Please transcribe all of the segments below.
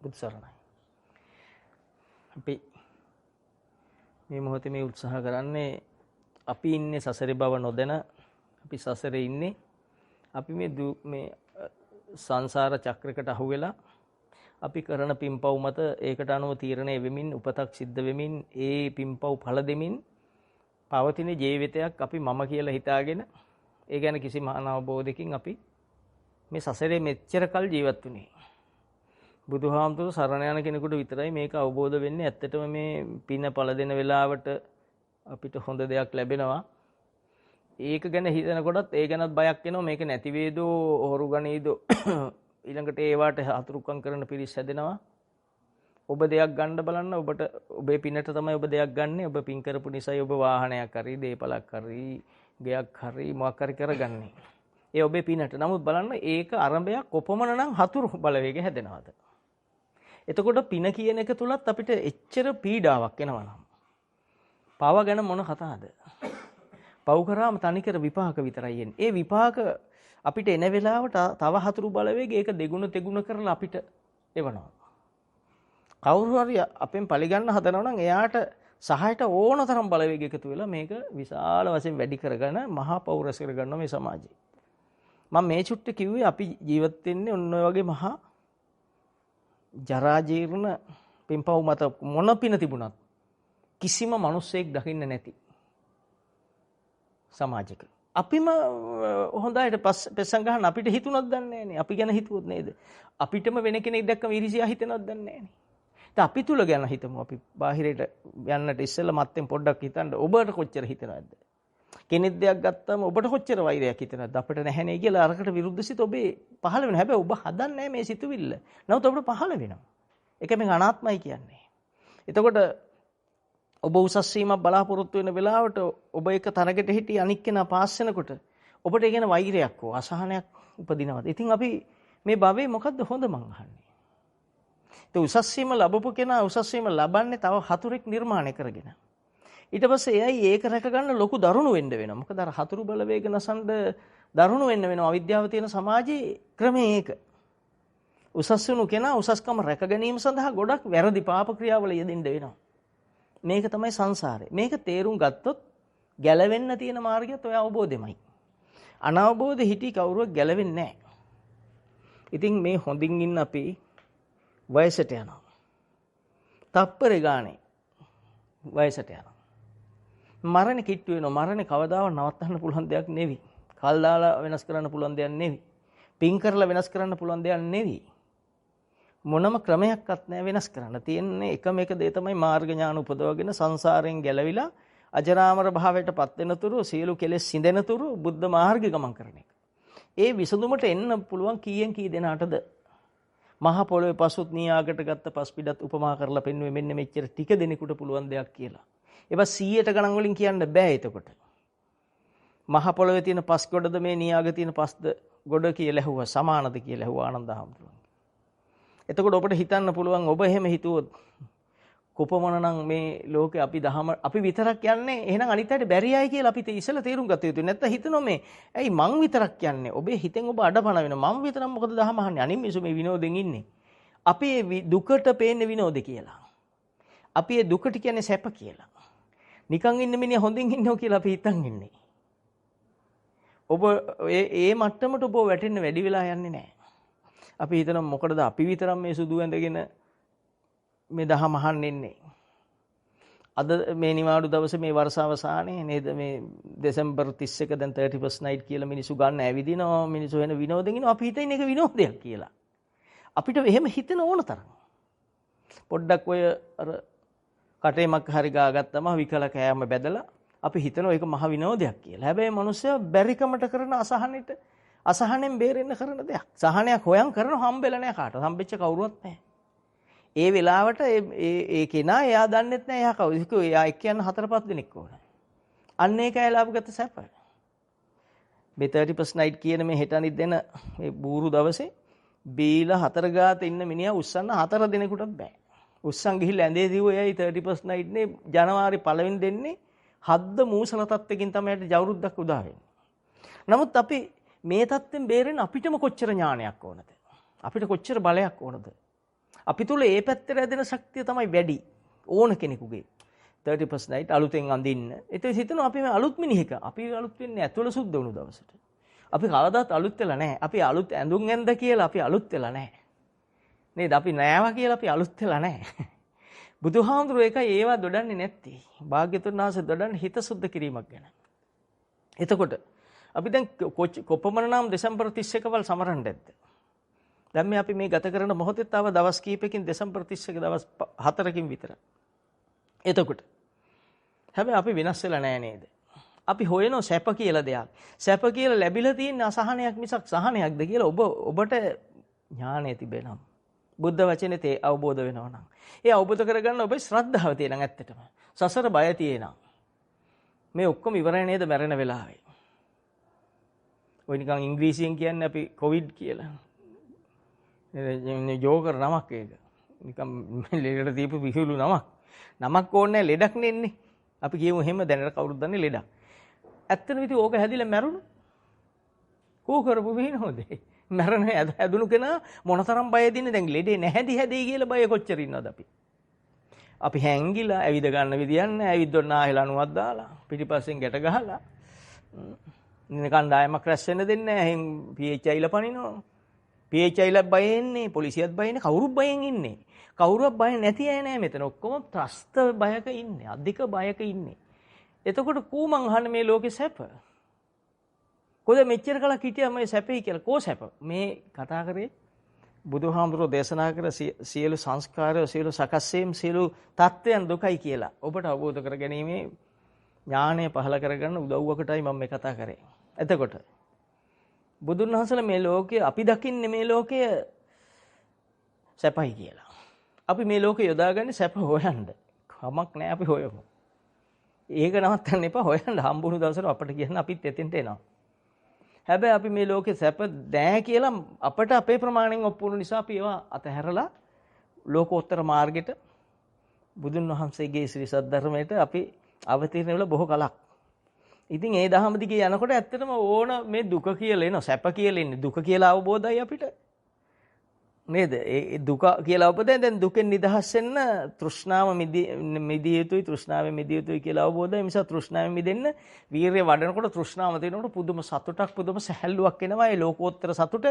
බුදු සරණයි. අපි මේ මොහොතේ මේ උත්සාහ කරන්නේ අපි ඉන්නේ සසරේ බව නොදැන අපි සසරේ ඉන්නේ අපි මේ සංසාර චක්‍රයකට අහු වෙලා අපි කරන පින්පව් මත ඒකට අනුව තීරණය වෙමින් උපතක් සිද්ධ වෙමින් ඒ පින්පව් ඵල දෙමින් පවතින ජීවිතයක් අපි මම කියලා හිතාගෙන ඒ ගැන කිසිම අනවබෝධයකින් අපි මේ සසරේ මෙච්චර කල් ජීවත් වුණේ. බුදුහාමුදුරු සරණ යන කෙනෙකුට විතරයි මේක අවබෝධ වෙන්නේ. ඇත්තටම මේ පින ඵල දෙන වෙලාවට අපිට හොඳ දෙයක් ලැබෙනවා. ඒක ගැන හිතනකොටත් ඒ ගැනත් බයක් එනවා. මේක නැති වේදෝ හොරු ගනීදෝ ඊළඟට ඒවට හතුරුකම් කරන පිරිස් හැදෙනවා. ඔබ දෙයක් ගන්න බලන්න. ඔබට ඔබේ පිනට තමයි ඔබ දෙයක් ගන්නෙ. ඔබ පින් කරපු නිසායි ඔබ වාහනයක් හරි දීපලක් හරි ගයක් හරි මොකක් හරි කරගන්නේ. ඒ ඔබේ පිනට. නමුත් බලන්න ඒක අරඹයක් කොපමණ නම් හතුරු බලවේග හැදෙනවද? එතකොට පින කියන එක තුලත් අපිට එච්චර පීඩාවක් එනවා නම් පව ගැන මොන කතාවද? පව් කරාම තනිකර විපාක විතරයි එන්නේ. ඒ විපාක අපිට එන වෙලාවට තව හතුරු බලවේග ඒක දෙගුණ තෙගුණ කරලා අපිට එවනවා. කවුරු හරි අපෙන් පරිගන්න හදනවා නම් එයාට සහයට ඕනතරම් බලවේග එකතු වෙලා මේක විශාල වශයෙන් වැඩි කරගෙන මහා පව් රැස් කරගන්නවා මේ සමාජයේ. මම මේ චුට්ට කිව්වේ අපි ජීවත් වෙන්නේ ඔන්න ඔය වගේ මහා ජරා ජීර්ණ පින්පව් මත මොන පින තිබුණත් කිසිම මිනිස්සෙක් දකින්න නැති සමාජයක. අපිම හොඳයිට පෙස්සන් ගහන්න අපිට හිතුණත් දන්නේ නැහනේ. අපි ගැන හිතුවොත් නේද? අපිටම වෙන කෙනෙක් දැක්කම ඊර්ෂ්‍යා හිතෙනවද දන්නේ නැහනේ. දැන් අපි තුල ගැන හිතමු. අපි බාහිරට යන්නට ඉස්සෙල්ලා මත්තෙන් පොඩ්ඩක් හිතන්න ඔබට කොච්චර හිතනවද? කෙනෙක් දෙයක් ගත්තාම ඔබට කොච්චර වෛරයක් හිතනවද? අපිට නැහැනේ කියලා අරකට විරුද්ධ සිත ඔබේ පහළ වෙනවා. හැබැයි ඔබ හදන්නේ නැහැ මේ සිතුවිල්ල. නමුත් ඔබට පහළ වෙනවා. ඒක මේ අනාත්මයි කියන්නේ. එතකොට ඔබ උසස් වීමක් බලාපොරොත්තු වෙන වෙලාවට ඔබ එක තරගයට හිටි අනික් කෙනා පාස් වෙනකොට ඔබට ඒ ගැන වෛරයක් හෝ අසහනයක් උපදිනවද? ඉතින් අපි මේ භවයේ මොකද්ද හොඳ මං අහන්නේ. ඒ උසස් වීම ලැබපු කෙනා උසස් වීම ලබන්නේ තව හතුරෙක් නිර්මාණය කරගෙන. ඊට පස්සේ එයයි ඒක රැක ගන්න ලොකු දරුණු වෙන්න වෙනවා. මොකද අර හතුරු බලවේග නසන්න දරුණු වෙන්න වෙනවා. අවිද්‍යාව තියෙන සමාජයේ ක්‍රමය ඒක. උසස් වුණු කෙනා උසස්කම රැක ගැනීම සඳහා ගොඩක් වැරදි පාප ක්‍රියාවල යෙදෙන්න වෙනවා. මේක තමයි සංසාරේ. මේක තේරුම් ගත්තොත් ගැලවෙන්න තියෙන මාර්ගයත් ඔය අවබෝධෙමයි. අනවබෝධ හිටි කවුරුවක් ගැලවෙන්නේ නැහැ. ඉතින් මේ හොඳින් ඉන්න අපි වයසට යනවා. තප්පරේ ගානේ වයසට යනවා. මරණය කිට්ටු වෙනවා. මරණය කවදාවත් නවත්තන්න පුළුවන් දෙයක් නෙවෙයි. කල් දාලා වෙනස් කරන්න පුළුවන් දෙයක් නෙවෙයි. පින් කරලා වෙනස් කරන්න පුළුවන් දෙයක් නෙවෙයි. මොනම ක්‍රමයක්වත් නැහැ වෙනස් කරන්න. තියෙන්නේ එකම එක දේ තමයි මාර්ග ඥාන උපදවගෙන සංසාරයෙන් ගැලවිලා අජරාමර භාවයටපත් වෙනතුරු සියලු කෙලෙස් සිඳෙනතුරු බුද්ධ මාර්ගය ගමන් කරන එක. ඒ විසඳුමට එන්න පුළුවන් කීයෙන් කී දෙනාටද? මහ පොළොවේ පසුත් නියාගට ගත්ත පස් පිටත් උපමා කරලා පෙන්වුවේ මෙන්න මෙච්චර ටික දෙනෙකුට පුළුවන් දෙයක් කියලා. ඒවා 100ට ගණන් වලින් කියන්න බෑ එතකොට. මහ පොළොවේ තියෙන පස් ගොඩද මේ නියාග තියෙන පස්ද ගොඩ කියලා ඇහුවා සමානද කියලා ඇහුවා ආනන්ද හැමතුරුන්. එතකොට ඔබට හිතන්න පුළුවන් ඔබ එහෙම හිතුවොත් කොපමණනම් මේ ලෝකේ අපි විතරක් යන්නේ එහෙනම් අනිත් අයට බැරි අය කියලා අපි ඉස්සෙල්ලා තේරුම් ගත යුතුයි. නැත්නම් හිතනවා මේ ඇයි මං විතරක් යන්නේ? ඔබේ හිතෙන් ඔබ අඩපණ වෙනවා. මම විතරක් මොකද දහම අහන්නේ? අනිත් මිනිස්සු මේ විනෝදෙන් ඉන්නේ. අපි දුකට පේන්නේ විනෝද කියලා. අපි ඒ දුකට කියන්නේ සැප කියලා. නිකන් ඉන්න මිනිහ හොඳින් ඉන්නෝ කියලා අපි හිතන් ඉන්නේ. ඔබ ඒ මට්ටමට ඔබ වැටෙන්න වැඩි වෙලා යන්නේ නැහැ. අපි හිතනවා මොකටද අපි විතරක් මේ සුදු ඇඳගෙන මේ දහම අහන්න ඉන්නේ. අද මේ නිවාඩු දවසේ මේ වර්ෂාවසානයේ නේද මේ දෙසැම්බර් 31 දැන් 31st night කියලා මිනිස්සු ගන්න ඇවිදිනවා. මිනිස්සු වෙන විනෝදෙන් ඉනවා. අපි හිතන්නේ ඒක විනෝදයක් කියලා. අපිට එහෙම හිතෙන ඕන තරම්. පොඩ්ඩක් ඔය අර කටේමක් හරි ගාගත්තම විකල කෑම බැදලා අපි හිතනවා ඒක මහ විනෝදයක් කියලා. හැබැයි මිනිස්සු බැරිකමට කරන අසහනෙන් බේරෙන්න කරන දෙයක්. සහනයක් හොයන් කරන හම්බෙලා නැහැ කාටවත්. හම්බෙච්ච කවුරුවත් නැහැ. ඒ වෙලාවට ඒ කෙනා එයා දන්නෙත් නැහැ එයා කවුද. එයා එක්ක යන 4-5 දෙනෙක් ඕන. අන්න ඒකයි ලාභගත සැප. මේ 31st night කියන මේ හෙට අනිත් දෙන මේ බూరు දවසේ බීලා 4 ගාත ඉන්න මිනිහා උස්සන්න 4 දිනෙකටත් බෑ. උස්සන් ගිහිල්ලා ඇඳේ දිව්ව එයයි 31st night නේ ජනවාරි 1 වෙනි දෙන්නේ හද්ද මූසල තත්ත්වකින් තමයි ජවුරුද්දක් උදා වෙන්නේ. නමුත් අපි මේ තත්ත්වෙන් බේරෙන්න අපිටම කොච්චර ඥානයක් ඕනද? අපිට කොච්චර බලයක් ඕනද? අපි තුල ඒ පැත්තට ඇදෙන ශක්තිය තමයි වැඩි. ඕන කෙනෙකුගේ 30% අලුතෙන් අඳින්න. ඒත් හිතනවා අපි මේ අලුත් මිනිහෙක්. අපි අලුත් වෙන්නේ ඇතුළ සුද්ධ වුණු දවසට. අපි කවදාත් අලුත් වෙලා නැහැ. අපි අලුත් ඇඳුම් ඇඳ කියලා අපි අලුත් වෙලා නැහැ. නේද? අපි නෑවා කියලා අපි අලුත් වෙලා නැහැ. බුදුහාමුදුරුවෝ ඒකයි ඒවා දොඩන්නේ නැත්තේ. භාග්‍යතුන් වහන්සේ දොඩන්නේ හිත සුද්ධ කිරීමක් ගැන. එතකොට අපි දැන් කොපමණ නම් දෙසැම්බර් 31 වල් සමරන්න ඇද්ද? දැන් මේ අපි මේ ගත කරන මොහොතේ තව දවස් කීපකින් දෙසැම්බර් 31 දවස් 4කින් විතර. එතකොට හැබැයි අපි වෙනස් වෙලා නැහැ නේද? අපි හොයන සැප කියලා දෙයක්. සැප කියලා ලැබිලා තියෙන අසහනයක් මිසක් සහනයක්ද කියලා ඔබට ඥානය තිබෙනම්. බුද්ධ වචනේ තේ අවබෝධ වෙනවා නම්. ඒ අවබෝධ කරගන්න ඔබේ ශ්‍රද්ධාව තියෙනම් ඇත්තටම. සසර බය තියෙනම්. මේ ඔක්කොම ඉවරයි නේද මැරෙන වෙලාවේ. ඔය නිකන් ඉංග්‍රීසියෙන් කියන්නේ අපි කොවිඩ් කියලා. ජෝකර් නමක් ඒක. නිකන් ලෙඩට දීපු විහිළු නමක්. නමක් ඕනේ ලෙඩක් නෙන්නේ. අපි කියමු එහෙම දැනට කවුරුත් දන්නේ ලෙඩක්. ඇත්තටම ඉතින් ඕක හැදිලා මැරුණු. කෝ කරපු විහිණෝදේ. මැරෙන හැදුණු කෙනා මොනතරම් බයද ඉන්නේ දැන් ලෙඩේ නැහැදි හැදෙයි කියලා බය කොච්චර ඉන්නවද අපි. අපි හැංගිලා ඇවිද ගන්න විදියක් නැහැ. ඇවිද්දොත් ආහෙලා අනුවක් දාලා පිටිපස්සෙන් ගැට ගහලා නිකන් ඩායමක් රැස් වෙන්න දෙන්නේ නැහැ. එහෙන් PHI ලා පනිනවා. PHI ලා බයෙන්නේ, පොලිසියත් බයෙන්නේ, කවුරුත් බයෙන් ඉන්නේ. කවුරුවත් බය නැති අය නෑ මෙතන. ඔක්කොම ත්‍රස්ත බයක ඉන්නේ. අධික බයක ඉන්නේ. එතකොට කෝ මං අහන්නේ මේ ලෝකේ සැප? කොහෙද මෙච්චර කලක් හිටියා මේ සැපයි කියලා? කෝ සැප? මේ කතා කරේ බුදුහාමුදුරෝ දේශනා කර සියලු සංස්කාරය, සියලු සකස් වීම, සියලු තත්ත්වයන් දුකයි කියලා. ඔබට අවබෝධ කර ගැනීමේ ඥානය පහළ කරගන්න උදව්වකටයි මම මේ කතා කරේ. එතකොට බුදුන් වහන්සේලා මේ ලෝකයේ අපි දකින්නේ මේ ලෝකය සැපයි කියලා. අපි මේ ලෝකේ යොදාගන්නේ සැප හොයන්න. කමක් නැහැ අපි හොයමු. ඒක නවත්තන්න එපා. හොයන්න හම්බුණු දවසට අපිට කියන්න අපිත් එතෙන්ට එනවා. හැබැයි අපි මේ ලෝකේ සැප නැහැ කියලා අපට අපේ ප්‍රමාණයෙන් ඔප්පුණු නිසා අපි ඒවා අතහැරලා ලෝකෝත්තර මාර්ගෙට බුදුන් වහන්සේගේ ශ්‍රී සද්ධර්මයට අපි අවතීර්ණ වෙලා බොහෝ කලක්. ඉතින් ඒ දහම දිගේ යනකොට ඇත්තටම ඕන මේ දුක කියලා එනවා. සැප කියලා එන්නේ. දුක කියලා අවබෝධයි අපිට. නේද? ඒ දුක කියලා අවබෝධයෙන් දැන් දුකෙන් නිදහස් වෙන්න තෘෂ්ණාව මිදිය යුතුයි, තෘෂ්ණාවෙන් මිදිය යුතුයි කියලා අවබෝධය. නිසා තෘෂ්ණාවෙන් මිදෙන්න වීරිය වඩනකොට තෘෂ්ණාව තියෙනකොට පුදුම සතුටක්, පුදුම සැහැල්ලුවක් එනවා. ඒ ලෝකෝත්තර සතුට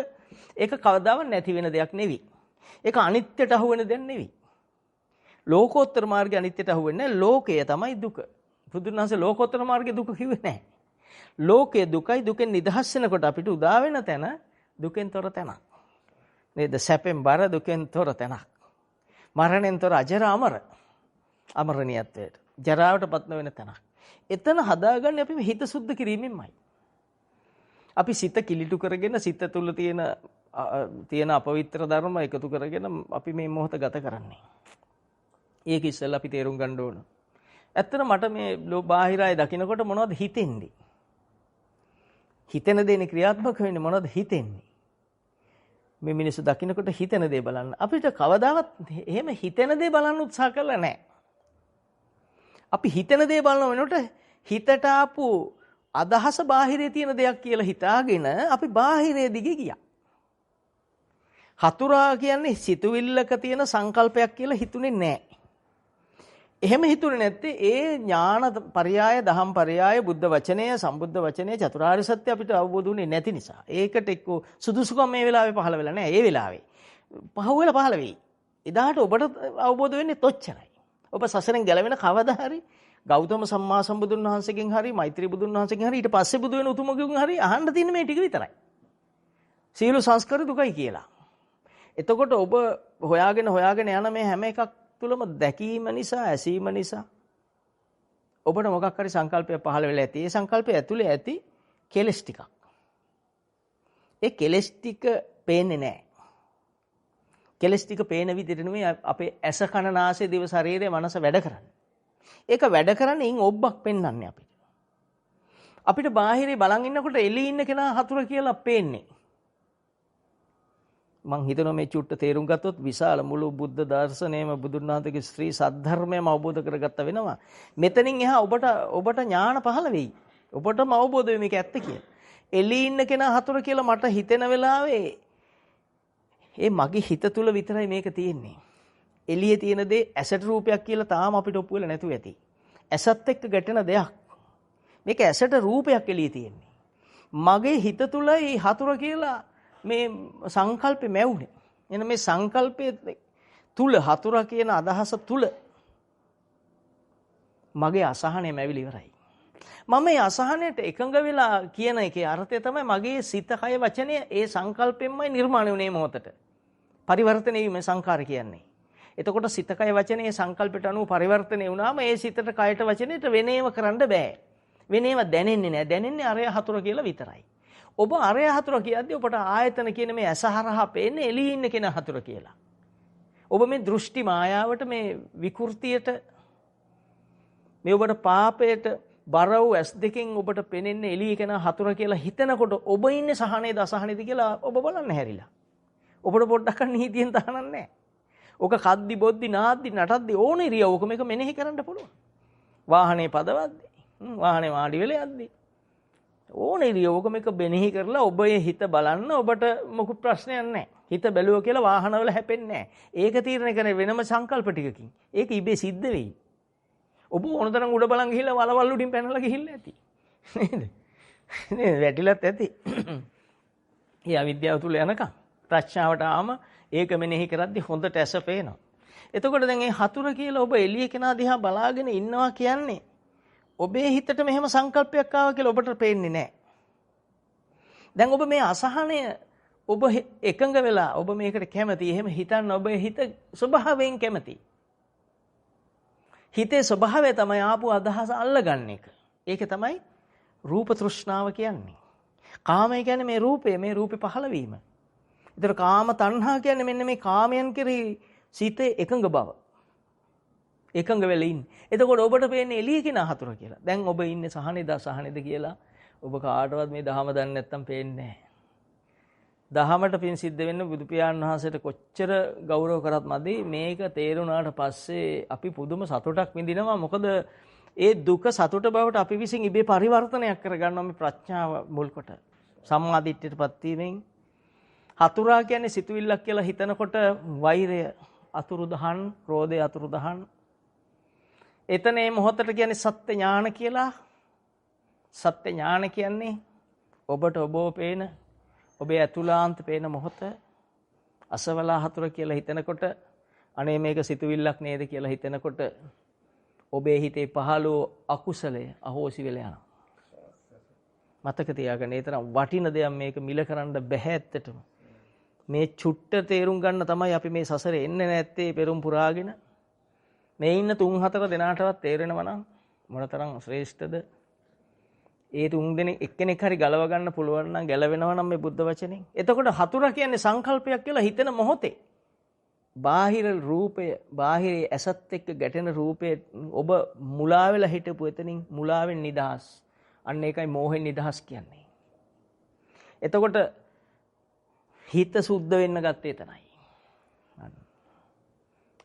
ඒක කවදාවත් නැති වෙන දෙයක් නෙවෙයි. ඒක අනිත්‍යට අහු වෙන දෙයක් නෙවෙයි. ලෝකෝත්තර මාර්ගය අනිත්‍යට අහු වෙන්නේ නැහැ. ලෝකය තමයි දුක. බුදුන් වහන්සේ ලෝකෝත්තර මාර්ගයේ දුක කිව්වේ නැහැ. ලෝකයේ දුකයි, දුකෙන් නිදහස් වෙනකොට අපිට උදා වෙන තැන දුකෙන් තොර තැනක්. නේද? සැපෙන් බර දුකෙන් තොර තැනක්. මරණයෙන් තොර අජර අමර. අමරණීයත්වයට. ජරාවටපත් නොවන තැනක්. එතන හදාගන්නේ අපි හිත සුද්ධ කිරීමෙන්මයි. අපි සිත කිලිටු කරගෙන සිත තුළ තියෙන අපවිත්‍ර ධර්ම එකතු කරගෙන අපි මේ මොහොත ගත කරන්නේ. ඒක ඉස්සෙල්ලා අපි තේරුම් ගන්න ඕන. ඇත්තට මට මේ බාහිර අය දකින්නකොට මොනවද හිතෙන්නේ? හිතෙන දේනේ ක්‍රියාත්මක වෙන්නේ. මොනවද හිතෙන්නේ? මේ මිනිස්සු දකින්නකොට හිතෙන දේ බලන්න. අපිට කවදාවත් එහෙම හිතෙන දේ බලන්න උත්සාහ කරලා නැහැ. අපි හිතෙන දේ බලන වෙනකොට හිතට ආපු අදහස බාහිරේ තියෙන දෙයක් කියලා හිතාගෙන අපි බාහිරේ දිගේ ගියා. හතුරා කියන්නේ සිතුවිල්ලක තියෙන සංකල්පයක් කියලා හිතුනේ නැහැ. එහෙම හිතුනේ නැත්තේ ඒ ඥාන පරයය, දහම් පරයය, බුද්ධ වචනය, සම්බුද්ධ වචනය, චතුරාර්ය සත්‍ය අපිට අවබෝධ වුණේ නැති නිසා. ඒකට එක්ක සුදුසුකම් මේ වෙලාවේ පහළ වෙලා නැහැ. ඒ වෙලාවේ පහුවෙලා පහළ වෙයි. එදාට ඔබට අවබෝධ වෙන්නේ තොච්චරයි. ඔබ සසරෙන් ගැලවෙන කවදා හරි ගෞතම සම්මා සම්බුදුන් වහන්සේගෙන් හරි, මෛත්‍රී බුදුන් වහන්සේගෙන් හරි, ඊට පස්සේ බුදු වෙන උතුමගෙන් හරි අහන්න තියෙන මේ ටික විතරයි. සීල සංස්කාර දුකයි කියලා. එතකොට ඔබ හොයාගෙන යන මේ හැම එකක් තුළම දැකීම නිසා, ඇසීම නිසා ඔබට මොකක් හරි සංකල්පයක් පහළ වෙලා ඇති. ඒ සංකල්පය ඇතුලේ ඇති කෙලස් ටිකක්. ඒ කෙලස් ටික පේන්නේ නැහැ. කෙලස් ටික පේන විදිහට නෙමෙයි අපේ ඇස, කන, නාසය, දිව, ශරීරය, මනස වැඩ කරන්නේ. ඒක වැඩ කරන්නේ ඉන් ඔබ්බක් පෙන්වන්නේ අපිට. අපිට බාහිරේ බලන් ඉන්නකොට එළී ඉන්න කෙනා හතුර කියලා පේන්නේ. මං හිතනවා මේ චුට්ට තේරුම් ගත්තොත් විශාල මුළු බුද්ධ දර්ශනයම බුදුන් වහන්සේගේ ශ්‍රී සද්ධර්මයම අවබෝධ කරගත්ත වෙනවා. මෙතනින් එහා ඔබට ඥාන පහළ වෙයි. ඔබටම අවබෝධ වෙයි මේක ඇත්ත කියලා. එළී ඉන්න කෙනා හතුර කියලා මට හිතෙන වෙලාවේ ඒ මගේ හිත තුල විතරයි මේක තියෙන්නේ. එළියේ තියෙන දේ ඇසට රූපයක් කියලා තාම අපිට ඔප්පු වෙලා නැතුව ඇති. ඇසත් එක්ක ගැටෙන දෙයක්. මේක ඇසට රූපයක් එළියේ තියෙන්නේ. මගේ හිත තුලයි හතුර කියලා මේ සංකල්පෙ මැවුනේ. එන මේ සංකල්පයේ තුල හතුර කියන අදහස තුල මගේ අසහනය මැවිලි ඉවරයි. මම මේ අසහනයට එකඟ වෙලා කියන එකේ අර්ථය තමයි මගේ සිත කය වචනය ඒ සංකල්පෙන්මයි නිර්මාණය වුනේ මොහොතට. පරිවර්තනය වීම සංකාර කියන්නේ. එතකොට සිත කය වචනේ සංකල්පයට අනුව පරිවර්තනය වුණාම ඒ සිතට කයට වචනෙට වෙනේම කරන්න බෑ. වෙනේම දැනෙන්නේ නැහැ. දැනෙන්නේ අරය හතුර කියලා විතරයි. ඔබ අරය හතුර කියද්දී ඔබට ආයතන කියන මේ ඇසහරහා පේන්නේ එළියේ ඉන්න කෙනා හතුර කියලා. ඔබ මේ දෘෂ්ටි මායාවට මේ විකෘතියට මේ ඔබට පාපයට බර වූ ඇස් දෙකෙන් ඔබට පෙනෙන්නේ එළියේ කෙනා හතුර කියලා හිතනකොට ඔබ ඉන්නේ සහනේද අසහනේද කියලා ඔබ බලන්න හැරිලා. ඔබට පොඩ්ඩක් නීතියෙන් තහනන්නේ නැහැ. ඔක කද්දි බොද්දි නාද්දි නටද්දි ඕනේ ඉරියව්වක මේක මෙනෙහි කරන්න පුළුවන්. වාහනේ පදවද්දි, වාහනේ වාඩි වෙලා යද්දි ඕනේ ඉරියව්වක මේක මෙනෙහි කරලා ඔබේ හිත බලන්න ඔබට මොකු ප්‍රශ්නයක් නැහැ. හිත බැලුවා කියලා වාහනවල හැපෙන්නේ නැහැ. ඒක තීරණය කරන වෙනම සංකල්ප ටිකකින්. ඒක ඉබේ සිද්ධ වෙයි. ඔබ ඕනතරම් උඩ බලන් ගිහිල්ලා වලවල් උඩින් පැනලා ගිහිල්ලා ඇති. නේද? නේද? වැටිලත් ඇති. ඒ අවිද්‍යාව තුල යනකම් ප්‍රඥාවට ආම ඒක මෙනෙහි කරද්දි හොඳට ඇස පේනවා. එතකොට දැන් මේ හතුර කියලා ඔබ එළිය කෙනා දිහා බලාගෙන ඉන්නවා කියන්නේ ඔබේ හිතට මෙහෙම සංකල්පයක් ආවා කියලා ඔබට පේන්නේ නැහැ. දැන් ඔබ මේ අසහනය ඔබ එකඟ වෙලා ඔබ මේකට කැමති. එහෙම හිතන්න ඔබේ හිත ස්වභාවයෙන් කැමති. හිතේ ස්වභාවය තමයි ආපු අදහස අල්ලගන්න එක. ඒක තමයි රූප තෘෂ්ණාව කියන්නේ. කාමය කියන්නේ මේ රූපේ පහළ වීම. ඒතර කාම තණ්හා කියන්නේ මෙන්න මේ කාමයන් කෙරෙහි සිතේ එකඟ බව. එකඟ වෙලා ඉන්නේ. එතකොට ඔබට පේන්නේ එළිය කෙනා හතුර කියලා. දැන් ඔබ ඉන්නේ සහනේද අසහනේද කියලා ඔබ කාටවත් මේ දහම දන්නේ නැත්තම් පේන්නේ නැහැ. දහමට පින් සිද්ධ වෙන්න බුදු පියාණන් වහන්සේට කොච්චර ගෞරව කරත් මදි. මේක තේරුණාට පස්සේ අපි පුදුම සතුටක් විඳිනවා. මොකද ඒ දුක සතුට බවට අපි විසින් ඉබේ පරිවර්තනයක් කරගන්නවා මේ ප්‍රඥාව මුල් කොට. සම්මා දිට්ඨියටපත් වීමෙන් හතුරා කියන්නේ සිතුවිල්ලක් කියලා හිතනකොට වෛරය අතුරුදහන්, ක්‍රෝධය අතුරුදහන්. එතන මේ මොහොතට කියන්නේ සත්‍ය ඥාන කියලා. සත්‍ය ඥාන කියන්නේ ඔබට ඔබව පේන ඔබේ ඇතුළාන්ත පේන මොහොත. අසවලා හතුර කියලා හිතනකොට අනේ මේක සිතුවිල්ලක් නේද කියලා හිතනකොට ඔබේ හිතේ පහළ අකුසලය අහෝසි වෙලා යනවා. මතක තියාගන්න. ඒ තරම් වටින දෙයක් මේක මිල කරන්න බෑ ඇත්තටම. මේ චුට්ට තේරුම් ගන්න තමයි අපි මේ සසරේ එන්නේ නැත්තේ පෙරම් පුරාගෙන. මේ ඉන්න 3-4 දෙනාටවත් තේරෙනවා නම් මොනතරම් ශ්‍රේෂ්ඨද? ඒ 3 දෙනෙක් එක්කෙනෙක් හරි ගලව ගන්න පුළුවන් නම් ගැලවෙනවා නම් මේ බුද්ධ වචනෙන්. එතකොට හතුර කියන්නේ සංකල්පයක් කියලා හිතන මොහොතේ බාහිර රූපය, බාහිර ඇසත් එක්ක ගැටෙන රූපය ඔබ මුලා වෙලා හිටපු එතනින් මුලාවෙන් නිදහස්. අන්න ඒකයි මෝහෙන් නිදහස් කියන්නේ. එතකොට හිත සුද්ධ වෙන්න ගත්තේ එතනයි.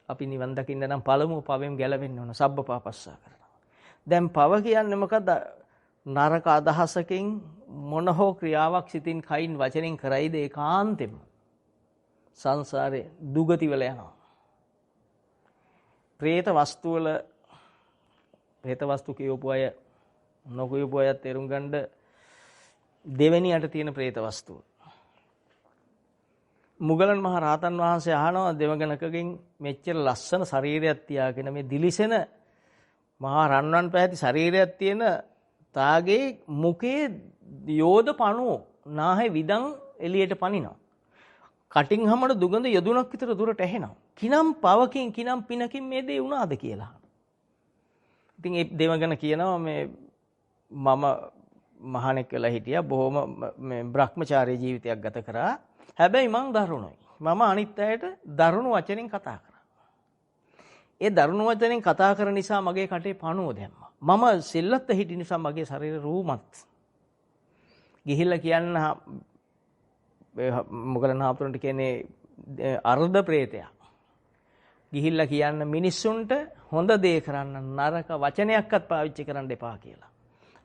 අපි නිවන් දකින්න නම් පළමුව පවෙන් ගැලවෙන්න ඕන. සබ්බපාපස්සා කරනවා. දැන් පව කියන්නේ මොකද්ද? නරක අදහසකින් මොන හෝ ක්‍රියාවක් සිතින් කයින් වචනෙන් කරයිද ඒකාන්තෙම සංසාරේ දුගති වල යනවා. പ്രേත වස්තු කියවපු අය නොකියවපු අය තේරුම් ගන්න දෙවෙනියට තියෙන പ്രേත වස්තුව. මුගලන් මහ රහතන් වහන්සේ අහනවා දෙවඟනකගෙන් මෙච්චර ලස්සන ශරීරයක් තියාගෙන මේ දිලිසෙන මහා රන්වන් පැහැති ශරීරයක් තියෙන තාගේ මුකේ යෝධ පණුව නාහේ විදන් එළියට පනිනවා. කටින් හැමඩ දුගඳ යදුනක් විතර දුරට ඇහෙනවා. කිනම් පවකින් කිනම් පිනකින් මේ දේ වුණාද කියලා. ඉතින් ඒ දෙවඟන කියනවා මේ මම මහණෙක් වෙලා හිටියා. බොහොම මේ බ්‍රහ්මචාරී ජීවිතයක් ගත කරා. හැබැයි මං දරුණුයි. මම අනිත් අයට දරුණු වචනෙන් කතා කරා. ඒ දරුණු වචනෙන් කතා කරන නිසා මගේ කටේ පණුව දැම්මා. මම සිල්ලත් හිටි නිසා මගේ ශරීර රූමත්. ගිහිල්ලා කියන්න මොගලන් හාමුදුරන්ට කියන්නේ අර්ධ ප්‍රේතයා. ගිහිල්ලා කියන්න මිනිස්සුන්ට හොඳ දේ කරන්න නරක වචනයක්වත් පාවිච්චි කරන්න එපා කියලා.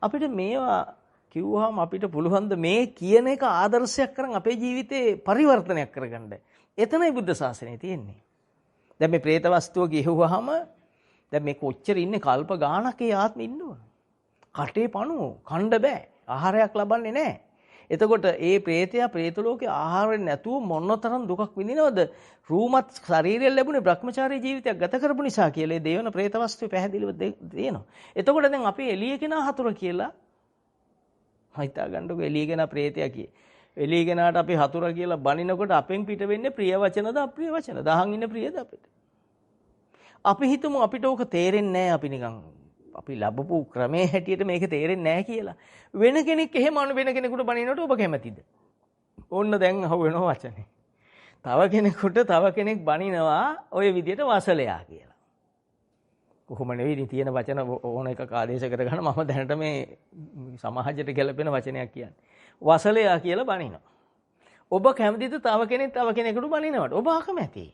අපිට මේවා කිව්වහම අපිට පුළුවන් මේ කියන එක ආදර්ශයක් කරන් අපේ ජීවිතේ පරිවර්තනයක් කරගන්න. එතනයි බුද්ධ ශාසනය තියෙන්නේ. දැන් මේ പ്രേත වස්තුව ගිහුවාම දැන් මේ කොච්චර ඉන්නේ කල්ප ගාණක් ඒ ආත්මෙ ඉන්න ඕන. කටේ පණුව කණ්ඩ බෑ. ආහාරයක් ලබන්නේ නැහැ. එතකොට ඒ പ്രേතයා പ്രേත ලෝකේ ආහාරයෙන් නැතුව මොනතරම් දුකක් විඳිනවද? රූමත් ශරීරයෙන් ලැබුණේ භ්‍රමචාරී ජීවිතයක් ගත කරපු නිසා කියලා ඒ දේවන പ്രേත වස්තුවේ පැහැදිලිව තියෙනවා. එතකොට දැන් අපි එළිය කෙනා හතුර කියලා හිතා ගන්නකො එළිය කෙනා പ്രേතයා කියේ. එළිය කෙනාට අපි හතුර කියලා බනිනකොට අපෙන් පිට වෙන්නේ ප්‍රිය වචනද අප්‍රිය වචනද? දහන් ඉන්න ප්‍රියද අපිට? අපි හිතමු අපිට ඕක තේරෙන්නේ නැහැ අපි නිකන් අපි ලැබපු ක්‍රමයේ හැටියට මේක තේරෙන්නේ නැහැ කියලා. වෙන කෙනෙක් එහෙම වෙන කෙනෙකුට බනිනකොට ඔබ කැමතිද? ඕන්න දැන් අහු වෙනවා වචනේ. තව කෙනෙකුට තව කෙනෙක් බනිනවා ওই විදියට වසලයා කියලා. කොහොම නෙවෙයි තියෙන වචන ඕන එක ආදේශ කරගන්න මම දැනට මේ සමාජයට ගැලපෙන වචනයක් කියන්නේ. වසලයා කියලා බනිනවා. ඔබ කැමතිද තව කෙනෙකුට බනිනවට? ඔබ අකමැතියි.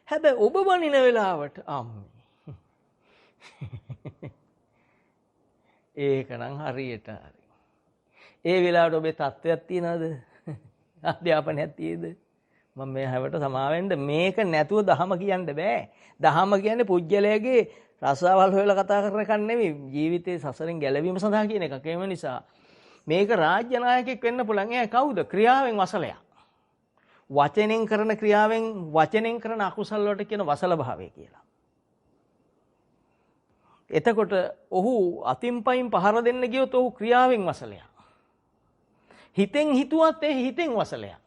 හැබැයි ඔබ බනින වෙලාවට අම්මේ ඒකනම් හරියට හරි. ඒ වෙලාවට ඔබේ තත්ත්වයක් තියනවද? අධ්‍යාපනයක් තියේද? මම මේ හැවට සමාවෙන්න මේක නැතුව දහම කියන්න බෑ. දහම කියන්නේ පුජ්‍යලයේ රසාවල් හොයලා කතා කරන එකක් නෙවෙයි. ජීවිතේ සසරෙන් ගැලවීම සඳහා කියන එකක්. ඒ නිසා මේක රාජ්‍ය නායකයෙක් වෙන්න පුළුවන්. එයා කවුද? ක්‍රියාවෙන් වසලයා. වචනෙන් කරන ක්‍රියාවෙන් වචනෙන් කරන අකුසල වලට කියන වසල භාවය කියලා. එතකොට ඔහු අතින් පයින් පහර දෙන්න ගියොත් ඔහු ක්‍රියාවෙන් වසලයා. හිතෙන් හිතුවත් ඒ හිතෙන් වසලයා.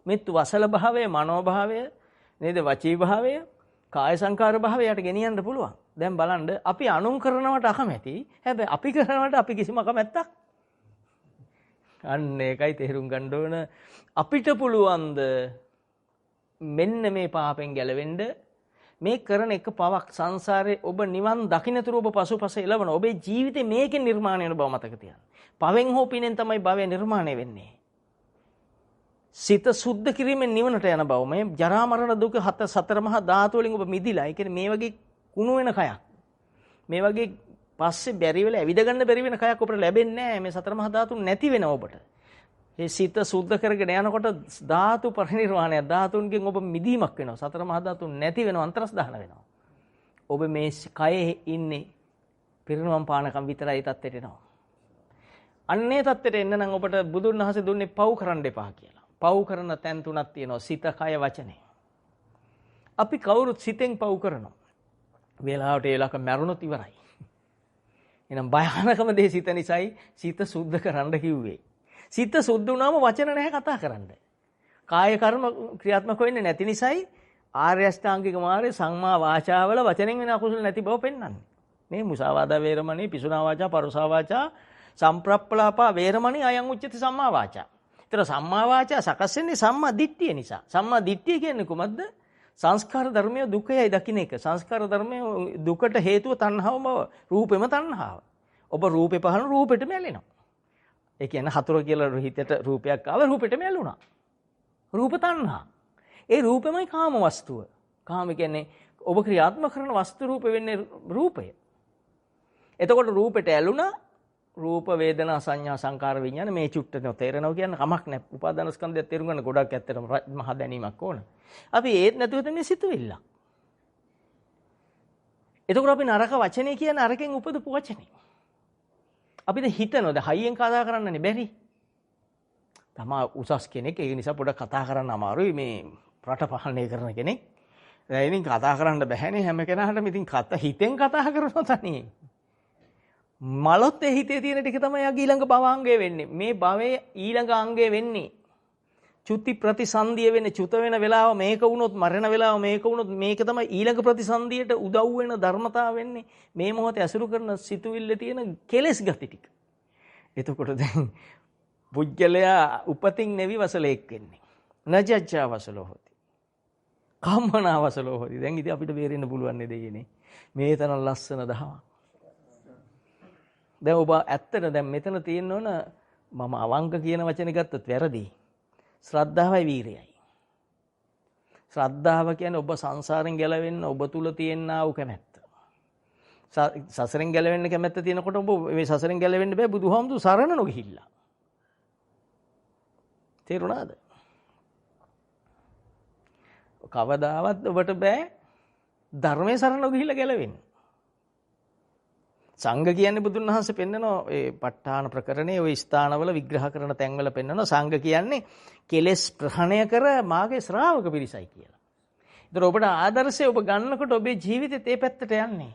මෙත් වසල භාවය, මනෝ භාවය, නේද? වචී භාවය, කාය සංකාර භාවයට ගෙනියන්න පුළුවන්. දැන් බලන්න අපි අනුන් කරනවට අකමැති. හැබැයි අපි කරනවට අපි කිසිම අකමැත්තක්. අන්න ඒකයි තේරුම් ගන්න ඕන. අපිට පුළුවන්ද මෙන්න මේ පාපෙන් ගැලවෙන්න? මේ කරන එක පවක් සංසාරේ ඔබ නිවන් දකින්නතුරු ඔබ පසුපස එළවන ඔබේ ජීවිතේ මේකෙන් නිර්මාණය වෙන බව මතක තියාගන්න. පවෙන් හෝ පිනෙන් තමයි භවය නිර්මාණය වෙන්නේ. සිත සුද්ධ කිරීමෙන් නිවනට යන බව. මේ ජරා මරණ දුක සතර මහා ධාතු වලින් ඔබ මිදිලා. ඒ කියන්නේ මේ වගේ කුණු වෙන කයක්. මේ වගේ පස්සේ බැරි වෙලා ඇවිද ගන්න බැරි වෙන කයක් ඔබට ලැබෙන්නේ නැහැ. මේ සතර මහා ධාතුන් නැති වෙන ඔබට. ඒ සිත සුද්ධ කරගෙන යනකොට ධාතු පරිනිර්වාණය ධාතුන්ගෙන් ඔබ මිදීමක් වෙනවා. සතර මහා ධාතුන් නැති වෙනවා, අන්තරස් දහන වෙනවා. ඔබ මේ කයේ ඉන්නේ පිරිනුවම් පානකම් විතරයි තත්ත්වයට එනවා. අන්නේ තත්ත්වයට එන්න නම් ඔබට බුදුන් වහන්සේ දුන්නේ පව් කරන්න එපා කියලා. පව් කරන තැන් තුනක් තියෙනවා. සිත, කය, වචනේ. අපි කවුරුත් සිතෙන් පව් කරනවා. වේලාවට ඒලක මැරුණොත් ඉවරයි. එහෙනම් භයානකම දේ සිත නිසායි සිත සුද්ධ කරන්න කිව්වේ. සිත සුද්ධ වුණාම වචන නැහැ කතා කරන්න. කාය කර්ම ක්‍රියාත්මක වෙන්නේ නැති නිසායි ආර්ය අෂ්ටාංගික මාර්ගයේ සම්මා වාචාවල වචනෙන් වෙන අකුසල නැති බව පෙන්වන්නේ. මේ මුසාවාදා වේරමණී, පිසුනා වාචා, පරුසා වාචා, සම්ප්‍රප්පලාපා වේරමණී අයං උච්චති සම්මා වාචා. ඒතර සම්මා වාචා සකස් වෙන්නේ සම්මා දිට්ඨිය නිසා. සම්මා දිට්ඨිය කියන්නේ කොහොමද? සංස්කාර ධර්මයේ දුකයි දකින්න එක. සංස්කාර ධර්මයේ දුකට හේතුව තණ්හාවම බව. රූපෙම තණ්හාව. ඔබ රූපේ පහන රූපෙටම ඇලෙනවා. ඒ කියන්නේ හතුර කියලා හිතට රූපයක් ආව රූපෙටම ඇලුනා. රූප තණ්හා. ඒ රූපෙමයි කාම වස්තුව. කාම කියන්නේ ඔබ ක්‍රියාත්මක කරන වස්තු රූප වෙන්නේ රූපය. එතකොට රූපෙට ඇලුනා රූප වේදනා සංඥා සංකාර විඥාන මේ චුට්ට තේරෙනවා කියන්නේ කමක් නැහැ. උපාදාන ස්කන්ධය තේරුම් ගන්න ගොඩක් ඇත්තටම මහ දැනීමක් ඕන. අපි ඒත් නැතුව තමයි සිතුවිල්ල. එතකොට අපි නරක වචනේ කියන අරකින් උපදපු වචනේ. අපිට හිතනොද හයියෙන් කතා කරන්නනේ බැරි. තමා උසස් කෙනෙක් ඒ නිසා පොඩක් කතා කරන්න අමාරුයි මේ රට පාලනය කරන කෙනෙක්. ඉතින් කතා කරන්න බැහැනේ හැම කෙනාටම ඉතින් හිතෙන් කතා කරනවා තනියෙන්. මලොත් ඒ හිතේ තියෙන ටික තමයි යාගේ ඊළඟ භවාංගය වෙන්නේ. මේ භවයේ ඊළඟ අංගය වෙන්නේ. චුති ප්‍රතිසන්දිය වෙන්නේ චුත වෙන වෙලාව මේක වුණොත් මරණ වෙලාව මේක වුණොත් මේක තමයි ඊළඟ ප්‍රතිසන්දියට උදව් වෙන ධර්මතාව වෙන්නේ. මේ මොහොතේ අසුරු කරන සිතුවිල්ල තියෙන කෙලෙස් ගති ටික. එතකොට දැන් පුජ්‍යලයා උපතින් නෙවි වසලෙක් වෙන්නේ. නජජ්ජා වසලෝ හොති. කම්මනා වසලෝ හොති. දැන් ඉතින් අපිට බේරෙන්න පුළුවන් නේද දෙයනේ. මේ තරම් ලස්සන දහමක්. දැන් ඔබ ඇත්තට දැන් මෙතන තියෙන්න ඕන මම අවංක කියන වචනේ ගත්තත් වැරදි. ශ්‍රද්ධාවයි වීරියයි. ශ්‍රද්ධාව කියන්නේ ඔබ සංසාරෙන් ගැලවෙන්න ඔබ තුල තියෙනා වූ කැමැත්ත. සසරෙන් ගැලවෙන්න කැමැත්ත තියෙනකොට ඔබ මේ සසරෙන් ගැලවෙන්න බෑ බුදුහාමුදුරු සරණ නොගිහිල්ලා. තේරුණාද? කවදාවත් ඔබට බෑ ධර්මයේ සරණ ගිහිල්ලා ගැලවෙන්න. සංඝ කියන්නේ බුදුන් වහන්සේ පෙන්නනවා ඒ ප ဋ ාණ ප්‍රකරණේ ওই ස්ථානවල විග්‍රහ කරන තැන්වල පෙන්නනවා සංඝ කියන්නේ කෙලෙස් ප්‍රහාණය කර මාගේ ශ්‍රාවක පිරිසයි කියලා. ඒතර ඔබට ආදර්ශය ඔබ ගන්නකොට ඔබේ ජීවිතේ ඒ පැත්තට යන්නේ.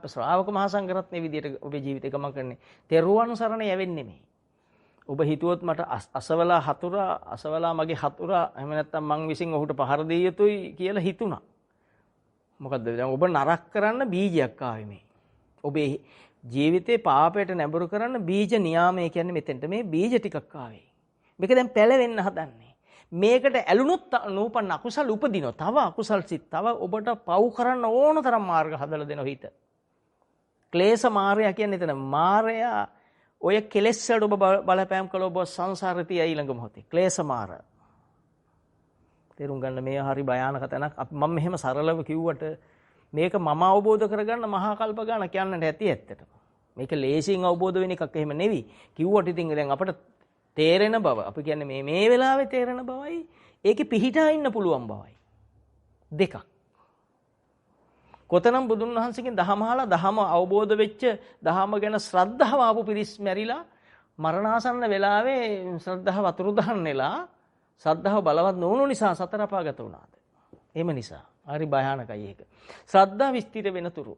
ශ්‍රාවක මහා සංඝරත්නයේ විදියට ඔබේ ජීවිතේ ගමන් කරන්නේ. තෙරුවන් සරණ යවෙන්නේ නෙමෙයි. ඔබ හිතුවොත් මට අසවලා මගේ හතුරා එහෙම නැත්නම් මං විසින් ඔහුට පහර දෙය යුතුයි කියලා හිතුණා. මොකද්ද දැන් ඔබ නරක කරන්න බීජයක් ආවේ මේ. ඔබේ ජීවිතේ පාපයට නැඹුරු කරන්න බීජ නියාමය කියන්නේ මෙතෙන්ට මේ බීජ ටිකක් ආවේ. මේක දැන් පැලවෙන්න හදන්නේ. මේකට ඇලුනොත් නූපන් අකුසල් උපදිනවා. තව අකුසල් සිත් තව ඔබට පව් කරන්න ඕන තරම් මාර්ග හදලා දෙනවා හිත. ක්ලේශ මායя කියන්නේ එතන මායя ඔය කෙලෙස් වලට ඔබ බලපෑම් කළ ඔබ සංසාරේ තිය ඊළඟ මොහොතේ ක්ලේශ මාර. තේරුම් ගන්න මේ හරි භයානක තැනක්. මම මෙහෙම සරලව කිව්වට මේක මම අවබෝධ කරගන්න මහා කල්ප ගන්න කියන්නට ඇති ඇත්තටම. මේක ලේසියෙන් අවබෝධ වෙන එකක් එහෙම නෙවෙයි. කිව්වට ඉතින් දැන් අපිට තේරෙන බව අපි කියන්නේ මේ වෙලාවේ තේරෙන බවයි ඒකේ පිහිටා ඉන්න පුළුවන් බවයි. දෙකක්. කොතනම් බුදුන් වහන්සේගෙන් දහමහලා දහම අවබෝධ වෙච්ච දහම ගැන ශ්‍රද්ධාව ආපු පිරිස් මැරිලා මරණාසන්න වෙලාවේ ශ්‍රද්ධාව වතුරු දාන්නේලා ශ්‍රද්ධාව බලවත් නොවුණු නිසා සතර අපාගත වුණාද? එහෙම නිසා. හරි භයානකයි ඒක. ශ්‍රද්ධාව විස්තර වෙන තුරු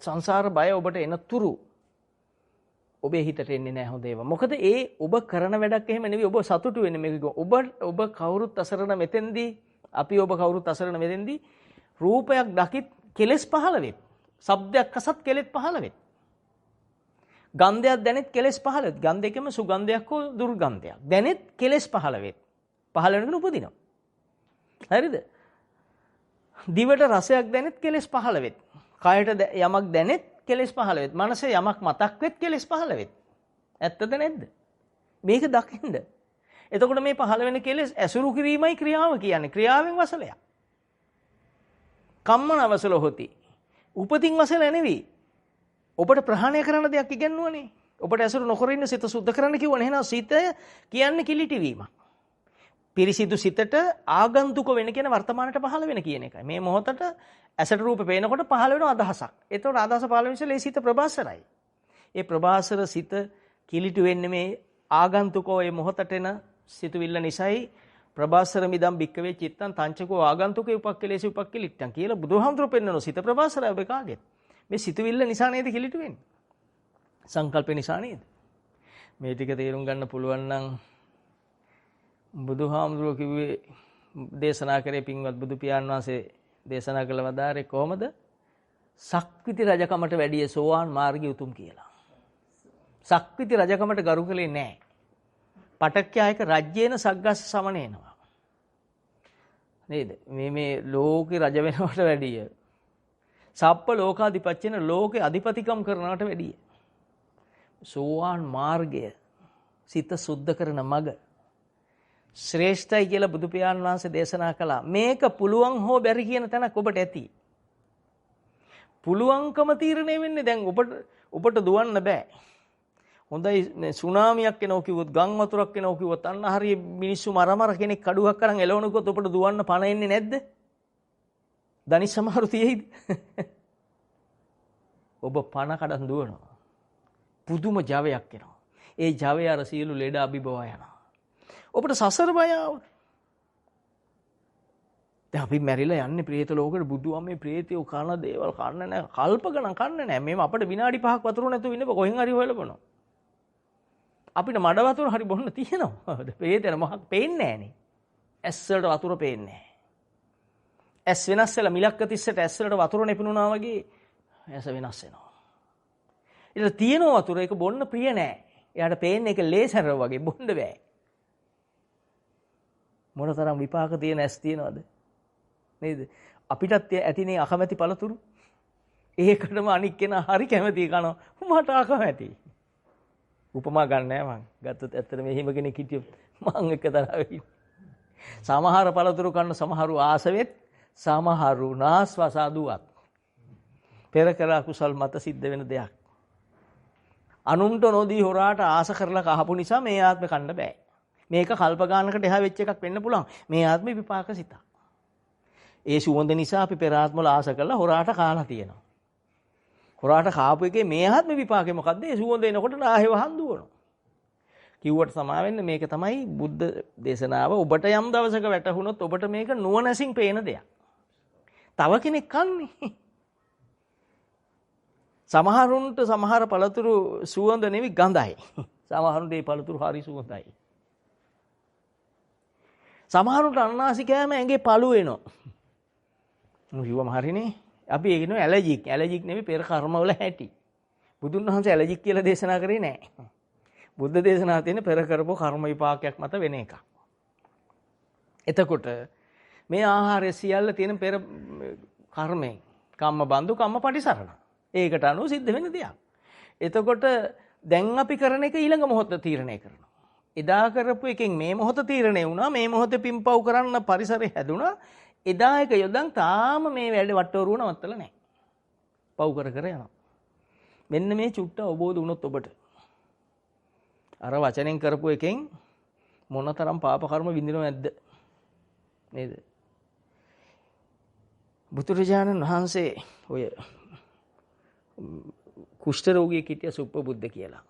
සංසාර බය ඔබට එන තුරු ඔබේ හිතට එන්නේ නැහැ හොඳ ඒවා. මොකද ඒ ඔබ කරන වැඩක් එහෙම නෙවෙයි ඔබ සතුටු වෙන්නේ මේක. ඔබ කවුරුත් අසරණ මෙතෙන්දී අපි ඔබ කවුරුත් අසරණ මෙතෙන්දී රූපයක් දකිත් කෙලෙස් පහළ වෙත්. ශබ්දයක් අසත් කෙලෙස් පහළ වෙත්. ගන්ධයක් දැනෙත් කෙලෙස් පහළ වෙත්. ගන්ධයකම සුගන්ධයක් හෝ දුර්ගන්ධයක් දැනෙත් කෙලෙස් පහළ වෙත්. පහළ වෙනකන් උපදිනවා. හරිද? දිවට රසයක් දැනෙත් කෙලෙස් පහළ වෙත්. කයට යමක් දැනෙත් කෙලෙස් පහළ වෙත්. මනසේ යමක් මතක් වෙත් කෙලෙස් පහළ වෙත්. ඇත්තද නැද්ද? මේක දකින්න. එතකොට මේ පහළ වෙන කෙලෙස් ඇසුරු කිරීමයි ක්‍රියාව කියන්නේ. ක්‍රියාවෙන් වසලයක්. කම්මන වසල හොති. උපතින් වසල නෙවෙයි. ඔබට ප්‍රහාණය කරන්න දෙයක් ඉගෙනුවනේ. ඔබට ඇසුරු නොකර ඉන්න සිත සුද්ධ කරන්න කිව්වනේ. එහෙනම් සිත කියන්නේ කිලිටි වීමක්. පිරිසිදු සිතට ආගන්තුක වෙන කියන වර්තමානට පහළ වෙන කියන එකයි. මේ මොහොතට ඇසට රූප පේනකොට පහළ වෙන අදහසක්. ඒතකොට අදහස පහළ වෙන නිසා ඒ සිත ප්‍රබාසරයි. ඒ ප්‍රබාසර සිත කිලිටු වෙන්නේ මේ ආගන්තුකෝ මේ මොහොතට එන සිතුවිල්ල නිසායි. ප්‍රබාසර මිදම් බික්කවේ චිත්තං තංචකෝ ආගන්තුකේ උපක්කලේශ උපක්කලිට්ටං කියලා බුදුහාමුදුරුවෝ පෙන්නන සිත ප්‍රබාසරය ඔබ කාගෙත්. මේ සිතුවිල්ල නිසා නේද කිලිටු වෙන්නේ? සංකල්ප නිසා නේද? මේ ටික තේරුම් ගන්න පුළුවන් නම් බුදුහාමුදුරුවෝ කිව්වේ දේශනා කරේ පින්වත් බුදු පියාණන් වහන්සේ දේශනා කළ වදාරේ කොහමද? සක්විති රජකමට වැඩිය සෝවාන් මාර්ගය උතුම් කියලා. සක්විති රජකමට ගරු කළේ නැහැ. පටක්ඛ්‍යායක රජ්‍යේන සග්ගස්ස සමනේනවා. නේද? මේ ලෝකේ රජ වෙනවට වැඩිය සප්ප ලෝකාධිපත්‍යන ලෝකේ අධිපතිකම් කරනවට වැඩිය සෝවාන් මාර්ගය සිත සුද්ධ කරන මඟ ශ්‍රේෂ්ඨයි කියලා බුදු පියාණන් වහන්සේ දේශනා කළා. මේක පුළුවන් හෝ බැරි කියන තැනක් ඔබට ඇති. පුළුවන්කම තීරණය වෙන්නේ දැන් ඔබට දුවන්න බෑ. හොඳයි සුනාමියක් එනවා කිව්වොත් ගම් වතුරක් එනවා කිව්වොත් අන්න හරිය මිනිස්සු මරමර කෙනෙක් කඩුවක් අරන් එලවනකොත් ඔබට දුවන්න පණ එන්නේ නැද්ද? දනිස් සමහරු තියෙයිද? ඔබ පණ කඩන් දුවනවා. පුදුම ජවයක් එනවා. ඒ ජවය අර සියලු ලෙඩ අභිබවා යනවා. ඔබට සසර බය ආවොත් දැන් අපි මැරිලා යන්නේ ප්‍රේත ලෝකෙට. බුදුහාමේ ප්‍රේතයෝ කන දේවල් කන්න නැහැ. කල්ප ගණන් කන්නේ නැහැ. මේව අපිට විනාඩි 5ක් වතුර නැතුව ඉන්න කොහෙන් හරි හොයලා බලනවා. අපිට මඩ වතුර හරි බොන්න තියෙනවා. ප්‍රේතයන මොකක් පේන්නේ නැහනේ. ඇස් වලට වතුර පේන්නේ නැහැ. ඇස් වෙනස් වෙලා මිලක්ක තිස්සට ඇස් වලට වතුර නෙපිනුනා වගේ ඇස වෙනස් වෙනවා. ඒක තියෙන වතුර ඒක බොන්න ප්‍රිය නැහැ. එයාට පේන්නේ ඒක ලේසර් වගේ බොන්න බෑ. මොනතරම් විපාක තියෙන ඇස් තියනවද නේද? අපිටත් ඇතිනේ අකමැති පළතුරු. ඒකටම අනික් කෙනා හරි කැමති කනවා. මට අකමැති. උපමා ගන්න නෑ මං. ගත්තොත් ඇත්තට මෙහිම කෙනෙක් හිටියොත් මං එක තරවෙයි. සමහර පළතුරු කන්න සමහරු ආසවෙත් සමහරු නාස්වසාදුවත්. පෙර කළ කුසල් මත සිද්ධ වෙන දෙයක්. අනුන්ට නොදී හොරාට ආස කරලා කහපු නිසා මේ ආත්මේ කන්න බෑ. මේක කල්ප ගානකට එහා වෙච්ච එකක් වෙන්න පුළුවන්. මේ ආත්මේ විපාක සිතක්. ඒ සුවඳ නිසා අපි පෙර ආත්මවල ආස කළා හොරාට කාලා තියෙනවා. හොරාට කාපු එකේ මේ ආත්මේ විපාකේ මොකද්ද? ඒ සුවඳ එනකොට නාහෙව හඳුවනවා. කිව්වට සමා වෙන්න මේක තමයි බුද්ධ දේශනාව. ඔබට යම් දවසක වැටහුණොත් ඔබට මේක නුවණැසින් පේන දෙයක්. තව කෙනෙක් කන්නේ. සමහරුන්ට සමහර පළතුරු සුවඳ නෙවෙයි ගඳයි. සමහරුන්ට ඒ පළතුරු හරි සුවඳයි. සමහරුන්ට අන්නාසි කෑම ඇඟේ පළු වෙනවා. කිව්වම හරිනේ. අපි ඒක නෙවෙයි ඇලර්ජික්. ඇලර්ජික් නෙවෙයි පෙර කර්මවල හැටි. බුදුන් වහන්සේ ඇලර්ජික් කියලා දේශනා කරේ නැහැ. බුද්ධ දේශනාවේ තියෙන පෙර කරපු කර්ම විපාකයක් මත වෙන එකක්. එතකොට මේ ආහාරය සියල්ල තියෙන පෙර කර්මයෙන් කම්ම බඳු කම්ම පටිසරණ. ඒකට අනුව සිද්ධ වෙන දෙයක්. එතකොට දැන් අපි කරන එක ඊළඟ මොහොත තීරණය කරනවා. එදා කරපු එකෙන් මේ මොහොත තීරණය වුණා. මේ මොහොතේ පිම්පව් කරන්න පරිසරය හැදුණා. එදා එක යොදන් තාම මේ වැඩ වට්ටෝරුව නවත්තලා නැහැ. පව් කර කර යනවා. මෙන්න මේ චුට්ට අවබෝධ වුණොත් ඔබට අර වචනෙන් කරපු එකෙන් මොනතරම් පාප කර්ම විඳිනව නැද්ද? නේද? බුදුරජාණන් වහන්සේ ඔය කුෂ්ඨ රෝගියෙක් හිටිය සුප්පබුද්ධ කියලා.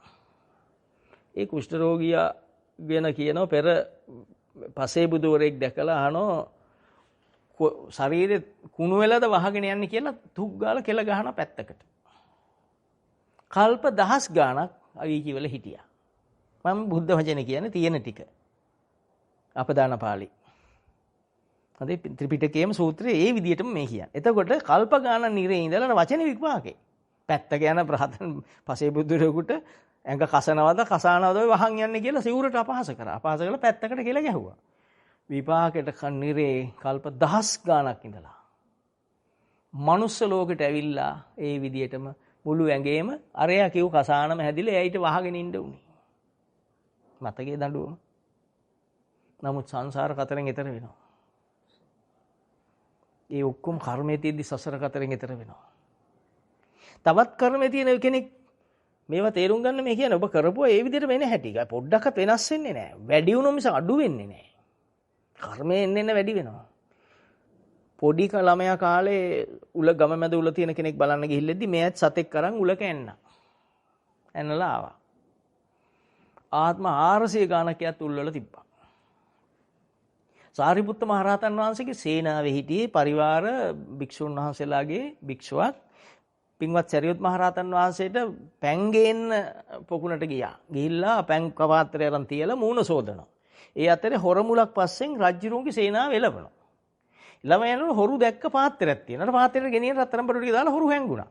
ඒ කුෂ්ඨ රෝගියා ගැන කියනවා පෙර පසේ බුදුවරයෙක් දැකලා අහනවා ශරීරේ කුණු වෙලද වහගෙන යන්නේ කියලා තුක් ගාලා කෙල ගහන පැත්තකට. කල්ප දහස් ගාණක් අවීචි වල හිටියා. මම බුද්ධ වචනේ කියන්නේ තියෙන ටික. අපදාන පාළි. හරි ත්‍රිපිටකයේම සූත්‍රයේ ඒ විදිහටම මේ කියන්නේ. එතකොට කල්ප ගාන නිරේ ඉඳලා වචනේ විපාකේ. පැත්තක යන ප්‍රහතන් පසේ බුදුරෙකුට ඇඟ කසනවද කසානවද ඔය වහන් යන්නේ කියලා සිවුරට අපහාස කරා. අපහාස කරලා පැත්තකට කියලා ගැහුවා. විපාකෙට නිරේ කල්ප දහස් ගාණක් ඉඳලා. මනුස්ස ලෝකෙට ඇවිල්ලා ඒ විදිහටම මුළු ඇඟේම අරයා කිව් කසානම හැදිලා එයිට වහගෙන ඉන්න උනේ. මතකයේ දඬුවම. නමුත් සංසාර කතරෙන් එතර වෙනවා. ඒ ඔක්කොම කර්මයේ තියෙද්දි සසර කතරෙන් එතර වෙනවා. තවත් කර්මයේ තියෙන කෙනෙක් මේවා තේරුම් ගන්න මේ කියන්නේ ඔබ කරපුවා ඒ විදිහට වෙන හැටි. පොඩ්ඩක්වත් වෙනස් වෙන්නේ නැහැ. වැඩි වුණොත් මිස අඩු වෙන්නේ නැහැ. කර්මයේ එන්න වැඩි වෙනවා. පොඩි ළමයා කාලේ උල ගම මැද උල තියෙන කෙනෙක් බලන්න ගිහිල්ලෙද්දි මෙයත් සතෙක් අරන් උලක ඇන්නලා ආවා. ආත්ම 400 ගානක් යත් උල්වල තිබ්බා. සාරිපුත්ත මහ රහතන් වහන්සේගේ සේනාවේ හිටියේ පරිවාර භික්ෂුන් වහන්සේලාගේ භික්ෂුවක් පින්වත් සරියුත් මහ රහතන් වහන්සේට පැන් ගේන්න පොකුණට ගියා. ගිහිල්ලා පැන් පාත්‍රය අරන් තියලා මූණ සෝදනවා. ඒ අතරේ හොර මුලක් පස්සෙන් රජ්ජුරුන්ගේ සේනාව එළවනවා. ළමයා යනකොට හොරු දැක්ක පාත්‍රයක් තියෙනවා. පාත්‍රයට ගෙනියන රත්තරන් බඩු ටික දාලා හොරු හැංගුණා.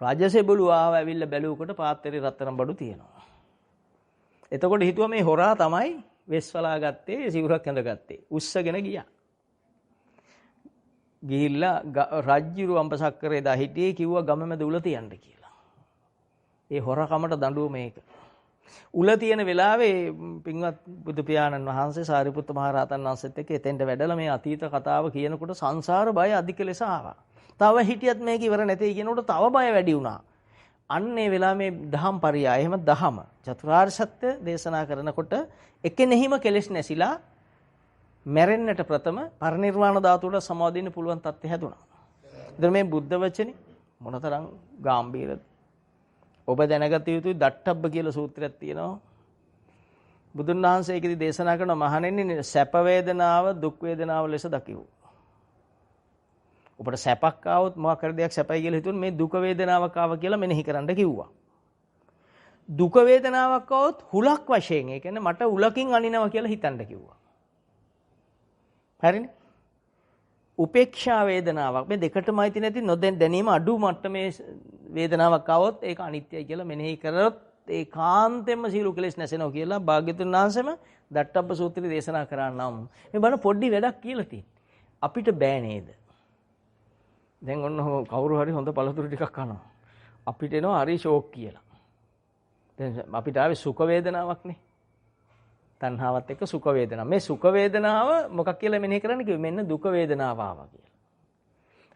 රාජසෙබළු ආව ඇවිල්ලා බැලුවකොට පාත්‍රයේ රත්තරන් බඩු තියෙනවා. එතකොට හිතුවා මේ හොරා තමයි වෙස්වලා ගත්තේ සිවුරක් ඇඳගත්තේ. උස්සගෙන ගියා. ගිහිල්ලා රජ්ජුරු අම්පසක්කරේ දා හිටියේ කිව්වා ගම මැද උල තියන්න කියලා. ඒ හොරකමට දඬුව මේක. උල තියෙන වෙලාවේ පින්වත් බුදු පියාණන් වහන්සේ සාරිපුත්ත මහ රහතන් වහන්සේත් එක්ක එතෙන්ට වැඩලා මේ අතීත කතාව කියනකොට සංසාර බය අධික ලෙස ආවා. තව හිටියත් මේක ඉවර නැtei කියනකොට තව බය වැඩි වුණා. අන්න ඒ වෙලාව මේ දහම් පරියාය එහෙම දහම චතුරාර්ය සත්‍ය දේශනා කරනකොට එකෙනෙහිම කෙලෙස් නැසිලා මැරෙන්නට ප්‍රථම පරිනිර්වාණ ධාතුවට සමාදින්න පුළුවන් තත්ත්වය හැදුණා. ඉතින් මේ බුද්ධ වචනේ මොනතරම් ගැඹීරද? ඔබ දැනගත යුතුයි දට්ඨබ්බ කියලා සූත්‍රයක් තියෙනවා. බුදුන් වහන්සේ ඒකෙදි දේශනා කරන මහණෙනි සැප වේදනාව දුක් වේදනාව ලෙස දකිව්. ඔබට සැපක් ආවොත් මොකක් කර දෙයක් සැපයි කියලා හිතුවොත් මේ දුක වේදනාවක් ආවා කියලා මෙනෙහි කරන්න කිව්වා. දුක වේදනාවක් ආවොත් හුලක් වශයෙන් ඒ කියන්නේ මට උලකින් අනිනවා කියලා හිතන්න කිව්වා. හරිනේ? උපේක්ෂා වේදනාවක් මේ දෙකටම අයිති නැති නොදැනීම අඩු මට්ටමේ වේදනාවක් ආවොත් ඒක අනිත්‍යයි කියලා මෙනෙහි කරොත් ඒකාන්තයෙන්ම සීල කෙලෙස් නැසෙනවා කියලා භාග්‍යතුන් වහන්සේම දට්ඨබ්බ සූත්‍රය දේශනා කරා නම් මේ බණ පොඩි වැඩක් කියලා තියෙන්නේ. අපිට බෑ නේද? දැන් ඔන්න කවුරු හරි හොඳ පළතුරු ටිකක් කනවා. අපිට එනවා හරි ෂෝක් කියලා. දැන් අපිට ආවේ සුඛ වේදනාවක් නේ. තණ්හාවත් එක්ක සුඛ වේදනාව. මේ සුඛ වේදනාව මොකක් කියලා මෙනෙහි කරන්න කිව්වේ මෙන්න දුක වේදනාව ආවා කියලා.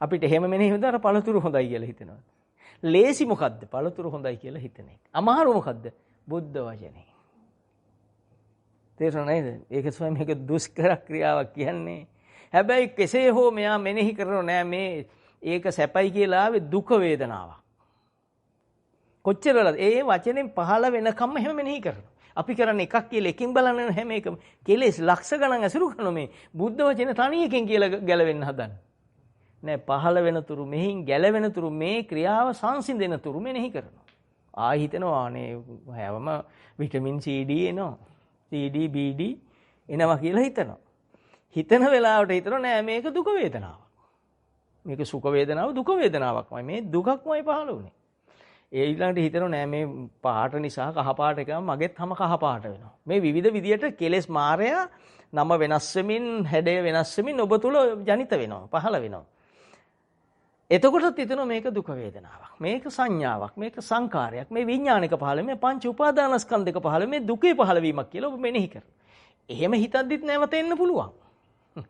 අපිට එහෙම මෙනෙහි වුණා අර පළතුරු හොඳයි කියලා හිතෙනවා. ලේසි මොකද්ද? පළතුරු හොඳයි කියලා හිතන එක. අමාරු මොකද්ද? බුද්ධ වචනේ. තේරුණා නේද? ඒක තමයි මේක දුෂ්කර ක්‍රියාවක් කියන්නේ. හැබැයි කෙසේ හෝ මෙයා මෙනෙහි කරනෝ නෑ මේ ඒක සැපයි කියලා ආවේ දුක වේදනාවක්. කොච්චරද ඒ වචනෙන් පහළ වෙනකම්ම එහෙම මෙනෙහි කරනවා. අපි කරන්නේ එකක් කියලා එකකින් බලන්න හැම එකම කෙලෙස් ලක්ෂ ගණන් ඇසුරු කරන මේ බුද්ධ වචන තනි එකකින් කියලා ගැලවෙන්න හදන්නේ. නෑ පහළ වෙන තුරු මෙහින් ගැලවෙන තුරු මේ ක්‍රියාව සංසිඳෙන තුරු මෙනෙහි කරනවා. ආයි හිතනවා අනේ හැවම විටමින් CD එනවා. CD BD එනවා කියලා හිතනවා. හිතන වෙලාවට හිතනවා නෑ මේක දුක වේදනාවක්. මේක සුඛ වේදනාව දුක වේදනාවක්මයි. මේ දුකක්මයි පහළ වුනේ. ඒ ඊළඟට හිතනවා නෑ මේ පාට නිසා කහ පාට එකම මගෙත් හැම කහ පාට වෙනවා. මේ විවිධ විදියට කෙලෙස් මායя නම වෙනස් වෙමින් හැඩය වෙනස් වෙමින් ඔබ තුල ජනිත වෙනවා පහළ වෙනවා. එතකොටත් හිතනවා මේක දුක වේදනාවක්. මේක සංඥාවක්. මේක සංකාරයක්. මේ විඥානික පහළ මේ පංච උපාදානස්කන්ධක පහළ මේ දුකේ පහළවීමක් කියලා ඔබ මෙනෙහි කරනවා. එහෙම හිතද්දිත් නැවත එන්න පුළුවන්.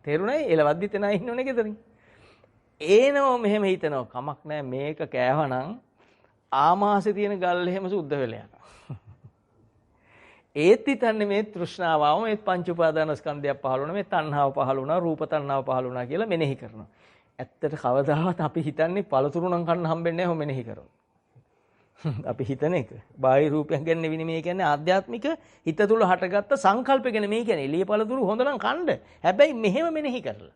තේරුණායි? එලවද්දිත් එනා ඉන්නෝනේ ගෙදරින්. ඒනෝ මෙහෙම හිතනවා කමක් නැහැ මේක කෑවනම් ආමාශේ තියෙන ගල් එහෙම සුද්ධ වෙලා යනවා. ඒත් හිතන්නේ මේ තෘෂ්ණාවම මේ පංච උපාදානස්කන්ධයක් පහළ වුණා මේ තණ්හාව පහළ වුණා රූප තණ්හාව පහළ වුණා කියලා මෙනෙහි කරනවා. ඇත්තට කවදාවත් අපි හිතන්නේ පළතුරු නම් කන්න හම්බෙන්නේ නැහැ මෙනෙහි කරොත්. අපි හිතන එක. බාහිර රූපයක් ගැන නෙවෙයි මේ කියන්නේ ආධ්‍යාත්මික හිත තුල හටගත්ත සංකල්ප ගැන මේ කියන්නේ එළිය පළතුරු හොඳ නම් කන්න. හැබැයි මෙහෙම මෙනෙහි කරලා.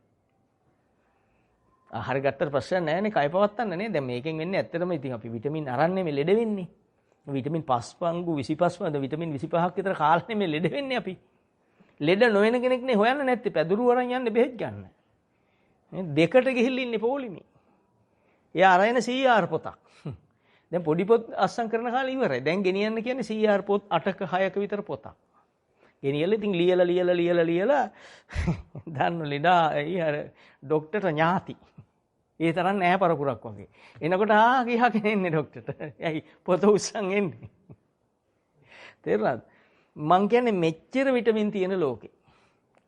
ආහාර ගත්තට ප්‍රශ්න නැහැ නේ කය පවත්තන්න නේ. දැන් මේකෙන් වෙන්නේ ඇත්තටම ඉතින් අපි විටමින් අරන්නේ මේ ලෙඩ වෙන්නේ. විටමින් 5 25 විටමින් 25ක් විතර කාලේ මේ ලෙඩ වෙන්නේ අපි. ලෙඩ නොවන කෙනෙක් නේ හොයන්න නැත්තේ පැදුරු වරන් යන්නේ බෙහෙත් ගන්න. දෙකට ගිහිල්ලා ඉන්නේ පොලිමේ. එයා අරගෙන CR පොතක්. දැන් පොඩි පොත් අස්සම් කරන කාලේ ඉවරයි. දැන් ගෙනියන්න කියන්නේ CR පොත් 8ක 6ක විතර පොතක්. ගෙනියලා ඉතින් ලියලා දන්න ලෙඩා අර ડોක්ටර්ට ඥාති. ඒ තරම් නෑ පරපුරක් වගේ. එනකොට කියාගෙන එන්නේ ડોක්ටර්ට. ඇයි පොත උස්සන් එන්නේ. තේරුණාද? මං කියන්නේ මෙච්චර විටමින් තියෙන ලෝකේ.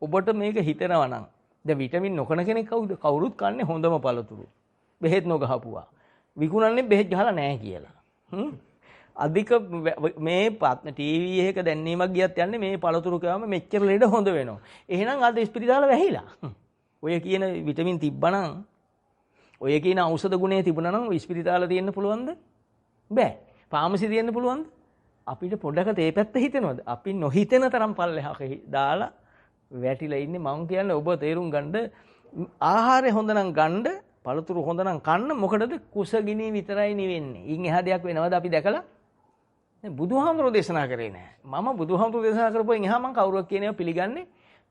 ඔබට මේක හිතනවා නම් දැන් විටමින් නොකන කෙනෙක් කවුද? කවුරුත් කන්නේ හොඳම පළතුරු. බෙහෙත් නොගහපුවා. විකුණන්නේ බෙහෙත් ගහලා නැහැ කියලා. අධික මේ ටීවී එකක දැන්වීමක් ගියත් යන්නේ මේ පළතුරු කෑවම මෙච්චර ලෙඩ හොඳ වෙනවා. එහෙනම් අද ස්පිරිතාල වැහිලා. ඔය කියන විටමින් තිබ්බනම් ඔය කියන ඖෂධ ගුණය තිබුණා නම් ස්පිරිතාල තියෙන්න පුළුවන්ද? බෑ. ෆාමසි තියෙන්න පුළුවන්ද? අපිට පොඩ්ඩක් ඒ පැත්ත හිතෙනවද? අපි නොහිතෙන තරම් පල්ලෙහාක දාලා වැටිලා ඉන්නේ. මම කියන්නේ ඔබ තේරුම් ගන්න ආහාරය හොඳ නම් ගන්න, පළතුරු හොඳ නම් කන්න. මොකටද? කුසගිනි විතරයි නිවෙන්නේ. ඉන් එහා දෙයක් වෙනවද අපි දැකලා? දැන් බුදුහාමුදුරුවෝ දේශනා කරේ නෑ. මම බුදුහාමුදුරුවෝ දේශනා කරපුවෙන් එහා මම කවුරුවක් කියන ඒවා පිළිගන්නේ.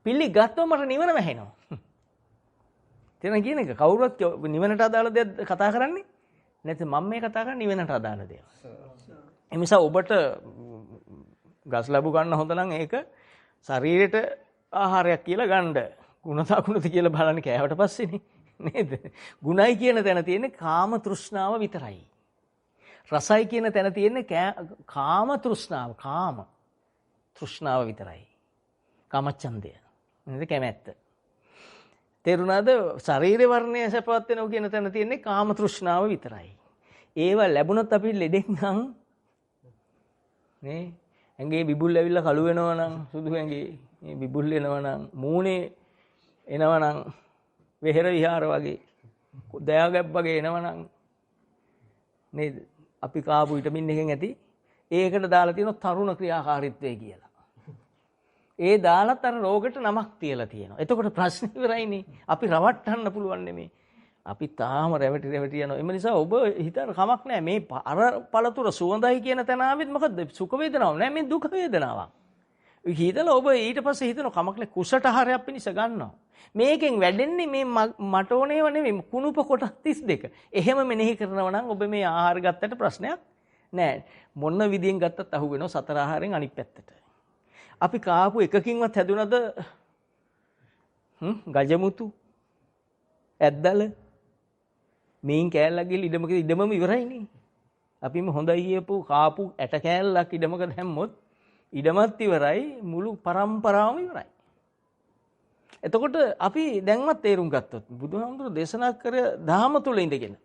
පිළිගත්තොත් මට නිවන වැහෙනවා. තේරෙන කියන එක කවුරුවත් නිවනට අදාළ දෙයක් කතා කරන්නේ නැත්නම් මම මේ කතා කරන්නේ නිවනට අදාළ දේවල්. ඒ නිසා ඔබට ගස් ලැබු ගන්න හොඳ නම් ඒක ශරීරයට ආහාරයක් කියලා ගන්න. ගුණසකුණද කියලා බලන්න කෑවට පස්සේනේ නේද? ගුණයි කියන තැන තියෙන්නේ කාම තෘෂ්ණාව විතරයි. රසයි කියන තැන තියෙන්නේ කාම තෘෂ්ණාව, කාම තෘෂ්ණාව විතරයි. කාමච්ඡන්දය. නේද? කැමැත්ත. තේරුණාද? ශරීර වර්ණය සපවත් වෙනවා කියන තැන තියෙන්නේ කාම තෘෂ්ණාව විතරයි. ඒව ලැබුණොත් අපි ලෙඩෙක් නම් නේ ඇඟේ බිබුල් ඇවිල්ලා කළු වෙනවා නම් සුදු ඇඟේ මේ බිබුල් එනවා නම් මූණේ එනවා නම් වෙහෙර විහාර වගේ දයාගැබ් වගේ එනවා නම් නේද? අපි කාපු විටමින් එකෙන් ඇති ඒකට දාලා තියෙන තරුණ ක්‍රියාකාරීත්වය කියලා. ඒ දාලත් අර රෝගයට නමක් තියලා තියෙනවා. එතකොට ප්‍රශ්නේ ඉවරයිනේ. අපි රවට්ටන්න පුළුවන් නෙමේ. අපි තාම රැවටි යනවා. ඒ නිසා ඔබ හිතන කමක් නැහැ. මේ අර පළතුර සුවඳයි කියන තැන ආවෙත් මොකද? සුඛ වේදනාවක් නෑ. මේ දුක වේදනාවක්. හිතලා ඔබ ඊට පස්සේ හිතන කමක් නැහැ. කුසට ආහාරයක් පිණිස ගන්නවා. මේකෙන් වැඩෙන්නේ මේ මට ඕනේව නෙමෙයි. කුණුප කොටස් 32. එහෙම මෙනෙහි කරනවා නම් ඔබ මේ ආහාර ගත්තට ප්‍රශ්නයක් නෑ. මොන විදියෙන් ගත්තත් අහු වෙනවා සතර ආහාරයෙන් අනිත් පැත්තට. අපි කාපු එකකින්වත් හැදුනද ගජමුතු ඇද්දල මේන් කෑල්ලක් ගිහලා ඉඩමක ඉඩමම ඉවරයිනේ. අපිම හොඳයි කියපු කාපු ඇට කෑල්ලක් ඉඩමක දැම්මොත් ඉඩමත් ඉවරයි මුළු පරම්පරාවම ඉවරයි. එතකොට අපි දැන්වත් තේරුම් ගත්තොත් බුදුහාමුදුරුවෝ දේශනා කර ධාම තුල ඉඳගෙන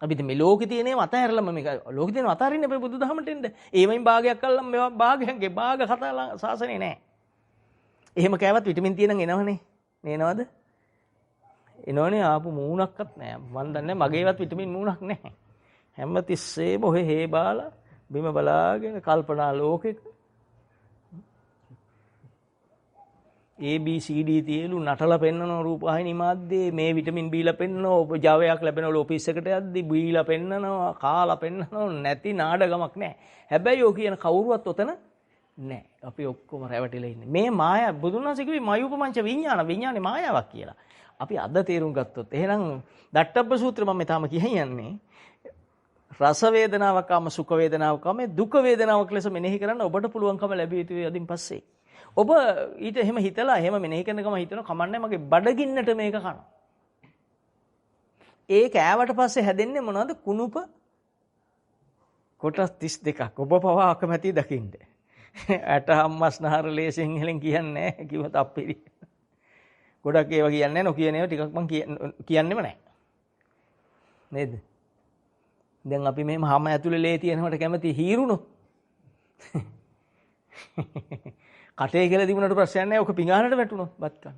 අපි මේ ලෝකේ තියෙන ඒවා අතහැරලම මේක ලෝකේ තියෙන අතහරින්න අපේ බුදුදහමට එන්න. ඒවෙන් භාගයක් අල්ලම මේවා භාගයන්ගේ භාග කතා සාසනේ නැහැ. එහෙම කෑවත් විටමින් තියෙනන් එනවනේ. නේනවද? එනවනේ ආපු මූණක්වත් නැහැ. මන් දන්නේ මගේවත් විටමින් මූණක් නැහැ. හැම තිස්සේම ඔහෙ හේ බාලා බිම බලාගෙන කල්පනා ලෝකෙක ABCD තියලු නටලා පෙන්නන රූපවාහිනී මාධ්‍යයේ මේ විටමින් බීලා පෙන්නනවා. ඔබ ජවයක් ලැබෙනවලු ඔෆිස් එකට යද්දි බීලා පෙන්නනවා, කාලා පෙන්නනවා. නැති නාඩගමක් නැහැ. හැබැයි ඔය කියන කවුරුවත් ඔතන නැහැ. අපි ඔක්කොම රැවටිලා ඉන්නේ. මේ මායා බුදුන් වහන්සේ කිව්වේ මයූපමංච විඥානේ මායාවක් කියලා. අපි අද තේරුම් ගත්තොත් එහෙනම් දට්ඨබ්බ සූත්‍රය මම තාම කියන්නේ රස වේදනාවකම සුඛ වේදනාවකම දුක වේදනාවක් ලෙස මෙනෙහි කරන්න ඔබට පුළුවන්කම ලැබිය යුතුයි අදින් පස්සේ. ඔබ ඊට එහෙම හිතලා එහෙම මෙනෙහි කරන ගම හිතන කමන්නේ මගේ බඩගින්නට මේක කන. ඒ කෑවට පස්සේ හැදෙන්නේ මොනවද? කුණුප කොටස් 32ක්. ඔබ පවා අකමැති දකින්න. ඇට හම්මස්නහර ලේසින් හිලෙන් කියන්නේ නැහැ කිව්වත් අප්පිරි. ගොඩක් ඒවා කියන්නේ නොකියන ඒවා ටිකක් මං කියන්නෙම නැහැ. නේද? දැන් අපි මෙහෙම හැම ඇතුලේ ලේ තියෙනවට කැමති හීරුණොත්. කටේ කියලා තිබුණාට ප්‍රශ්නයක් නැහැ. ඔක පිඟානට වැටුණොත් බත් කන්න.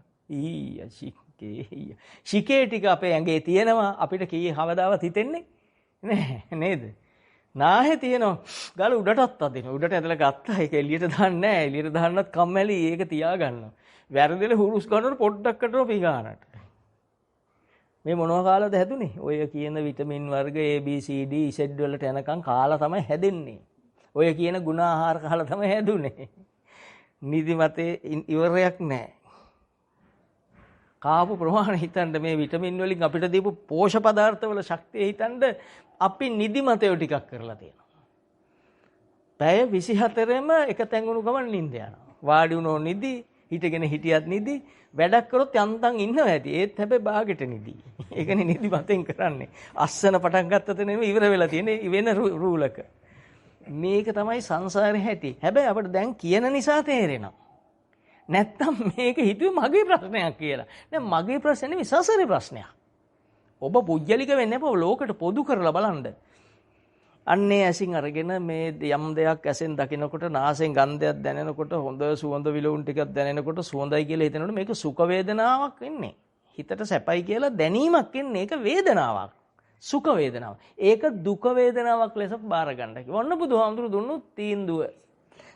ශිකේ ටික අපේ ඇඟේ තියෙනවා අපිට කී හවදාවත් හිතෙන්නේ නැහැ නේද? නාහේ තියෙනවා ගල උඩටත් අදින. උඩට ඇදලා ගත්තා. ඒක එළියට දාන්නේ නැහැ. එළියට දාන්නත් කම්මැලි. ඒක තියාගන්නවා. වැරදිලා හුරුස් ගන්නකොට පොඩ්ඩක් කටව පිඟානට. මේ මොනවා කාලද හැදුනේ? ඔය කියන විටමින් වර්ග A B C D Z වලට යනකම් කාලා තමයි හැදෙන්නේ. ඔය කියන ගුණ ආහාර කාලා තමයි හැදුනේ. නිදිමතේ ඉවරයක් නැහැ. කාපු ප්‍රමාණය හිතන්න මේ විටමින් වලින් අපිට දීපු පෝෂක පදාර්ථ වල ශක්තිය හිතන්න අපි නිදිමතේ ටිකක් කරලා තියෙනවා. පැය 24ෙම එක තැන් වුණු ගමන් නිින්ද යනවා. වාඩි වුණෝ නිදි, හිටගෙන හිටියත් නිදි, වැඩක් කරොත් යන්තම් ඉන්නව ඇති. ඒත් හැබැයි බාගෙට නිදි. ඒකනේ නිදිමතෙන් කරන්නේ. අස්සන පටන් ගත්තද නෙමෙයි ඉවර වෙලා තියෙන්නේ වෙන රූලක. මේක තමයි සංසාරේ හැටි. හැබැයි අපිට දැන් කියන නිසා තේරෙනවා. නැත්තම් මේක හිතුවේ මගේ ප්‍රශ්නයක් කියලා. දැන් මගේ ප්‍රශ්නේ නෙමෙයි සසරේ ප්‍රශ්නයක්. ඔබ පුජ්‍යලික වෙන්නේ නැපව ලෝකෙට පොදු කරලා බලන්න. අන්නේ ඇසින් අරගෙන මේ යම් දෙයක් ඇසෙන් දකිනකොට නාසයෙන් ගන්ධයක් දැනෙනකොට හොඳ සුවඳ විලවුන් ටිකක් දැනෙනකොට සුවඳයි කියලා හිතනකොට මේක සුඛ වේදනාවක් වෙන්නේ. හිතට සැපයි කියලා දැනීමක් එන්නේ. ඒක වේදනාවක්. සුඛ වේදනාව. ඒක දුක වේදනාවක් ලෙස බාර ගන්න කිව්වා. ඔන්න බුදුහාමුදුරු දුන්නු තීන්දුව.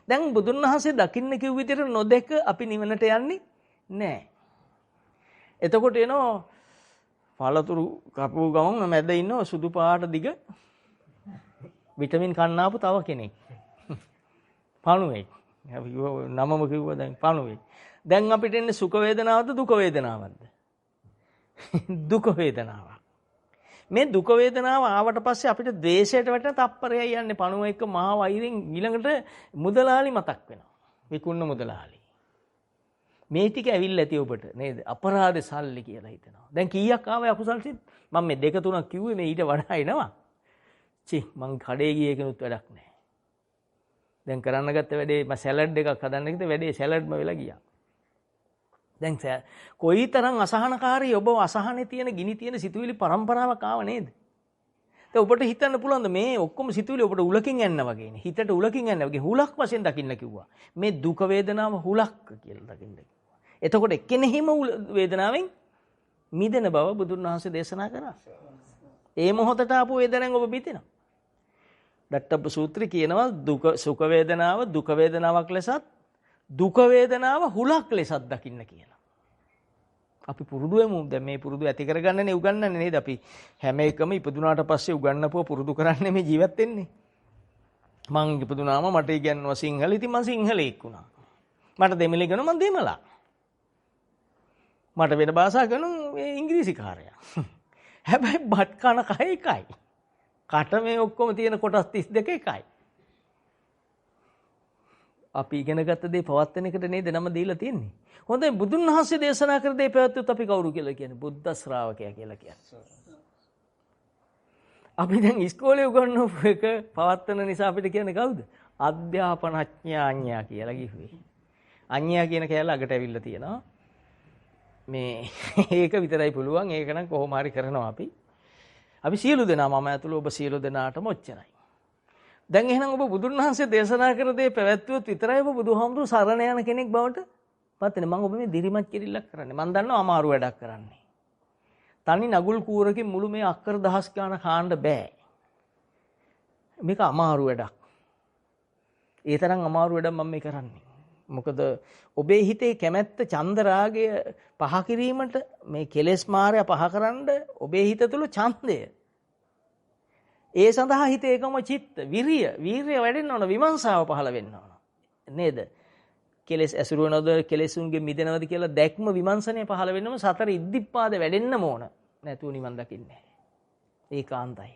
දැන් බුදුන් වහන්සේ දකින්න කිව් විදිහට නොදැක අපි නිවනට යන්නේ නැහැ. එතකොට එනවා පළතුරු කපුව ගමන් මැද ඉන්නව සුදු පාට දිග විටමින් කන්නාපු තව කෙනෙක්. පණුවෙක්. නමම කිව්වා දැන් පණුවෙක්. දැන් අපිට එන්නේ සුඛ වේදනාවද දුක වේදනාවක්ද? දුක වේදනාවක්. මේ දුක වේදනාව ආවට පස්සේ අපිට ද්වේෂයට වැටෙන තප්පරයයි යන්නේ. පණුව එක්ක මහා වෛරෙන් ඊළඟට මුදලාලි මතක් වෙනවා. විකුණන මුදලාලි. මේ ටික ඇවිල්ලා ඇති ඔබට නේද? අපරාධ සල්ලි කියලා හිතනවා. දැන් කීයක් ආවේ අකුසල් සිත්? මම මේ දෙක තුනක් කිව්වේ මේ ඊට වඩා එනවා. මං කඩේ ගියේ කෙනුත් වැඩක් නැහැ. දැන් කරන්න ගත්ත වැඩේ මම සැලඩ් එකක් හදන්න ගිහින් වැඩේ සැලඩ්ම වෙලා ගියා. දැන් කොයිතරම් අසහනකාරී ඔබ අසහනේ තියෙන ගිනි තියෙන සිතුවිලි පරම්පරාවක් ආව නේද? දැන් ඔබට හිතන්න පුළුවන්ද මේ ඔක්කොම සිතුවිලි ඔබට උලකින් යන්න වගේනේ. හිතට උලකින් යන්න වගේ හුලක් වශයෙන් දකින්න කිව්වා. මේ දුක වේදනාව හුලක් කියලා දකින්න කිව්වා. එතකොට එක්කෙනෙහිම වේදනාවෙන් මිදෙන බව බුදුන් වහන්සේ දේශනා කරා. ඒ මොහොතට ආපු වේදනාවෙන් ඔබ මිදෙනවා. දට්ඨබ්බ සූත්‍රය කියනවා දුක සුඛ වේදනාව දුක වේදනාවක් ලෙසත් දුක වේදනාව හුලක් ලෙසත් දකින්න කියලා. අපි පුරුදු වෙමු. දැන් මේ පුරුදු ඇති කරගන්නනේ උගන්වන්නේ නේද? අපි හැම එකම ඉපදුනාට පස්සේ උගන්වපුව පුරුදු කරන්නේ මේ ජීවත් වෙන්නේ. මං ඉපදුනාම මට ඉගෙනනවා සිංහල. ඉතින් මං සිංහලෙක් වුණා. මට දෙමළ ඉගෙනුවා මං දෙමළා. මට වෙන භාෂා ඉගෙනුවා ඉංග්‍රීසි කාර්යයක්. හැබැයි බත් කන කය එකයි. කට මේ ඔක්කොම තියෙන කොටස් 32 එකයි. අපි ඉගෙන ගත්ත දේ පවත්වන එකට නේද නම දීලා තියෙන්නේ. හොඳයි බුදුන් වහන්සේ දේශනා කර දේ පැවැත්වුවොත් අපි කවුරු කියලා කියන්නේ? බුද්ධ ශ්‍රාවකයා කියලා කියන්නේ. අපි දැන් ඉස්කෝලේ උගන්වපු එක පවත්වන නිසා අපිට කියන්නේ කවුද? අධ්‍යාපනඥා කියලා කිව්වේ. අඤ්ඤා කියන කැලල අගට ඇවිල්ලා තියෙනවා. මේ ඒක විතරයි පුළුවන්. ඒක නම් කොහොම හරි කරනවා අපි. අපි සියලු දෙනා මම ඇතුළු ඔබ සියලු දෙනාටම ඔච්චරයි. දැන් එහෙනම් ඔබ බුදුන් වහන්සේ දේශනා කර දේ පැවැත්වුවොත් විතරයි ඔබ බුදුහාමුදුරු සරණ යන කෙනෙක් බවට පතනේ මම ඔබ මේ දිරිමත් කිරිල්ලක් කරන්නේ. මම දන්නවා අමාරු වැඩක් කරන්නේ. තනි නගුල් කූරකින් මුළු මේ අක්කර දහස් ගාන කාණ්ඩ බෑ. මේක අමාරු වැඩක්. ඒ තරම් අමාරු වැඩක් මම මේ කරන්නේ. මොකද ඔබේ හිතේ කැමැත්ත ඡන්ද රාගය පහ කිරීමට මේ කෙලෙස් මාරය පහකරන්න ඔබේ හිත තුල ඡන්දය. ඒ සඳහා හිත ඒකම චිත්ත වීරිය වැඩෙන්න ඕන විමර්ශාව පහළ වෙන්න ඕන. නේද? කෙලෙස් ඇසුරු වෙනවද කෙලෙසුන්ගේ මිදෙනවද කියලා දැක්ම විමර්ශනය පහළ වෙන්නම සතර ඉද්ධිපාද වැඩෙන්නම ඕන. නැතුව නිවන් දකින්නේ නැහැ. ඒකාන්තයි.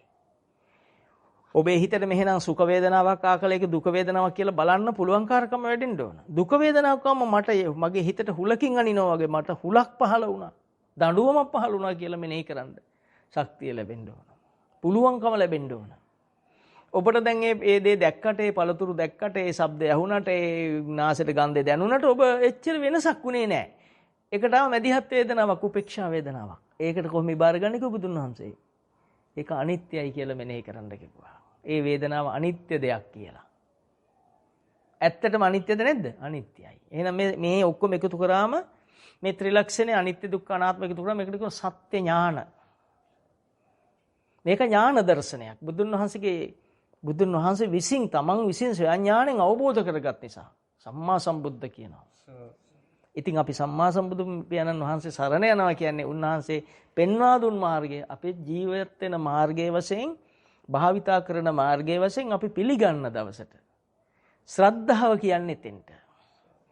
ඔබේ හිතට මෙහෙනම් සුඛ වේදනාවක් ආකලයක දුක වේදනාවක් කියලා බලන්න පුළුවන්කාරකම වැඩෙන්න ඕන. දුක වේදනාවකම මට මගේ හිතට හුලකින් අනිනවා වගේ මට හුලක් පහළ වුණා. දඬුවමක් පහළ වුණා කියලා මෙනෙහි කරන්න ශක්තිය ලැබෙන්න ඕන. පුළුවන්කම ලැබෙන්න ඕන. ඔබට දැන් මේ දේ දැක්කට ඒ පළතුරු දැක්කට ඒ ශබ්දය ඇහුණට ඒ නාසයට ගන්ධය දැනුණට ඔබ එච්චර වෙනසක් උනේ නැහැ. ඒකටම මැදිහත් වේදනාවක් උපේක්ෂා වේදනාවක්. ඒකට කොහොම ඉබාරගන්නේ බුදුන් වහන්සේ? ඒක අනිත්‍යයි කියලා මෙනෙහි කරන්න කිව්වා. ඒ වේදනාව අනිත්‍ය දෙයක් කියලා. ඇත්තටම අනිත්‍යද නැද්ද? අනිත්‍යයි. එහෙනම් මේ ඔක්කොම එකතු කරාම මේ ත්‍රිලක්ෂණේ අනිත්‍ය දුක්ඛ අනාත්ම එකතු කරාම මේකට කියනවා සත්‍ය ඥාන. මේක ඥාන දර්ශනයක්. බුදුන් වහන්සේ විසින් තමන් විසින් ස්වයං ඥාණයෙන් අවබෝධ කරගත් නිසා සම්මා සම්බුද්ධ කියනවා. ඉතින් අපි සම්මා සම්බුදු පියාණන් වහන්සේ සරණ යනවා කියන්නේ උන්වහන්සේ පෙන්වා දුන් මාර්ගය අපේ ජීවිත වෙන මාර්ගයේ වශයෙන් භාවිතා කරන මාර්ගයේ වශයෙන් අපි පිළිගන්න දවසට ශ්‍රද්ධාව කියන්නේ එතෙන්ට.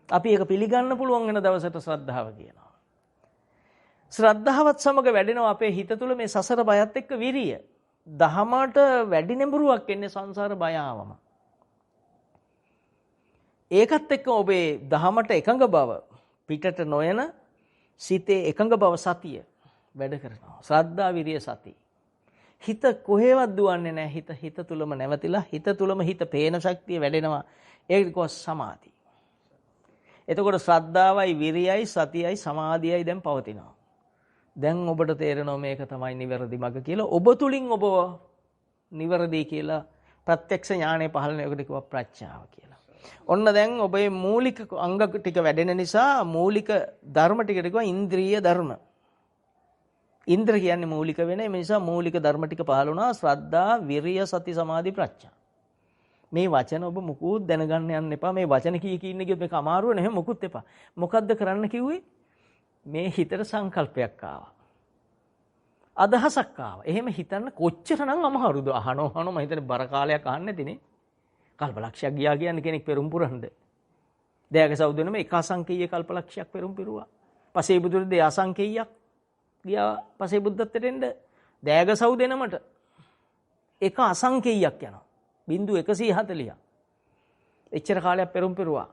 අපි ඒක පිළිගන්න පුළුවන් වෙන දවසට ශ්‍රද්ධාව කියනවා. ශ්‍රද්ධාවත් සමග වැඩෙනවා අපේ හිත තුළ මේ සසර බයත් එක්ක විරිය. දහමට වැඩි නැඹුරුවක් එන්නේ සංසාර බය ආවම. ඒකත් එක්ක ඔබේ දහමට එකඟ බව පිටට නොයන සිතේ එකඟ බව සතිය වැඩ කරනවා. ශ්‍රද්ධා විරිය සති. හිත කොහෙවත් දුවන්නේ නැහැ. හිත තුලම නැවතිලා හිත තුලම හිත පේන ශක්තිය වැඩෙනවා. ඒකට කිව්වා සමාධි. එතකොට ශ්‍රද්ධාවයි විරියයි සතියයි සමාධියයි දැන් පවතිනවා. දැන් ඔබට තේරෙනවා මේක තමයි නිවැරදි මඟ කියලා. ඔබ තුලින් ඔබ නිවැරදි කියලා ප්‍රත්‍යක්ෂ ඥානය පහළ වෙන එකට කිව්වා ප්‍රඥාව කියලා. ඔන්න දැන් ඔබේ මූලික අංග ටික වැඩෙන නිසා මූලික ධර්ම ටිකට කිව්වා ඉන්ද්‍රිය ධර්ම. ඉන්ද්‍ර කියන්නේ මූලික වෙන ඒ නිසා මූලික ධර්ම ටික පහළ වුණා. ශ්‍රද්ධා, විරිය, සති, සමාධි, ප්‍රඥා. මේ වචන ඔබ මුකුත් දැනගන්න යන්න එපා. මේ වචන කී කී ඉන්නේ මේක අමාරුව නෙමෙයි මුකුත් එපා. මොකද්ද කරන්න කිව්වේ? මේ හිතට සංකල්පයක් ආවා. අදහසක් ආවා. එහෙම හිතන්න කොච්චරනම් අමාරුද? අහනවා මම හිතන්නේ බර කාලයක් අහන්න නැතිනේ. කල්පලක්ෂයක් ගියා කියන්නේ කෙනෙක් පෙරම් පුරන්න. දයාක සෞදෙනම එක අසංකේය කල්පලක්ෂයක් පෙරම් පිරුවා. පසේ බුදුරේ දෙය අසංකේයයක් ගියා පසේ බුද්ධත්වයට එන්න. දයාක සෞදෙනමට එක අසංකේයයක් යනවා. 140ක්. එච්චර කාලයක් පෙරම් පිරුවා.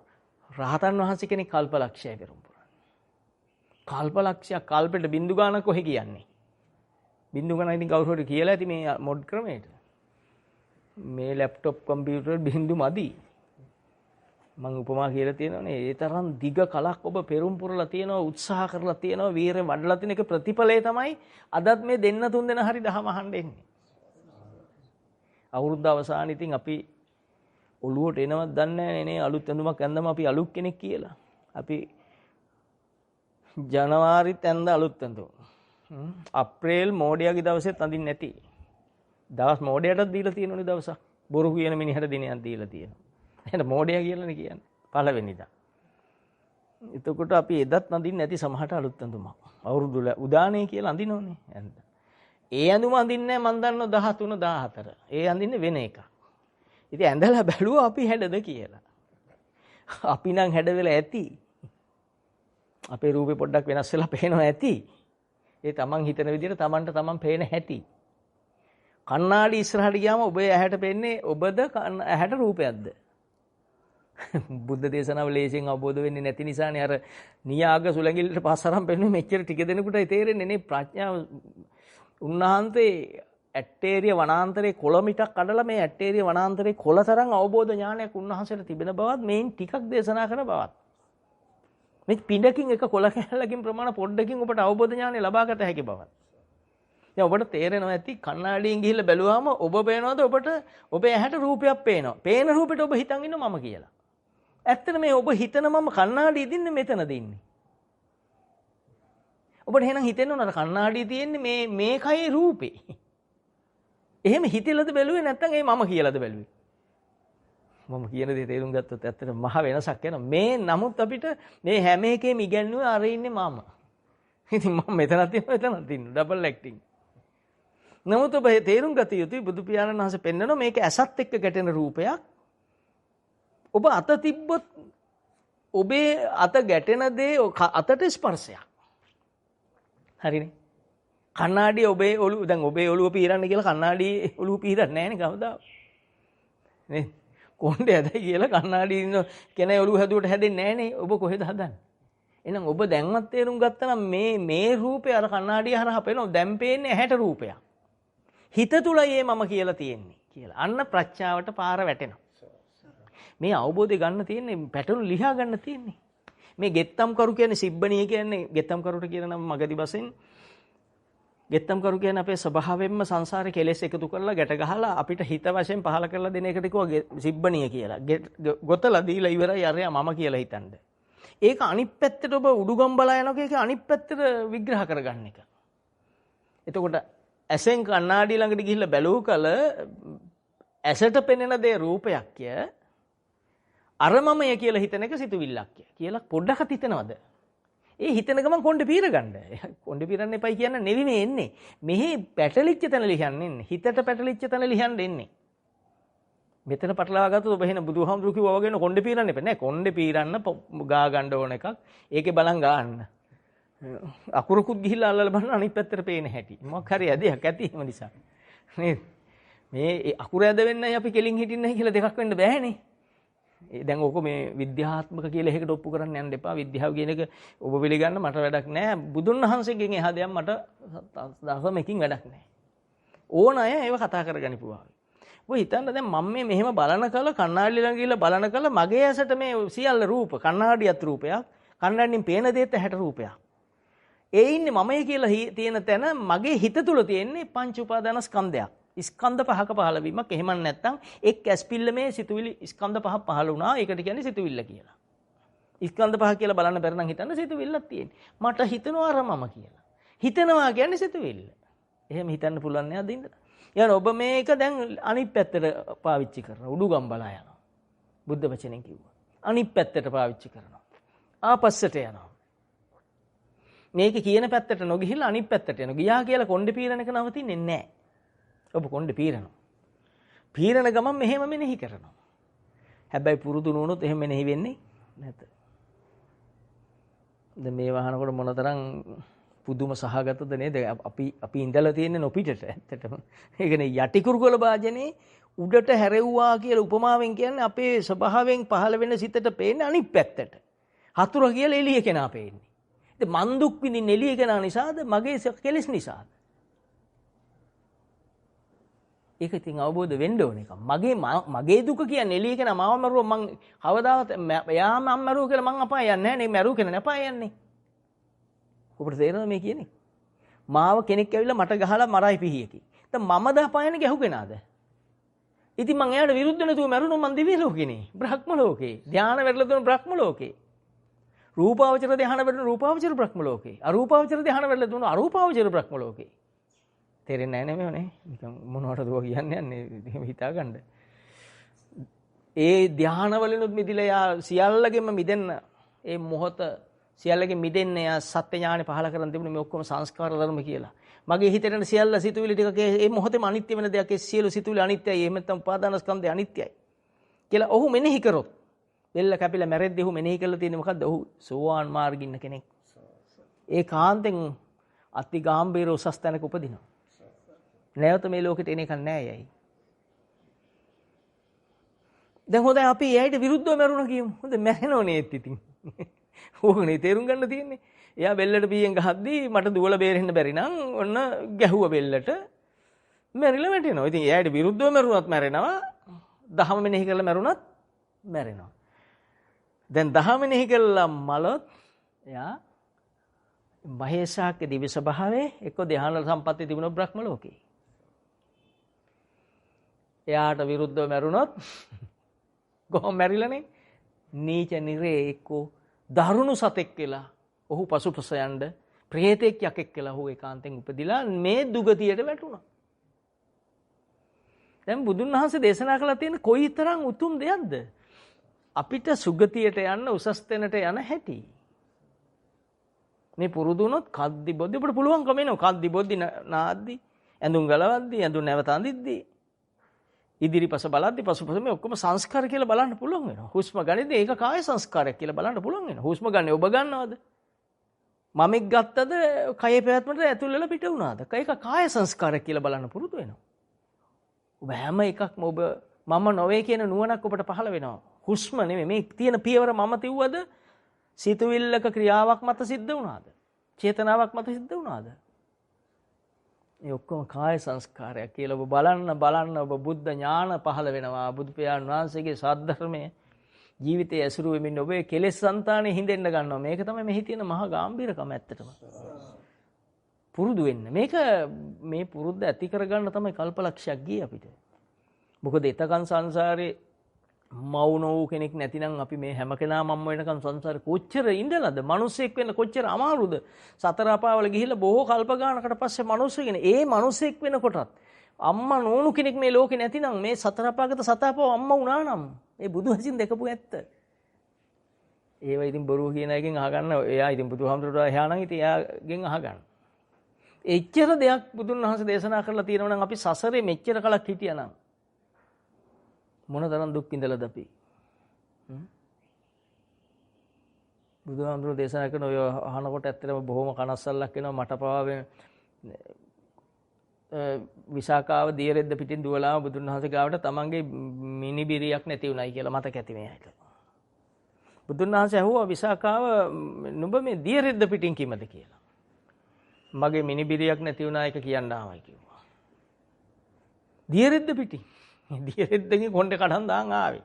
රහතන් වහන්සේ කෙනෙක් කල්පලක්ෂය පෙරම් පුරා. කල්පලක්ෂයක් කල්පෙට බින්දු ගානක් කොහෙ කියන්නේ? බින්දු ගානක් ඉතින් කවුරු හරි කියලා ඇති මේ මොඩ් ක්‍රමයට. මේ ලැප්ටොප් කම්පියුටර් බින්දු මදි. මම උපමා කියලා තියෙනවානේ ඒ තරම් දිග කලක් ඔබ පෙරම් පුරලා තියෙනවා උත්සාහ කරලා තියෙනවා වීරය වඩලා තියෙන එක ප්‍රතිඵලය තමයි අදත් මේ දෙන්න තුන් දෙනා හරි දහම අහන්න එන්නේ. අවුරුද්ද අවසානයේ ඉතින් අපි ඔළුවට එනවත් දන්නේ නැහැ නේ අලුත් ඇඳුමක් ඇඳම අපි අලුත් කෙනෙක් කියලා. අපි ජනවාරිත් ඇඳ අලුත් ඇඳුම්. අප්‍රේල් මෝඩයාගේ දවසෙත් අඳින්න නැති. දවස් මෝඩයටත් දීලා තියෙනුනේ දවසක්. බොරු කියන මිනිහට දිනයක් දීලා තියෙනවා. එහෙනම් මෝඩයා කියලානේ කියන්නේ. පළවෙනිදා. එතකොට අපි එදත් අඳින්න නැති සමහරට අලුත් ඇඳුමක්. අවුරුදු උදානේ කියලා අඳිනෝනේ. ඒ ඇඳුම අඳින්නේ මම දන්නවා 13 14. ඒ අඳින්නේ වෙන එකක්. ඉතින් ඇඳලා බැලුවා අපි හැඩද කියලා. අපි නම් හැඩ වෙලා ඇති. අපේ රූපේ පොඩ්ඩක් වෙනස් වෙලා පේනවා ඇති. ඒ තමන් හිතන විදිහට තමන්ට තමන් පේන හැටි. කණ්ණාඩි ඉස්සරහට ගියාම ඔබේ ඇහැට පෙන්නේ ඔබද ඇහැට රූපයක්ද? බුද්ධ දේශනාව ලේසියෙන් අවබෝධ වෙන්නේ නැති නිසානේ අර නියාග සුලංගිල්ලට පස්සරම් පෙන්නේ මෙච්චර ටික දෙනෙකුටයි තේරෙන්නේ නේ ප්‍රඥාව. උන්වහන්සේ ඇටේරිය වනාන්තරේ කොළ මිටක් කඩලා මේ ඇටේරිය වනාන්තරේ කොළ තරම් අවබෝධ ඥානයක් උන්වහන්සේට තිබෙන බවත් මේන් ටිකක් දේශනා කරන බවත්. මේ පිඬකින් එක කොළ කැලලකින් ප්‍රමාණ පොඩ්ඩකින් ඔබට අවබෝධ ඥානය ලබා ගත හැකි බවත්. දැන් ඔබට තේරෙනවා ඇති කණ්ණාඩියෙන් ගිහිල්ලා බැලුවාම ඔබ පේනවද ඔබට ඔබේ ඇහැට රූපයක් පේනවා. පේන රූපෙට ඔබ හිතන් ඉන්නවා මම කියලා. ඇත්තට මේ ඔබ හිතන මම කණ්ණාඩියේ දින්නේ මෙතනද ඉන්නේ. ඔබට එහෙනම් හිතෙන්න ඕන අර කණ්ණාඩියේ තියෙන්නේ මේ කයේ රූපේ. එහෙම හිතෙලද බැලුවේ නැත්නම් ඒ මම කියලාද බැලුවේ? මම කියන දේ තේරුම් ගත්තොත් ඇත්තට මහ වෙනසක් වෙනවා. මේ නමුත් අපිට මේ හැම එකේම ඉගැන්නුවේ අර ඉන්නේ මම. ඉතින් මම මෙතනත් ඉන්නවා එතනත් ඉන්නවා. Double acting. නමුත් ඔබ තේරුම් ගත යුතුයි බුදු පියාණන් වහන්සේ පෙන්නනවා මේක ඇසත් එක්ක ගැටෙන රූපයක්. ඔබ අත තිබ්බොත් ඔබේ අත ගැටෙන දේ අතට ස්පර්ශයක්. හරිනේ. කණ්ණාඩිය ඔබේ ඔළුව දැන් ඔබේ ඔළුව පීරන්න කියලා කණ්ණාඩියේ ඔළුව පීරන්නේ නැහැ නේ කවදා. නේ? කොණ්ඩේ හැදයි කියලා කණ්ණාඩියේ ඉන්න කෙනා ඔළුව හැදුවට හැදෙන්නේ නැහැ නේ. ඔබ කොහෙද හදන්නේ? එහෙනම් ඔබ දැන්වත් තේරුම් ගත්තා නම් මේ රූපේ අර කණ්ණාඩිය හරහා පේනවා. දැන් පේන්නේ ඇහැට රූපයක්. හිත තුලයි මම කියලා තියෙන්නේ කියලා. අන්න ප්‍රඥාවට පාර වැටෙනවා. මේ අවබෝධය ගන්න තියෙන්නේ පැටලු ලියා ගන්න තියෙන්නේ. මේ ගෙත්තම් කරු කියන්නේ සිබ්බණිය කියන්නේ ගෙත්තම් කරුට කියන නම මගදී බසෙන් ගෙත්තම් කරු කියන්නේ අපේ ස්වභාවයෙන්ම සංසාරේ කෙලෙස් එකතු කරලා ගැට ගහලා අපිට හිත වශයෙන් පහල කරලා දෙන එකට කිව්වා සිබ්බණිය කියලා. ගොතලා දීලා ඉවරයි අරයා මම කියලා හිතන්න. ඒක අනිත් පැත්තට ඔබ උඩුගම් බලා යනවා කියන එක අනිත් පැත්තට විග්‍රහ කරගන්න එක. එතකොට ඇසෙන් කණ්ණාඩිය ළඟට ගිහිල්ලා බැලුව කල ඇසට පෙනෙන දේ රූපයක්ය. අර මමය කියලා හිතන එක සිතුවිල්ලක් කියලා පොඩ්ඩක් හිතනවද? ඒ හිතන ගමන් කොණ්ඩේ පීර ගන්න. කොණ්ඩේ පීරන්න එපයි කියන්න නෙවෙයි මේ එන්නේ. මෙහි පැටලිච්ච තැන ලියන්නේ ඉන්නේ. හිතට පැටලිච්ච තැන ලියන්න එන්නේ. මෙතන පටලවා ගත්තොත් ඔබ එහෙන බුදුහාමුදුරු කිව්වා වගේ කොණ්ඩේ පීරන්න එපා. නෑ කොණ්ඩේ පීරන්න ගා ගන්න ඕන එකක්. ඒකේ බලන් ගන්න. අකුරකුත් ගිහිල්ලා අල්ලලා බලන අනිත් පැත්තට පේන හැටි. මොකක් හරි ඇදයක් ඇති එහෙම නිසා. නේද? මේ අකුර ඇද වෙන්නයි අපි කෙලින් හිටින්නයි කියලා දෙකක් වෙන්න බෑනේ. දැන් ඕක මේ විද්‍යාත්මක කියලා එකකට ඔප්පු කරන්න යන්න එපා. විද්‍යාව කියන එක ඔබ පිළිගන්න මට වැඩක් නැහැ. බුදුන් වහන්සේගෙන් එහා දෙයක් මට දහමකින් වැඩක් නැහැ. ඕන අය ඒව කතා කරගනි පුවා. ඔය හිතන්න දැන් මම මෙහෙම බලන කල කණ්ණාඩි ළඟ ගිහලා බලන කල මගේ ඇසට මේ සියල්ල රූප කණ්ණාඩියත් රූපයක් කණ්ණාඩියෙන් පේන දේත් ඇහැට රූපයක්. ඒ ඉන්නේ මමයි කියලා තියෙන තැන මගේ හිත තුල තියෙන්නේ පංච උපාදාන ස්කන්ධයක්. ස්කන්ධ පහක පහළ වීමක්. එහෙම නැත්නම් එක් ඇස්පිල්ල මේ සිතුවිලි ස්කන්ධ පහක් පහළ වුණා. ඒකට කියන්නේ සිතුවිල්ල කියලා. ස්කන්ධ පහ කියලා බලන්න බැර නම් හිතන්න සිතුවිල්ලක් තියෙන්නේ. මට හිතනවා අර මම කියලා. හිතනවා කියන්නේ සිතුවිල්ල. එහෙම හිතන්න පුළුවන් නේද ඉඳලා. යන ඔබ මේක දැන් අනිත් පැත්තට පාවිච්චි කරනවා. උඩුගම් බලා යනවා. බුද්ධ වචනෙන් කිව්වා. අනිත් පැත්තට පාවිච්චි කරනවා. ආපස්සට යනවා. මේක කියන පැත්තට නොගිහිල්ලා අනිත් පැත්තට යනවා. ගියා කියලා කොණ්ඩේ පීරන එක නවතින්නේ නැහැ. ඔබ කොණ්ඩේ පීරනවා. පීරන ගමන් මෙහෙම මෙනෙහි කරනවා. හැබැයි පුරුදු නුනොත් එහෙම මෙනෙහි වෙන්නේ නැත. දැන් මේ වහනකොට මොනතරම් පුදුම සහගතද නේද? අපි ඉඳලා තියෙන්නේ නොපිටට ඇත්තටම. ඒ කියන්නේ යටි කුරුකල වාජනේ උඩට හැරෙව්වා කියලා උපමාවෙන් කියන්නේ අපේ ස්වභාවයෙන් පහළ වෙන සිතට පේන්නේ අනිත් පැත්තට. හතුර කියලා එළිය කෙනා පේන්නේ. ඉතින් මන් දුක් විඳින්නේ එළිය කෙනා නිසාද මගේ කෙලෙස් නිසාද? ඒක ඉතින් අවබෝධ වෙන්න ඕන එක. මගේ දුක කියන්නේ එළිය කෙනා මාව මරුවා මං කවදාවත් යා මම මරුවා කියලා මං අපාය යන්නේ නැහැ නේ. මරුව කෙනා නෑ අපාය යන්නේ. ඔබට තේරෙනවද මේ කියන්නේ? මාව කෙනෙක් ඇවිල්ලා මට ගහලා මරයි පිහියකි. දැන් මමද අපායනේ ගැහු කෙනාද? ඉතින් මං එයාට විරුද්ධ නැතුව මරුණොත් මං දිව්‍ය ලෝකෙනේ. බ්‍රහ්ම ලෝකේ. ධානය වැඩලා දුන බ්‍රහ්ම ලෝකේ. රූපාවචර ධානය වැඩලා රූපාවචර බ්‍රහ්ම ලෝකේ. අරූපාවචර ධානය වැඩලා දුන අරූපාවචර බ්‍රහ්ම ලෝකේ. තේරෙන්නේ නැහැ නේ නිකන් මොනවටද ඔය කියන්නේ එහෙම හිතා ගන්න. ඒ ධානවලිනුත් මිදිලා යා සියල්ලගෙම මිදෙන්න ඒ මොහොත සියල්ලගෙන් මිදෙන්න යා සත්‍ය ඥානෙ පහල කරන් තිබුණේ මේ ඔක්කොම සංස්කාර ධර්ම කියලා. මගේ හිතේන සියල්ල සිතුවිලි ටික ඒ මොහොතේම අනිත්‍ය වෙන දෙයක් ඒ සියලු සිතුවිලි අනිත්‍යයි. එහෙම නැත්නම් උපාදානස්කන්ධය අනිත්‍යයි කියලා ඔහු මෙනෙහි කරොත් බෙල්ල කැපිලා මැරෙද්දී ඔහු මෙනෙහි කරලා තියෙන්නේ මොකද්ද? ඔහු සෝවාන් මාර්ගින් ඉන්න කෙනෙක්. ඒ කාන්තෙන් අති ගාම්භීර උසස් තැනක උපදිනවා. නැවත මේ ලෝකෙට එන එකක් නෑ යයි. දැන් හොඳයි අපි එයාට විරුද්ධව මරුණා කියමු. හොඳ මැරෙනව නේත් ඉතින්. ඕකනේ තේරුම් ගන්න තියෙන්නේ. එයා බෙල්ලට පීයෙන් ගහද්දී මට දුවලා බේරෙන්න බැරි නම් ඔන්න ගැහුවා බෙල්ලට. මැරිලා වැටෙනවා. ඉතින් එයාට විරුද්ධව මරුණත් මැරෙනවා. දහම මෙනෙහි කරලා මරුණත් මැරෙනවා. දැන් දහම මෙනෙහි කළා මලොත් එයා මහේශාක්‍ය දිව්‍ය ස්වභාවයේ එක්ක ධ්‍යාන සම්පatti තිබුණ බ්‍රහ්ම ලෝකේ. එයාට විරුද්ධව මැරුණොත් කොහොම මැරිලානේ? නීච නිරේ එක්කෝ දරුණු සතෙක් කියලා ඔහු පසුපස යන්න ප්‍රේතෙක් යකෙක් කියලා ඔහු ඒකාන්තයෙන් උපදිලා මේ දුගතියට වැටුණා. දැන් බුදුන් වහන්සේ දේශනා කළා තියෙන කොයිතරම් උතුම් දෙයක්ද? අපිට සුගතියට යන්න උසස් තැනට යන හැටි. මේ පුරුදු වුණොත් කද්දි බොද්දි අපිට පුළුවන්කම එනවා. කද්දි බොද්දි නාද්දි ඇඳුම් ගලවද්දි ඇඳුම් නැවත අඳිද්දි ඉදිරිපස බලද්දි පසුපස මේ ඔක්කොම සංස්කාර කියලා බලන්න පුළුවන් වෙනවා. හුස්ම ගනිද්දි ඒක කාය සංස්කාරයක් කියලා බලන්න පුළුවන් වෙනවා. හුස්ම ගන්න ඔබ ගන්නවද? මමෙක් ගත්තද කයේ පැවැත්මට ඇතුල් වෙලා පිට වුණාද? ඒක කාය සංස්කාරයක් කියලා බලන්න පුරුදු වෙනවා. ඔබ හැම එකක්ම ඔබ මම නොවේ කියන නුවණක් ඔබට පහළ වෙනවා. හුස්ම නෙමෙයි මේ තියෙන පියවර මම තිව්වද? සිතුවිල්ලක ක්‍රියාවක් මත සිද්ධ වුණාද? චේතනාවක් මත සිද්ධ වුණාද? මේ ඔක්කොම කාය සංස්කාරයක් කියලා ඔබ බලන්න ඔබ බුද්ධ ඥාන පහළ වෙනවා. බුදු පියාණන් වහන්සේගේ සද්ධර්මයේ ජීවිතයේ ඇසුරු වෙමින් ඔබේ කෙලෙස් సంతානෙ හිඳෙන්න ගන්නවා. මේක තමයි මෙහි තියෙන මහා ගැඹීරකම ඇත්තටම. පුරුදු වෙන්න. මේක මේ පුරුද්ද ඇති කරගන්න තමයි කල්පලක්ෂයක් ගියේ අපිට. මොකද එතකන් සංසාරේ මවුන වූ කෙනෙක් නැතිනම් අපි මේ හැම කෙනාම මම වෙනකන් සංසාරේ කොච්චර ඉඳලාද? මිනිස්සෙක් වෙන්න කොච්චර අමාරුද? සතර අපාවල ගිහිල්ලා බොහෝ කල්ප ගානකට පස්සේ මිනිස්සෙගෙන ඒ මිනිස්සෙක් වෙනකොටත් අම්මා නෝනු කෙනෙක් මේ ලෝකේ නැතිනම් මේ සතර අපාගත සතපව අම්මා වුණා නම් ඒ බුදු හසින් දැකපු ඇත්ත. ඒව ඉතින් බොරුව කියන එකෙන් අහගන්න. එයා ඉතින් බුදුහාමුදුරුවෝ එහා නම් ඉතින් එයාගෙන් අහගන්න. එච්චර දෙයක් බුදුන් වහන්සේ දේශනා කරලා තියෙනවා නම් අපි සසරේ මෙච්චර කලක් හිටියා නම් මොන තරම් දුක් විඳලාද අපි? බුදුහාමුදුරුවෝ දේශනා කරන ඔය අහනකොට ඇත්තටම බොහොම කනස්සල්ලක් එනවා මට පවා විසාකාව දියරෙද්ද පිටින් දුවලාම බුදුන් වහන්සේ ගාවට තමන්ගේ මිනිබිරියක් නැති උනායි කියලා මතක ඇති මේ ඇයිද? බුදුන් වහන්සේ ඇහුවා විසාකාව නුඹ මේ දියරෙද්ද පිටින් කිමද කියලා. මගේ මිනිබිරියක් නැති උනා එක කියන්න ආවයි කිව්වා. දියරෙද්ද පිටින්. දියරෙද්දගේ කොණ්ඩේ කඩන් දාන් ආවේ.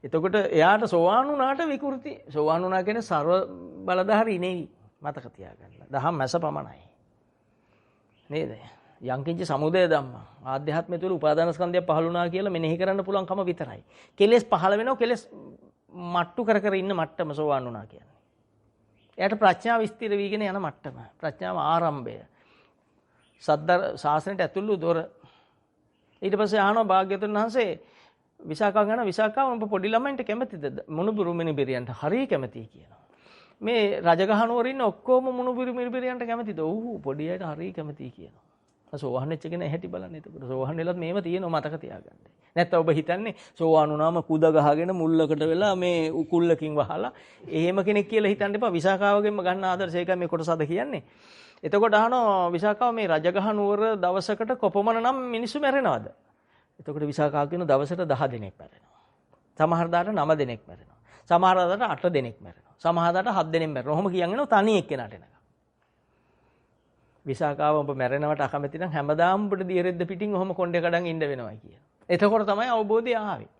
එතකොට එයාට සෝවාන් වුණාට විකෘති. සෝවාන් වුණා කියන්නේ ਸਰව බලධාරී නෙවෙයි. මතක තියාගන්න. දහම් මැස පමණයි. නේද? යංකින්ච සමුදය ධම්ම. ආධ්‍යාත්මය තුළ උපාදාන ස්කන්ධය පහළ වුණා කියලා මෙනෙහි කරන්න පුළුවන්කම විතරයි. කෙලෙස් පහළ වෙනවා කෙලෙස් මට්ටු කර කර ඉන්න මට්ටම සෝවාන් වුණා කියන්නේ. එයාට ප්‍රඥාව ස්ථිර වීගෙන යන මට්ටම. ප්‍රඥාව ආරම්භය. සද්දර ශාසනයට ඇතුළු දොර. ඊට පස්සේ අහනවා භාග්‍යවතුන් වහන්සේ විසාකා ගන්න විසාකා උඹ පොඩි ළමයින්ට කැමතිද? මුණුබුරු මිනිබිරියන්ට හරිය කැමතියි කියනවා. මේ රජගහනුවර ඉන්න ඔක්කොම මුණුබුරු මිනිබිරියන්ට කැමතිද? ඔව් පොඩි අයට හරිය කැමතියි කියනවා. සෝවාන් වෙච්ච කෙනා හැටි බලන්න. එතකොට සෝවාන් වෙලත් මේව තියෙනවා මතක තියාගන්න. නැත්නම් ඔබ හිතන්නේ සෝවාන් වුණාම කුද ගහගෙන මුල්ලකට වෙලා මේ උකුල්ලකින් වහලා එහෙම කෙනෙක් කියලා හිතන්න එපා. විසාකාවගෙන්ම ගන්න ආදර්ශයකයි මේ කොටස අද කියන්නේ. එතකොට අහනවා විසාකාව මේ රජගහ නුවර දවසකට කොපමණ නම් මිනිස්සු මැරෙනවද? එතකොට විසාකාව කියන දවසට 10 දෙනෙක් මැරෙනවා. සමහර දාට 9 දෙනෙක් මැරෙනවා. සමහර දාට 8 දෙනෙක් මැරෙනවා. සමහර දාට 7 දෙනෙක් මැරෙනවා. ඔහොම කියන්නේ තනි එක්කෙනාට එනකම්. විසාකාව ඔබ මැරෙනවට අකමැති නම් හැමදාම ඔබට දියරෙද්ද පිටින් ඔහොම කොණ්ඩේ කඩන් ඉන්න වෙනවා කියන. එතකොට තමයි අවබෝධය ආවේ.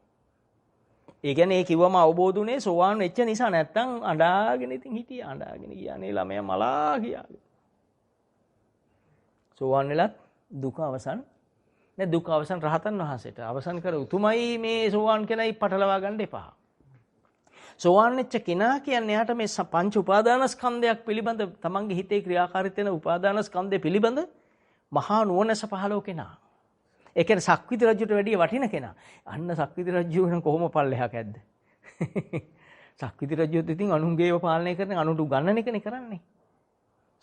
ඒ කියන්නේ ඒ කිව්වම අවබෝධුනේ සෝවාන් වෙච්ච නිසා නැත්තම් අඬාගෙන ඉතින් හිටියා. අඬාගෙන කියන්නේ ළමයා මලා කියාගෙන. සෝවාන් වෙලත් දුක අවසන්. නේ දුක අවසන් රහතන් වහන්සේට අවසන් කර උතුමයි මේ සෝවාන් කෙනයි පටලවා ගන්න එපා. සෝවාන් වෙච්ච කෙනා කියන්නේ එයාට මේ පංච උපාදානස්කන්ධයක් පිළිබඳ තමන්ගේ හිතේ ක්‍රියාකාරීත්වය වෙන උපාදානස්කන්ධය පිළිබඳ මහා නුවණැස පහළව කෙනා. ඒ කියන්නේ සක්විති රජුට වැඩිය වටින කෙනා. අන්න සක්විති රජු වෙන කොහොම පල්ලෙහාක ඇද්ද? සක්විති රජුත් ඉතින් අනුන්ගේව පාලනය කරන අනුන්ට ගන්නන එකනේ කරන්නේ.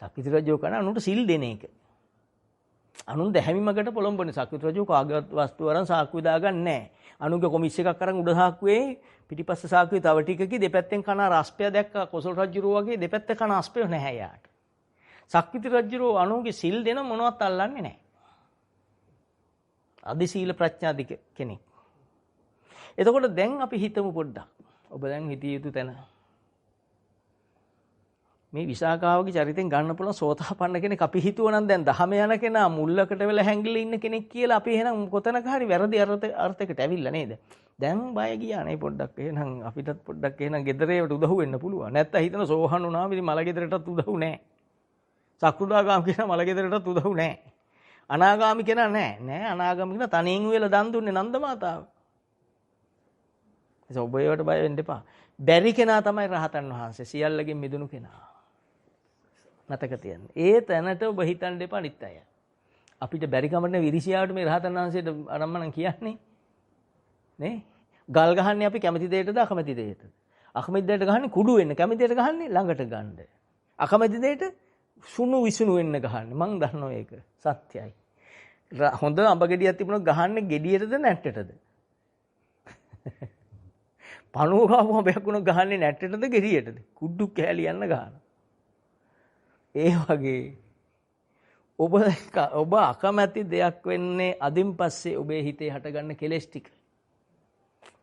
සක්විති රජු කරන අනුන්ට සිල් දෙන එක. අනුන් දැහැමිමකට පොළඹවන්නේ. සක්විති රජු කාගවත් වස්තු වරන් සාක්කුවේ දාගන්නේ නැහැ. අනුන්ගේ කොමිස් එකක් අරන් උඩ සාක්කුවේ පිටිපස්ස සාක්කුවේ තව ටිකකි දෙපැත්තෙන් කන රස්පය දැක්කා කොසල් රජුරෝ වගේ දෙපැත්ත කන අස්පය නැහැ යාට. සක්විති රජුරෝ අනුන්ගේ සිල් දෙන මොනවත් අල්ලන්නේ නැහැ. අධි සීල ප්‍රඥාදි කෙනෙක්. එතකොට දැන් අපි හිතමු පොඩ්ඩක්. ඔබ දැන් හිතිය යුතු තැන. මේ විසාකාවගේ චරිතෙන් ගන්න පුළුවන් සෝතාපන්න කෙනෙක් අපි හිතුවනම් දැන් දහම යන කෙනා මුල්ලකට වෙලා හැංගිලා ඉන්න කෙනෙක් කියලා අපි එහෙනම් කොතනක හරි වැරදි අර්ථයකට ඇවිල්ලා නේද? දැන් බය ගියා නේ පොඩ්ඩක්. එහෙනම් අපිටත් පොඩ්ඩක් එහෙනම් ගෙදරේට උදව් වෙන්න පුළුවන්. නැත්තම් හිතන සෝහන් වුණාම ඉතින් මල ගෙදරටත් උදව් නැහැ. සක්‍රුදාගාම කියන මල ගෙදරටත් උදව් නැහැ. අනාගාමි කෙනා නැහැ. නෑ අනාගාමි කෙනා තනියෙන් වෙලා දන් දුන්නේ නන්ද මාතාව. ඒ ඔබ ඒවට බය වෙන්න එපා. බැරි කෙනා තමයි රහතන් වහන්සේ. සියල්ලකින් මිදුණු කෙනා. මතක තියන්න. ඒ තැනට ඔබ හිතන්න එපා අනිත් අය. අපිට බැරි කමට විරිසියාවට මේ රහතන් වහන්සේට අරම්මනම් කියන්නේ. නේ? ගල් ගහන්නේ අපි කැමති දෙයකටද අකමැති දෙයකටද? අකමැති දෙයට ගහන්නේ කුඩු වෙන්න, කැමති දෙයට ගහන්නේ ළඟට ගන්න. අකමැති දෙයට සුණු විසුණු වෙන්න ගහන්නේ. මං දන්නවා ඒක. සත්‍යයි. හොඳ අඹ ගෙඩියක් තිබුණොත් ගහන්නේ ගෙඩියටද නැට්ටටද? පණුව කාපු අඹයක් වුණොත් ගහන්නේ නැට්ටටද ගෙඩියටද? කුඩු කෑලි යන්න ගහනවා. ඒ වගේ ඔබ අකමැති දෙයක් වෙන්නේ අදින් පස්සේ ඔබේ හිතේ හටගන්න කෙලෙස් ටික.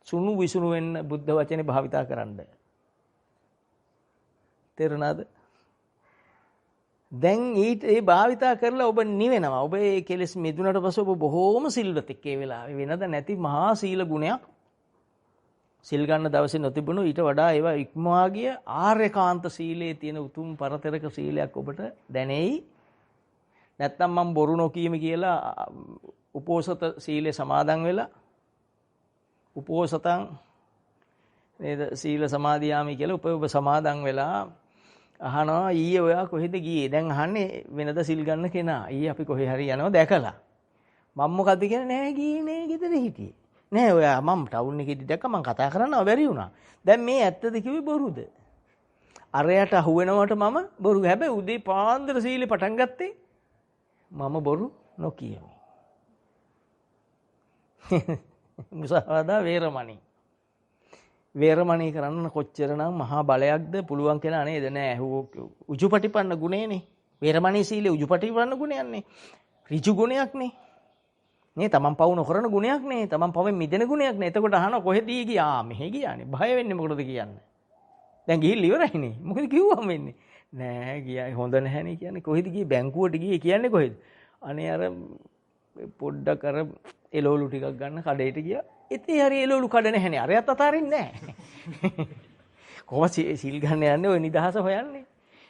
සුණු විසුණු වෙන්න බුද්ධ වචනේ භාවිතා කරන්න. තේරුණාද? දැන් ඒ භාවිතා කරලා ඔබ නිවෙනවා. ඔබ ඒ කෙලෙස් මිදුණට පස්සේ ඔබ බොහෝම සිල්වතෙක් ඒ වෙලාවේ. වෙනද නැති මහා සීල ගුණයක් සිල් ගන්න දවසේ නොතිබුණු ඊට වඩා ඒවා ඉක්මවා ගිය ආර්යකාන්ත සීලයේ තියෙන උතුම් පරතරක සීලයක් ඔබට දැනෙයි. නැත්තම් මම බොරු නොකීමි කියලා උපෝසත සීලේ සමාදන් වෙලා උපෝසතං නේද සීල සමාදියාමි කියලා ඔබ සමාදන් වෙලා අහනවා ඊයේ ඔයා කොහෙද ගියේ? දැන් අහන්නේ වෙනද සිල් ගන්න කෙනා. ඊයේ අපි කොහේ හරි යනවා දැකලා. මම මොකද්ද කියන්නේ? නෑ ගියේ නෑ ගෙදර හිටියේ. නෑ ඔයා මම ටවුන් එකේදී දැක්ක මම කතා කරන්නව බැරි වුණා. දැන් මේ ඇත්තද කිව්වේ බොරුද? අරයට අහු වෙනවට මම බොරු. හැබැයි උදේ පාන්දර සීලේ පටන් ගත්තේ මම බොරු නොකියමි. මුසාවාදා වේරමණී. වේරමණී කරන්න කොච්චරනම් මහා බලයක්ද පුළුවන් කියලා නේද? නෑ උජුපටිපන්න ගුණේනේ. වේරමණී සීලේ උජුපටිපන්න ගුණයන්නේ. ඍජු ගුණයක්නේ. නේ තමන් පවු නොකරන ගුණයක් නේ. තමන් පවෙන් මිදෙන ගුණයක් නේ. එතකොට අහනවා කොහෙද ගියා? මෙහෙ ගියානේ. බය වෙන්නේ මොකටද කියන්නේ? දැන් ගිහිල්ලා ඉවරයිනේ. මොකද කිව්වම වෙන්නේ? නෑ ගියා හොඳ නැහැනේ කියන්නේ. කොහෙද ගියේ? බැංකුවට ගියේ කියන්නේ කොහෙද? අනේ අර පොඩ්ඩක් අර එළවලු ටිකක් ගන්න කඩේට ගියා. ඉතින් හරි එළවලු කඩ නැහැනේ. අරයත් අතාරින්නේ නැහැ. කොහොම සිල් ගන්න යන්නේ ඔය නිදහස හොයන්නේ.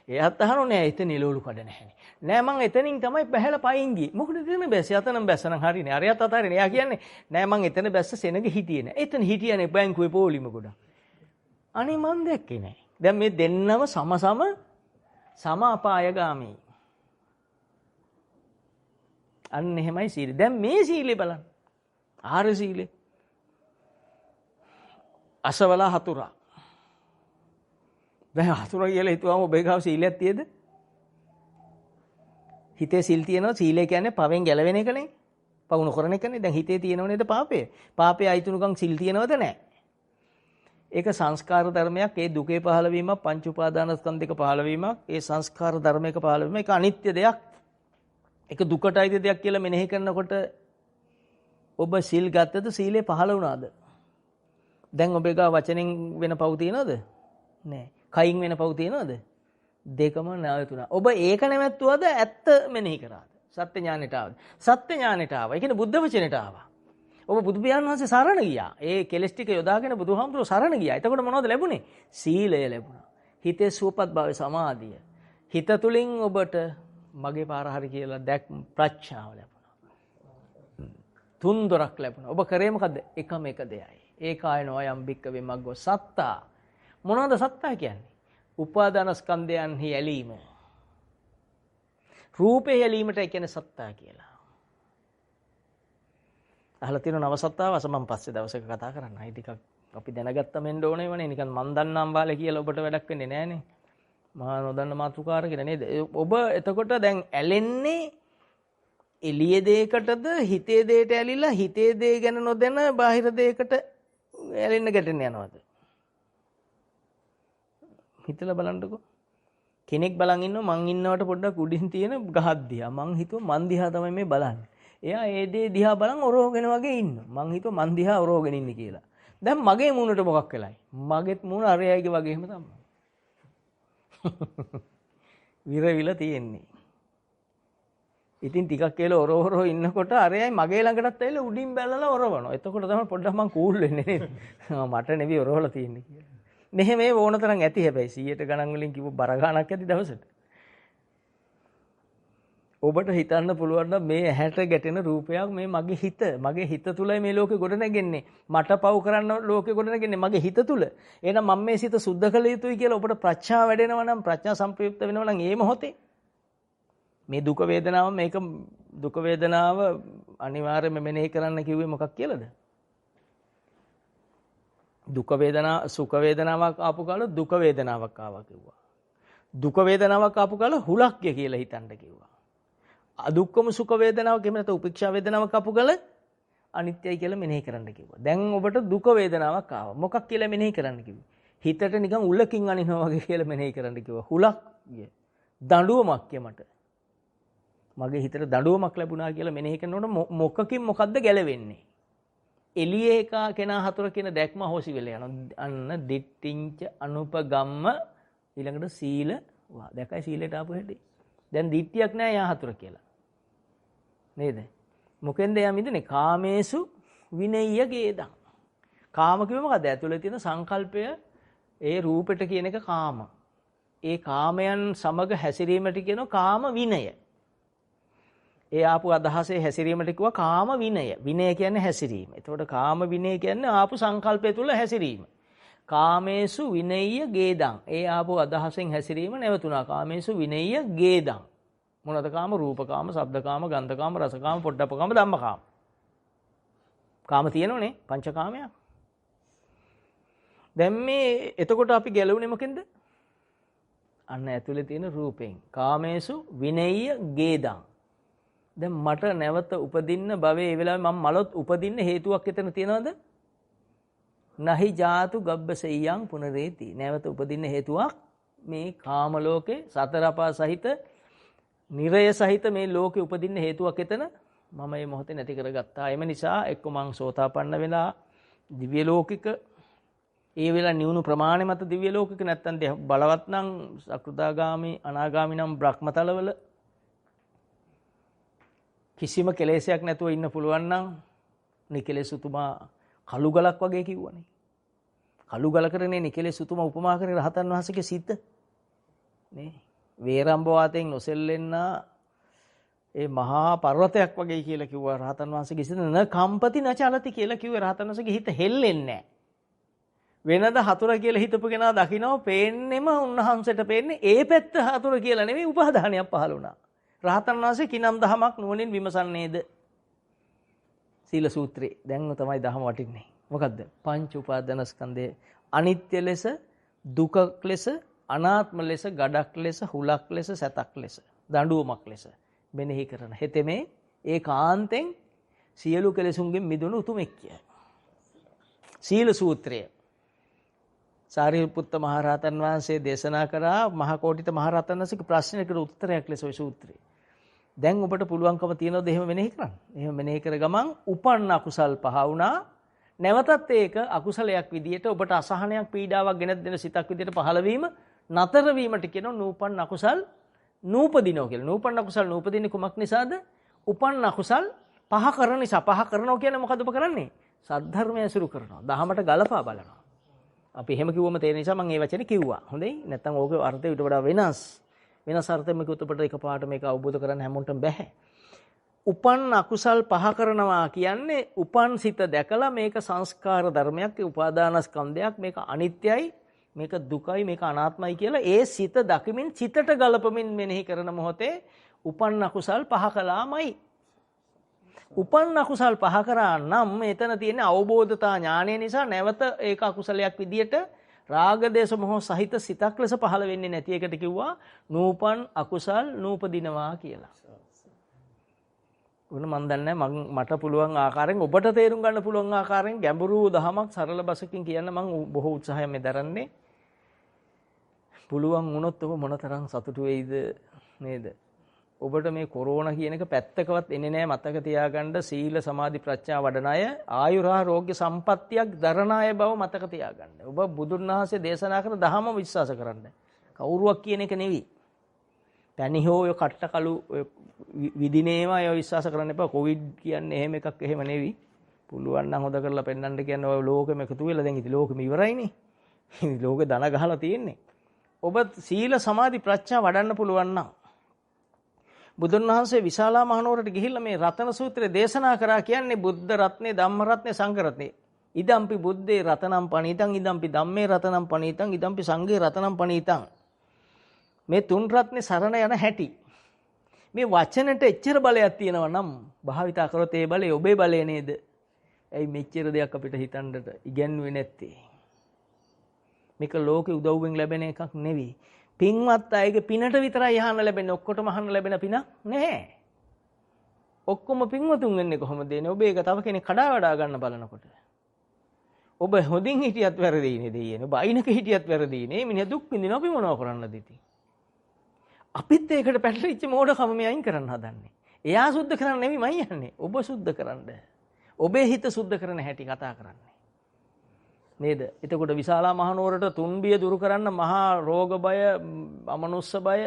එයාත් අහනෝ නෑ එතන එළවලු කඩ නැහැනේ. නෑ මං එතනින් තමයි බහැලා පයින් ගියේ. මොකද එතන බැස්සේ අතනම් බැස්සනම් හරිනේ. අරයත් අතාරින්නේ. එයා කියන්නේ නෑ මං එතන බැස්ස සෙනග හිටියේ නෑ. එතන හිටියනේ බැංකුවේ පොලිම ගොඩක්. අනේ මං දැක්කේ නෑ. දැන් මේ දෙන්නම සම අපායගාමී. අන්න එහෙමයි සීලය. දැන් මේ සීලය බලන්න. ආර්ය සීලය. අසවලා හතුරා. දැන් හතුරා කියලා හිතුවම ඔබේ ගාව සීලයක් තියේද? හිතේ සීල් තියෙනවා. සීලය කියන්නේ පවෙන් ගැලවෙන එකනේ. පවු නොකරන එකනේ. දැන් හිතේ තියෙනව නේද පාපය? පාපේ අයිතුනුකම් සීල් තියෙනවද නැහැ? ඒක සංස්කාර ධර්මයක්. ඒ දුකේ පහළවීමක්, පංච උපාදානස්කන්ධයක පහළවීමක්, ඒ සංස්කාර ධර්මයක පහළවීම. ඒක අනිත්‍ය දෙයක්. ඒක දුකට අයිති දෙයක් කියලා මෙනෙහි කරනකොට ඔබ සිල් ගත්තද? සීලේ පහළ වුණාද? දැන් ඔබේ ගා වචනෙන් වෙන පව් තියනවද? නැහැ. කයින් වෙන පව් තියනවද? දෙකම නැවතුණා. ඔබ ඒක නැවැත්තුවද? ඇත්ත මෙනෙහි කරාද? සත්‍ය ඥානෙට ආවද? සත්‍ය ඥානෙට ආවා. ඒ කියන්නේ බුද්ධ වචනෙට ආවා. ඔබ බුදු පියාණන් වහන්සේ සරණ ගියා. ඒ කෙලස් ටික යොදාගෙන බුදුහාමුදුරුවෝ සරණ ගියා. එතකොට මොනවද ලැබුණේ? සීලය ලැබුණා. හිතේ සුවපත් භාවය, සමාධිය. හිත තුලින් ඔබට මගේ පාර හරි කියලා දැක් ප්‍රඥාව ලැබුණා. තුන් දොරක් ලැබුණා. ඔබ කරේ මොකද්ද? එකම එක දෙයයි. ඒකායනෝ යම් භික්කවේ මග්ගෝ සත්තා. මොනවද සත්තා කියන්නේ? උපාදානස්කන්ධයන්හි ඇලීම. රූපේ ඇලීමට කියන්නේ සත්තා කියලා. අහලා තියෙන නවසත්තාව අසමන් පස්සේ දවසක කතා කරන්න. අයි ටිකක් අපි දැනගත්තම එන්න ඕනේ වනේ. නිකන් මන් දන්නම් වාලේ කියලා ඔබට වැඩක් වෙන්නේ නැහනේ. මහා නොදන්න මාතෘකාරගෙන නේද? ඔබ එතකොට දැන් ඇලෙන්නේ එළිය දෙයකටද හිතේ දෙයට ඇලිලා හිතේ දේ ගැන නොදැන බාහිර දෙයකට ඇලෙන්න ගැටෙන්න යනවද? හිතලා බලන්නකෝ. කෙනෙක් බලන් ඉන්නවා මං ඉන්නවට පොඩ්ඩක් උඩින් තියෙන ගහක් දිහා. මං හිතුවා මං දිහා තමයි මේ බලන්නේ. එයා ඒ දේ දිහා බලන් ඔරෝගෙන වගේ ඉන්නවා. මං හිතුවා මං දිහා ඔරෝගෙන ඉන්නේ කියලා. දැන් මගේ මූණට මොකක් වෙලයි? මගේත් මූණ අරයයිගේ වගේම තමයි. විරවිල තියෙන්නේ. ඉතින් ටිකක් කියලා ඔරවරෝ ඉන්නකොට අරයයි මගේ ළඟටත් ඇවිල්ලා උඩින් බැලලා ඔරවනවා. එතකොට තමයි පොඩ්ඩක් මං කූල් වෙන්නේ නේද? මට නෙවෙයි ඔරවලා තියෙන්නේ කියලා. මෙහෙම මේ ඕන තරම් ඇති හැබැයි 100ට ගණන් වලින් කිව්ව බර ගණක් ඇති දවසට. ඔබට හිතන්න පුළුවන් නම් මේ ඇහැට ගැටෙන රූපයක් මේ මගේ හිත තුලයි මේ ලෝකෙ ගොඩ නැගෙන්නේ. මට පව් කරන්න ලෝකෙ ගොඩ නැගෙන්නේ මගේ හිත තුල. එහෙනම් මම මේ සිත සුද්ධ කළ යුතුයි කියලා ඔබට ප්‍රඥාව වැඩෙනවා නම් ප්‍රඥා සම්ප්‍රයුක්ත වෙනවා නම් ඒ මොහොතේ මේ දුක වේදනාව අනිවාර්යයෙන්ම මෙනෙහි කරන්න කිව්වේ මොකක් කියලාද? සුඛ වේදනාවක් ආපු කාල දුක වේදනාවක් ආවා කිව්වා. දුක වේදනාවක් ආපු කාල හුලක්ය කියලා හිතන්න කිව්වා. අදුක්කම සුඛ වේදනාවක් එහෙම නැත්නම් උපේක්ෂා වේදනාවක් ආපු කාල අනිත්‍යයි කියලා මෙනෙහි කරන්න කිව්වා. දැන් ඔබට දුක වේදනාවක් ආවා. මොකක් කියලා මෙනෙහි කරන්න කිව්වේ? හිතට නිකන් උල්ලකින් අනිනවා වගේ කියලා මෙනෙහි කරන්න කිව්වා. හුලක්ය. දඬුවමක් මට. මගේ හිතට දඬුවමක් ලැබුණා කියලා මෙනෙහි කරනකොට මොකකින් මොකද්ද ගැලවෙන්නේ? එළියේ එක කෙනා හතුර කියන දැක්ම හොසි වෙලා යනවා. අන්න දිට්ඨිංච අනුපගම්ම ඊළඟට සීල වා. දැකයි සීලයට ආපු හැටි. දැන් දිට්ඨියක් නෑ යා හතුර කියලා. නේද? මොකෙන්ද යා මිදෙන්නේ? කාමේසු විනෙය්‍ය ගේදං. කාම කිව්ව මොකද? ඇතුලේ තියෙන සංකල්පය ඒ රූපෙට කියන එක කාම. ඒ කාමයන් සමග හැසිරීමට කියනවා කාම විනය. ඒ ආපු අදහසේ හැසිරීමට කිව්වා කාම විනය. විනය කියන්නේ හැසිරීම. එතකොට කාම විනය කියන්නේ ආපු සංකල්පය තුල හැසිරීම. කාමේසු විනය්‍ය ගේදං. ඒ ආපු අදහසෙන් හැසිරීම නැවතුණා. කාමේසු විනය්‍ය ගේදං. මොනවාද කාම? රූපකාම, ශබ්දකාම, ගන්ධකාම, රසකාම, පොට්ටප්පකාම, ධම්මකාම. කාම තියෙනවනේ පංචකාමයක්. දැන් මේ එතකොට අපි ගැලවුනේ මොකෙන්ද? අන්න ඇතුලේ තියෙන රූපෙන්. කාමේසු විනය්‍ය ගේදං. දැන් මට නැවත උපදින්න භවයේ ඒ වෙලාවේ මම මලොත් උපදින්න හේතුවක් එතන තියනවද? නහි ජාතු ගබ්බසෙය්‍යං පුනරේති. නැවත උපදින්න හේතුවක් මේ කාම ලෝකේ සතර අපා සහිත නිරය සහිත මේ ලෝකේ උපදින්න හේතුවක් එතන මම මේ මොහොතේ නැති කරගත්තා. එම නිසා එක්ක මං සෝතාපන්න වෙලා දිව්‍ය ලෝකික ඒ වෙලාව නිවුණු ප්‍රමාණය මත දිව්‍ය ලෝකික නැත්තම් බලවත් නම් සකෘදාගාමි අනාගාමි නම් බ්‍රහ්මතලවල කිසිම කෙලෙසයක් නැතුව ඉන්න පුළුවන් නම් නිකලෙසුතුමා කළු ගලක් වගේ කිව්වනේ. කළු ගලකටනේ නිකලෙසුතුමා උපමා කරේ රහතන් වහන්සේගේ සිත. නේ. වේරම්බ වාතයෙන් නොසෙල්ලෙන්න ඒ මහා පර්වතයක් වගේ කියලා කිව්වා රහතන් වහන්සේගේ සිත න කම්පති න චලති කියලා කිව්වේ රහතන් වහන්සේගේ හිත හෙල්ලෙන්නේ නැහැ. වෙනද හතුර කියලා හිතපු කෙනා දකින්නව පේන්නෙම උන්වහන්සේට පේන්නේ ඒ පැත්ත හතුර කියලා නෙමෙයි උපාදානයක් පහළ වුණා. රහතන් වහන්සේ කිනම් දහමක් නුවණින් විමසන්නේද? සීල සූත්‍රේ. දැන් තමයි දහම වටින්නේ. මොකද්ද? පංච උපාදානස්කන්ධය අනිත්‍ය ලෙස, දුක ලෙස, අනාත්ම ලෙස, ගඩක් ලෙස, හුලක් ලෙස, සැතක් ලෙස, දඬුවමක් ලෙස මෙනෙහි කරන. හෙතෙමේ ඒකාන්තෙන් සියලු කෙලෙසුන්ගෙන් මිදුණු උතුමෙක් කියයි. සීල සූත්‍රය. සාරිපුත්ත මහරහතන් වහන්සේ දේශනා කරා මහ කෝටිත මහරහතන් වහන්සේගේ ප්‍රශ්නයකට උත්තරයක් ලෙස ওই සූත්‍රය. දැන් ඔබට පුළුවන්කම තියනවද එහෙම මෙනෙහි කරන්න? එහෙම මෙනෙහි කර ගමන් උපන්න අකුසල් පහ වුණා. නැවතත් ඒක අකුසලයක් විදියට ඔබට අසහනයක් පීඩාවක් ගෙන දෙන සිතක් විදියට පහළ වීම නතර වීමට කියනවා නූපන්න අකුසල් නූපදිනවා කියලා. නූපන්න අකුසල් නූපදින්නේ කුමක් නිසාද? උපන්න අකුසල් පහ කරන නිසා. පහ කරනවා කියන්නේ මොකද ඔබ කරන්නේ? සද්ධර්මය අසුරු කරනවා. දහමට ගලපා බලනවා. අපි එහෙම කිව්වම තේරෙන නිසා මම මේ වචනේ කිව්වා. හොඳයි? නැත්නම් ඕකේ අර්ථය ඊට වඩා වෙනස්. වෙනස් අර්ථයක් මේක උත්තපට එකපාරට මේක අවබෝධ කරගන්න හැමෝටම බැහැ. උපන් අකුසල් පහ කරනවා කියන්නේ උපන් සිත දැකලා මේක සංස්කාර ධර්මයක්, උපාදානස්කන්ධයක්, මේක අනිත්‍යයි, මේක දුකයි, මේක අනාත්මයි කියලා ඒ සිත දකිමින් සිතට ගලපමින් මෙනෙහි කරන මොහොතේ උපන් අකුසල් පහ කළාමයි. උපන් අකුසල් පහ කරා නම් එතන තියෙන අවබෝධතා ඥානය නිසා නැවත ඒක අකුසලයක් විදියට රාග දේශ මොහ සහිත සිතක් ලෙස පහළ වෙන්නේ නැති එකට කිව්වා නූපන් අකුසල් නූපදිනවා කියලා. උන මන් දන්නේ මට පුළුවන් ආකාරයෙන් ඔබට තේරුම් ගන්න පුළුවන් ආකාරයෙන් ගැඹුරු දහමක් සරල බසකින් කියන්න මම බොහෝ උත්සාහයක් මේ දරන්නේ. පුළුවන් වුණොත් ඔබ මොනතරම් සතුටු වෙයිද නේද? ඔබට මේ කොරෝනා කියන එක පැත්තකවත් එන්නේ නැහැ. මතක තියාගන්න සීල සමාධි ප්‍රඥා වඩන අය ආයුරාෝග්‍ය සම්පත්තියක් දරන අය බව මතක තියාගන්න. ඔබ බුදුන් වහන්සේ දේශනා කරන ධහම විශ්වාස කරන්න. කවුරුවක් කියන එක නෙවෙයි. පැණිහෝ ඔය කට්ට කළු විදිනේම අය විශ්වාස කරන්න එපා. කොවිඩ් කියන්නේ එහෙම එකක් එහෙම නෙවෙයි. පුළුවන් නම් හොද කරලා පෙන්වන්න කියන්නේ ඔය ලෝකෙම එකතු වෙලා දැන් ඉතින් ලෝකෙම ඉවරයිනේ. ලෝකෙ දන ගහලා තියෙන්නේ. ඔබ සීල සමාධි ප්‍රඥා වඩන්න පුළුවන් නම් බුදුන් වහන්සේ විශාලා මහනුවරට ගිහිල්ලා මේ රතන සූත්‍රය දේශනා කරා කියන්නේ බුද්ධ රත්නේ, ධම්ම රත්නේ, සංඝ රත්නේ. ඉදම්පි බුද්දේ රතනම් පණීතං, ඉදම්පි ධම්මේ රතනම් පණීතං, ඉදම්පි සංඝේ රතනම් පණීතං. මේ තුන් රත්නේ සරණ යන හැටි. මේ වචනට එච්චර බලයක් තියෙනවා නම් භාවිතා කරොත් ඒ බලය ඔබේ බලය නේද? ඇයි මෙච්චර දෙයක් අපිට හිතන්නට ඉගැන්වුවේ නැත්තේ? මේක ලෝකේ උදව්වෙන් ලැබෙන එකක් නෙවෙයි. පින්වත් අයගේ පිනට විතරයි අහන්න ලැබෙන්නේ. ඔක්කොටම අහන්න ලැබෙන පිනක් නැහැ. ඔක්කොම පින්වතුන් වෙන්නේ කොහොමද? ඔබ ඒක තව කෙනෙක් කඩා වඩා ගන්න බලනකොට. ඔබ හොඳින් හිටියත් වැරදිනේ දෙයියනේ. ඔබ අයිනක හිටියත් වැරදිනේ. මිනිහ දුක් විඳිනවා. අපි මොනව කරන්නද ඉතින්? අපිත් ඒකට පැටලිච්ච මෝඩකම මේ අයින් කරන්න හදන්නේ. එයා සුද්ධ කරන්න නෙමෙයි මම යන්නේ. ඔබ සුද්ධ කරන්න. ඔබේ හිත සුද්ධ කරන හැටි කතා කරන්නේ. නේද? එතකොට විශාලා මහනුවරට තුන්බිය දුරු කරන්න මහා රෝග බය, අමනුස්ස බය,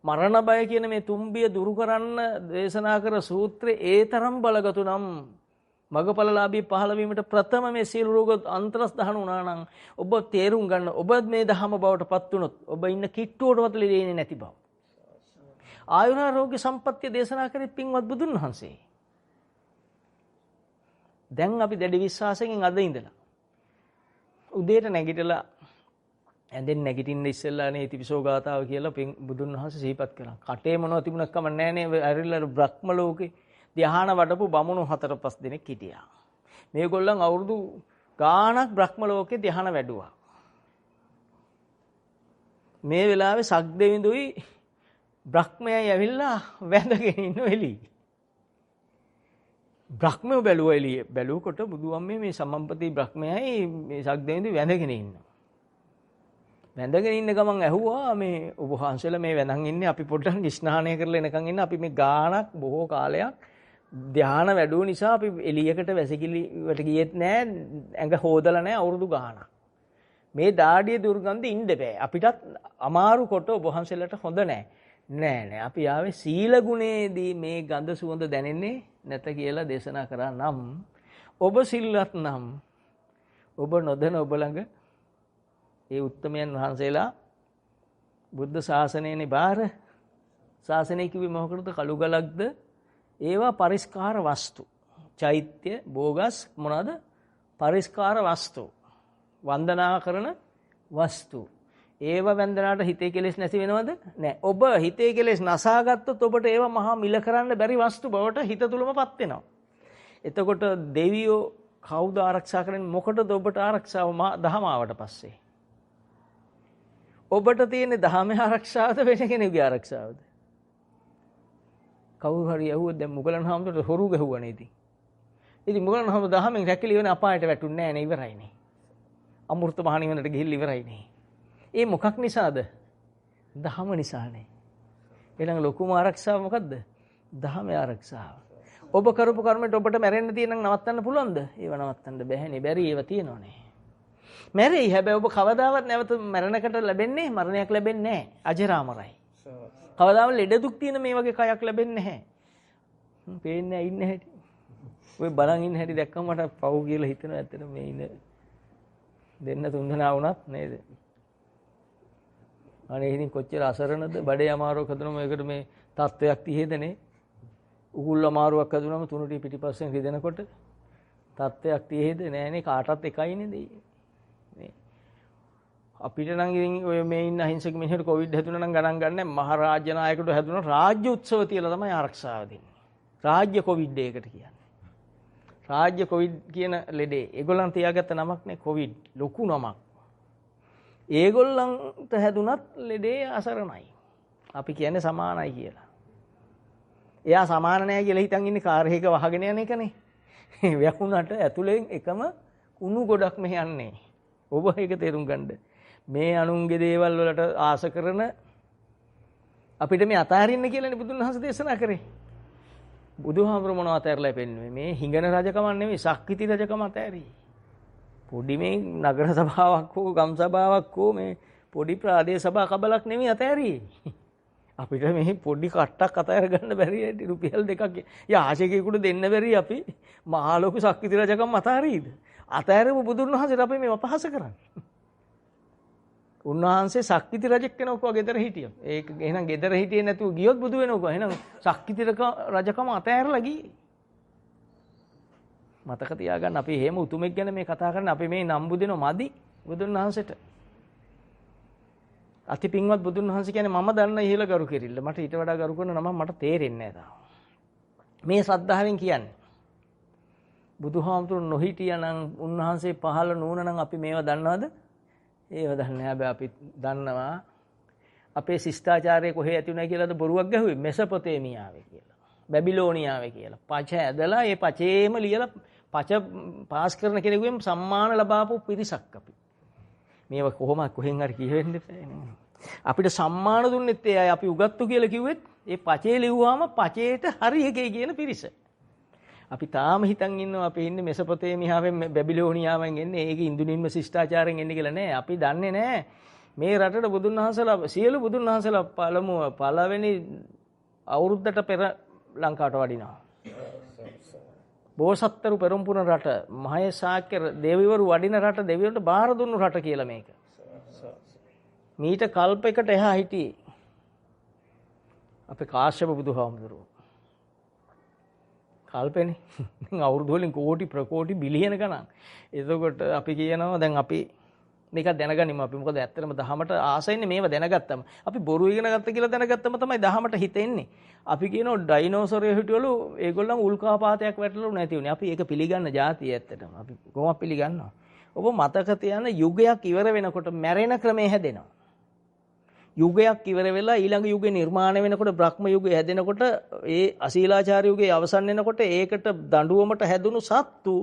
මරණ බය කියන මේ තුන්බිය දුරු කරන්න දේශනා කර සූත්‍රයේ ඒ තරම් බලගතු නම් මගපලලාභී පහළ වීමට ප්‍රථම මේ සීල රෝග අන්තරස් දහන වුණා නම් ඔබ තේරුම් ගන්න ඔබ මේ දහම බවට පත් වුණොත් ඔබ ඉන්න කිට්ටුවටවත් ලෙඩෙන්නේ නැති බව. ආයුරාෝග්‍ය සම්පත්තිය දේශනා කරේ පින්වත් බුදුන් වහන්සේ. දැන් අපි දැඩි විශ්වාසයෙන් අද ඉඳලා උදේට නැගිටලා ඇඳෙන් නැගිටින්න ඉස්සෙල්ලා නේ ඉතිපිසෝ ගාතාව කියලා බුදුන් වහන්සේ සිහිපත් කළා. කටේ මොනවද තිබුණක් කම නැහැ නේ. ඇරිලා බ්‍රහ්ම ලෝකේ ධ්‍යාන වඩපු බමුණු 4-5 දෙනෙක් හිටියා. මේගොල්ලන් අවුරුදු ගාණක් බ්‍රහ්ම ලෝකේ ධ්‍යාන වැඩුවා. මේ වෙලාවේ සක්දෙවිඳුයි බ්‍රහ්මයයි ඇවිල්ලා වැඳගෙන ඉන්න එළිය. බ්‍රහ්මය බැලුවා එළිය. බැලුවකොට බුදුහාමේ මේ සම්මපති බ්‍රහ්මයයි මේ සක්දෙවිඳුයි වැඳගෙන ඉන්නවා. වැඳගෙන ඉන්න ගමන් ඇහුවා මේ ඔබ වහන්සේලා මේ වැඳන් ඉන්නේ අපි පොඩ්ඩක් ස්නානය කරලා එනකන් ඉන්න අපි මේ ගාණක් බොහෝ කාලයක් ධ්‍යාන වැඩුව නිසා අපි එළියකට වැසිකිලි වලට ගියෙත් නෑ ඇඟ හොදලා නෑ අවුරුදු ගාණක් මේ දාඩිය දුර්ගන්ධ ඉන්න බෑ අපිටත් අමාරු කොට ඔබ වහන්සේලාට හොඳ නෑ අපි ආවේ සීල ගුණේදී මේ ගඳ සුවඳ දැනෙන්නේ නැත කියලා දේශනා කරා නම් ඔබ සිල්වත් නම් ඔබ නොදැන ඔබ ළඟ ඒ උත්තමයන් වහන්සේලා බුද්ධ ශාසනයනේ බාර ශාසනය කිව්වේ මොකකටද? කළු ගලක්ද? ඒවා පරිස්කාර වස්තු. චෛත්‍ය, බෝගස් මොනවාද? පරිස්කාර වස්තු. වන්දනා කරන වස්තු. ඒව වන්දනාට හිතේ කෙලෙස් නැති වෙනවද? නැහැ. ඔබ හිතේ කෙලෙස් නසාගත්තොත් ඔබට ඒව මහා මිල කරන්න බැරි වස්තු බවට හිත තුලමපත් වෙනවා. එතකොට දෙවියෝ කවුද ආරක්ෂා කරන්නේ? මොකටද ඔබට ආරක්ෂාව දහම ආවට පස්සේ? ඔබට තියෙන දහමේ ආරක්ෂාවද වෙන කෙනෙකුගේ ආරක්ෂාවද? කවුරු හරි ඇහුවොත් දැන් මුගලන් හාමුදුරුවෝ හොරු ගැහුවානේ ඉතින්. ඉතින් මුගලන් හාමුදුරුවෝ දහමෙන් රැකලා ඉවරනේ අපායට වැටුන්නේ නැහැ නේ ඉවරයිනේ. අමෘත මහ නිවනට ගිහිල්ලා ඉවරයිනේ. ඒ මොකක් නිසාද? දහම නිසානේ. ඊළඟ ලොකුම ආරක්ෂාව මොකද්ද? දහමේ ආරක්ෂාව. ඔබ කරපු කර්මයට ඔබට මැරෙන්න තියෙන නම් නවත්තන්න පුළුවන්ද? ඒව නවත්තන්න බැහැනේ. බැරි ඒව තියෙනවනේ. මැරෙයි. හැබැයි ඔබ කවදාවත් නැවත මරණකට ලැබෙන්නේ මරණයක් ලැබෙන්නේ නැහැ. අජරාමරයි. කවදාවත් ලෙඩ දුක් තියෙන මේ වගේ කයක් ලැබෙන්නේ නැහැ. පේන්නේ ඉන්න හැටි. ඔය බලන් ඉන්න හැටි දැක්කම මට පව් කියලා හිතෙනවා ඇත්තට මේ ඉන්න දෙන්න තුන්දෙනා වුණත් නේද? අනේ ඉතින් කොච්චර අසරණද බඩේ අමාරුවක් හදුනම ඒකට මේ තත්වයක් තියෙදනේ. උගුල් අමාරුවක් හදුනම තුනටි පිටිපස්සෙන් රිදෙනකොට තත්වයක් තියෙද නෑනේ කාටවත් එකයිනේ දෙන්නේ. අපිට නම් ඉතින් ඔය මේ ඉන්න අහිංසක මිනිහෙට කොවිඩ් හැදුනා නම් ගණන් ගන්න මහ රාජ්‍ය නායකයෙකුට හැදුනා රාජ්‍ය උත්සව තියලා තමයි ආරක්ෂාව දෙන්නේ. රාජ්‍ය කොවිඩ් එකකට කියන්නේ. රාජ්‍ය කොවිඩ් කියන ලෙඩේ ඒගොල්ලන් තියාගත්ත නමක් නේ කොවිඩ් ලොකු නමක්. ඒගොල්ලන්ට හැදුනත් ලෙඩේ අසරණයි. අපි කියන්නේ සමානයි කියලා. එයා සමාන නැහැ කියලා හිතන් ඉන්නේ කාර් එකක වහගෙන යන එකනේ. වැහුණට ඇතුලෙන් එකම කුණු ගොඩක් මෙහෙ යන්නේ. ඔබ ඒක තේරුම් ගන්න. මේ අනුන්ගේ දේවල් වලට ආස කරන අපිට මේ අතාරින්න කියලානේ බුදුන් වහන්සේ දේශනා කරේ. බුදුහාමුදුර මොනව අතහැරලා පෙන්නුවේ? මේ හිඟන රජකම නෙමෙයි ශක්තිති රජකම අතහැරි. පොඩි මේ නගර සභාවක් හෝ ගම් සභාවක් හෝ මේ පොඩි ප්‍රාදේශ සභා කබලක් නෙමෙයි අතහැරි. අපිට මේ පොඩි කට්ටක් අතහැර ගන්න බැරි ඇටි රුපියල් 2ක් යාචකයෙකුට දෙන්න බැරි අපි මහා ලොකු ශක්තිති රජකම අතහැරීද? අතහැරපු බුදුන් වහන්සේට අපි මේ අපහාස කරන්නේ. උන්වහන්සේ ශක්තිති රජෙක් කෙනෙක්ව ගෙදර හිටියා. ඒක එහෙනම් ගෙදර හිටියේ නැතුව ගියොත් බුදු වෙනවකෝ. එහෙනම් ශක්තිති රජකම අතහැරලා ගියේ. මතක තියාගන්න අපි එහෙම උතුමෙක් ගැන මේ කතා කරන්නේ අපි මේ නම්බු දෙනව මදි බුදුන් වහන්සේට. අති පින්වත් බුදුන් වහන්සේ කියන්නේ මම දන්න ඉහළ ගරු කෙරිල්ල. මට ඊට වඩා ගරු කරන නම මට තේරෙන්නේ නැහැ තාම. මේ ශ්‍රද්ධාවෙන් කියන්නේ. බුදුහාමුදුරු නොහිටියානම් උන්වහන්සේ පහළ නුනනම් අපි මේවා දන්නවද? ඒව දන්නේ නැහැ. හැබැයි අපි දන්නවා අපේ ශිෂ්ටාචාරය කොහේ ඇති වුණා කියලාද බොරුවක් ගැහුවේ? මෙසොපොතේමියාවේ කියලා. බැබිලෝනියාවේ කියලා. පච ඇදලා ඒ පචේම ලියලා පච පාස් කරන කෙනෙකුගෙන් සම්මාන ලබාපු පිරිසක් අපි. මේවා කොහෙන් හරි කියවෙන්න බෑනේ. අපිට සම්මාන දුන්නෙත් ඒ අය අපි උගත්තු කියලා කිව්වෙත් ඒ පචේ ලිව්වාම පචේට හරි එකේ කියන පිරිස. අපි තාම හිතන් ඉන්නවා අපි ඉන්නේ මෙසොපොතේමියාවෙන් බැබිලෝනියාවෙන් එන්නේ ඒක ඉන්දුනින්ම ශිෂ්ටාචාරයෙන් එන්නේ කියලා නෑ. අපි දන්නේ නෑ මේ රටට බුදුන් වහන්සේලා සියලු බුදුන් වහන්සේලා පළවෙනි අවුරුද්දට පෙර ලංකාවට වඩිනවා. බෝසත්තරු පෙරම්පුරන රට මහේ ශාක්‍ය දෙවිවරු වඩින රට දෙවියන්ට බාර දුන්නු රට කියලා මේක. මීට කල්පයකට එහා හිටියේ අපේ කාශ්‍යප බුදුහාමුදුරුවෝ. කල්පෙනේ. දැන් අවුරුදු වලින් කෝටි ප්‍රකෝටි බිලියන ගණන්. එතකොට අපි කියනවා දැන් අපි මේක දැනගනිමු අපි මොකද ඇත්තටම දහමට ආසයින්නේ මේව දැනගත්තම. අපි බොරු ඉගෙන ගත්ත කියලා දැනගත්තම තමයි දහමට හිතෙන්නේ. අපි කියනවා ඩයිනෝසරයෝ හිටියලු ඒගොල්ලන් උල්කාපාතයක් වැටලු නැති වුණේ. අපි ඒක පිළිගන්න જાතිය ඇත්තටම. අපි කොහොමද පිළිගන්නවා? ඔබ මතක තියන යුගයක් ඉවර වෙනකොට මැරෙන ක්‍රමය හැදෙනවා. යුගයක් ඉවර වෙලා ඊළඟ යුගය නිර්මාණය වෙනකොට බ්‍රහ්ම යුගය හැදෙනකොට ඒ අශීලාචාර යුගයේ අවසන් වෙනකොට ඒකට දඬුවමට හැදුණු සත්තු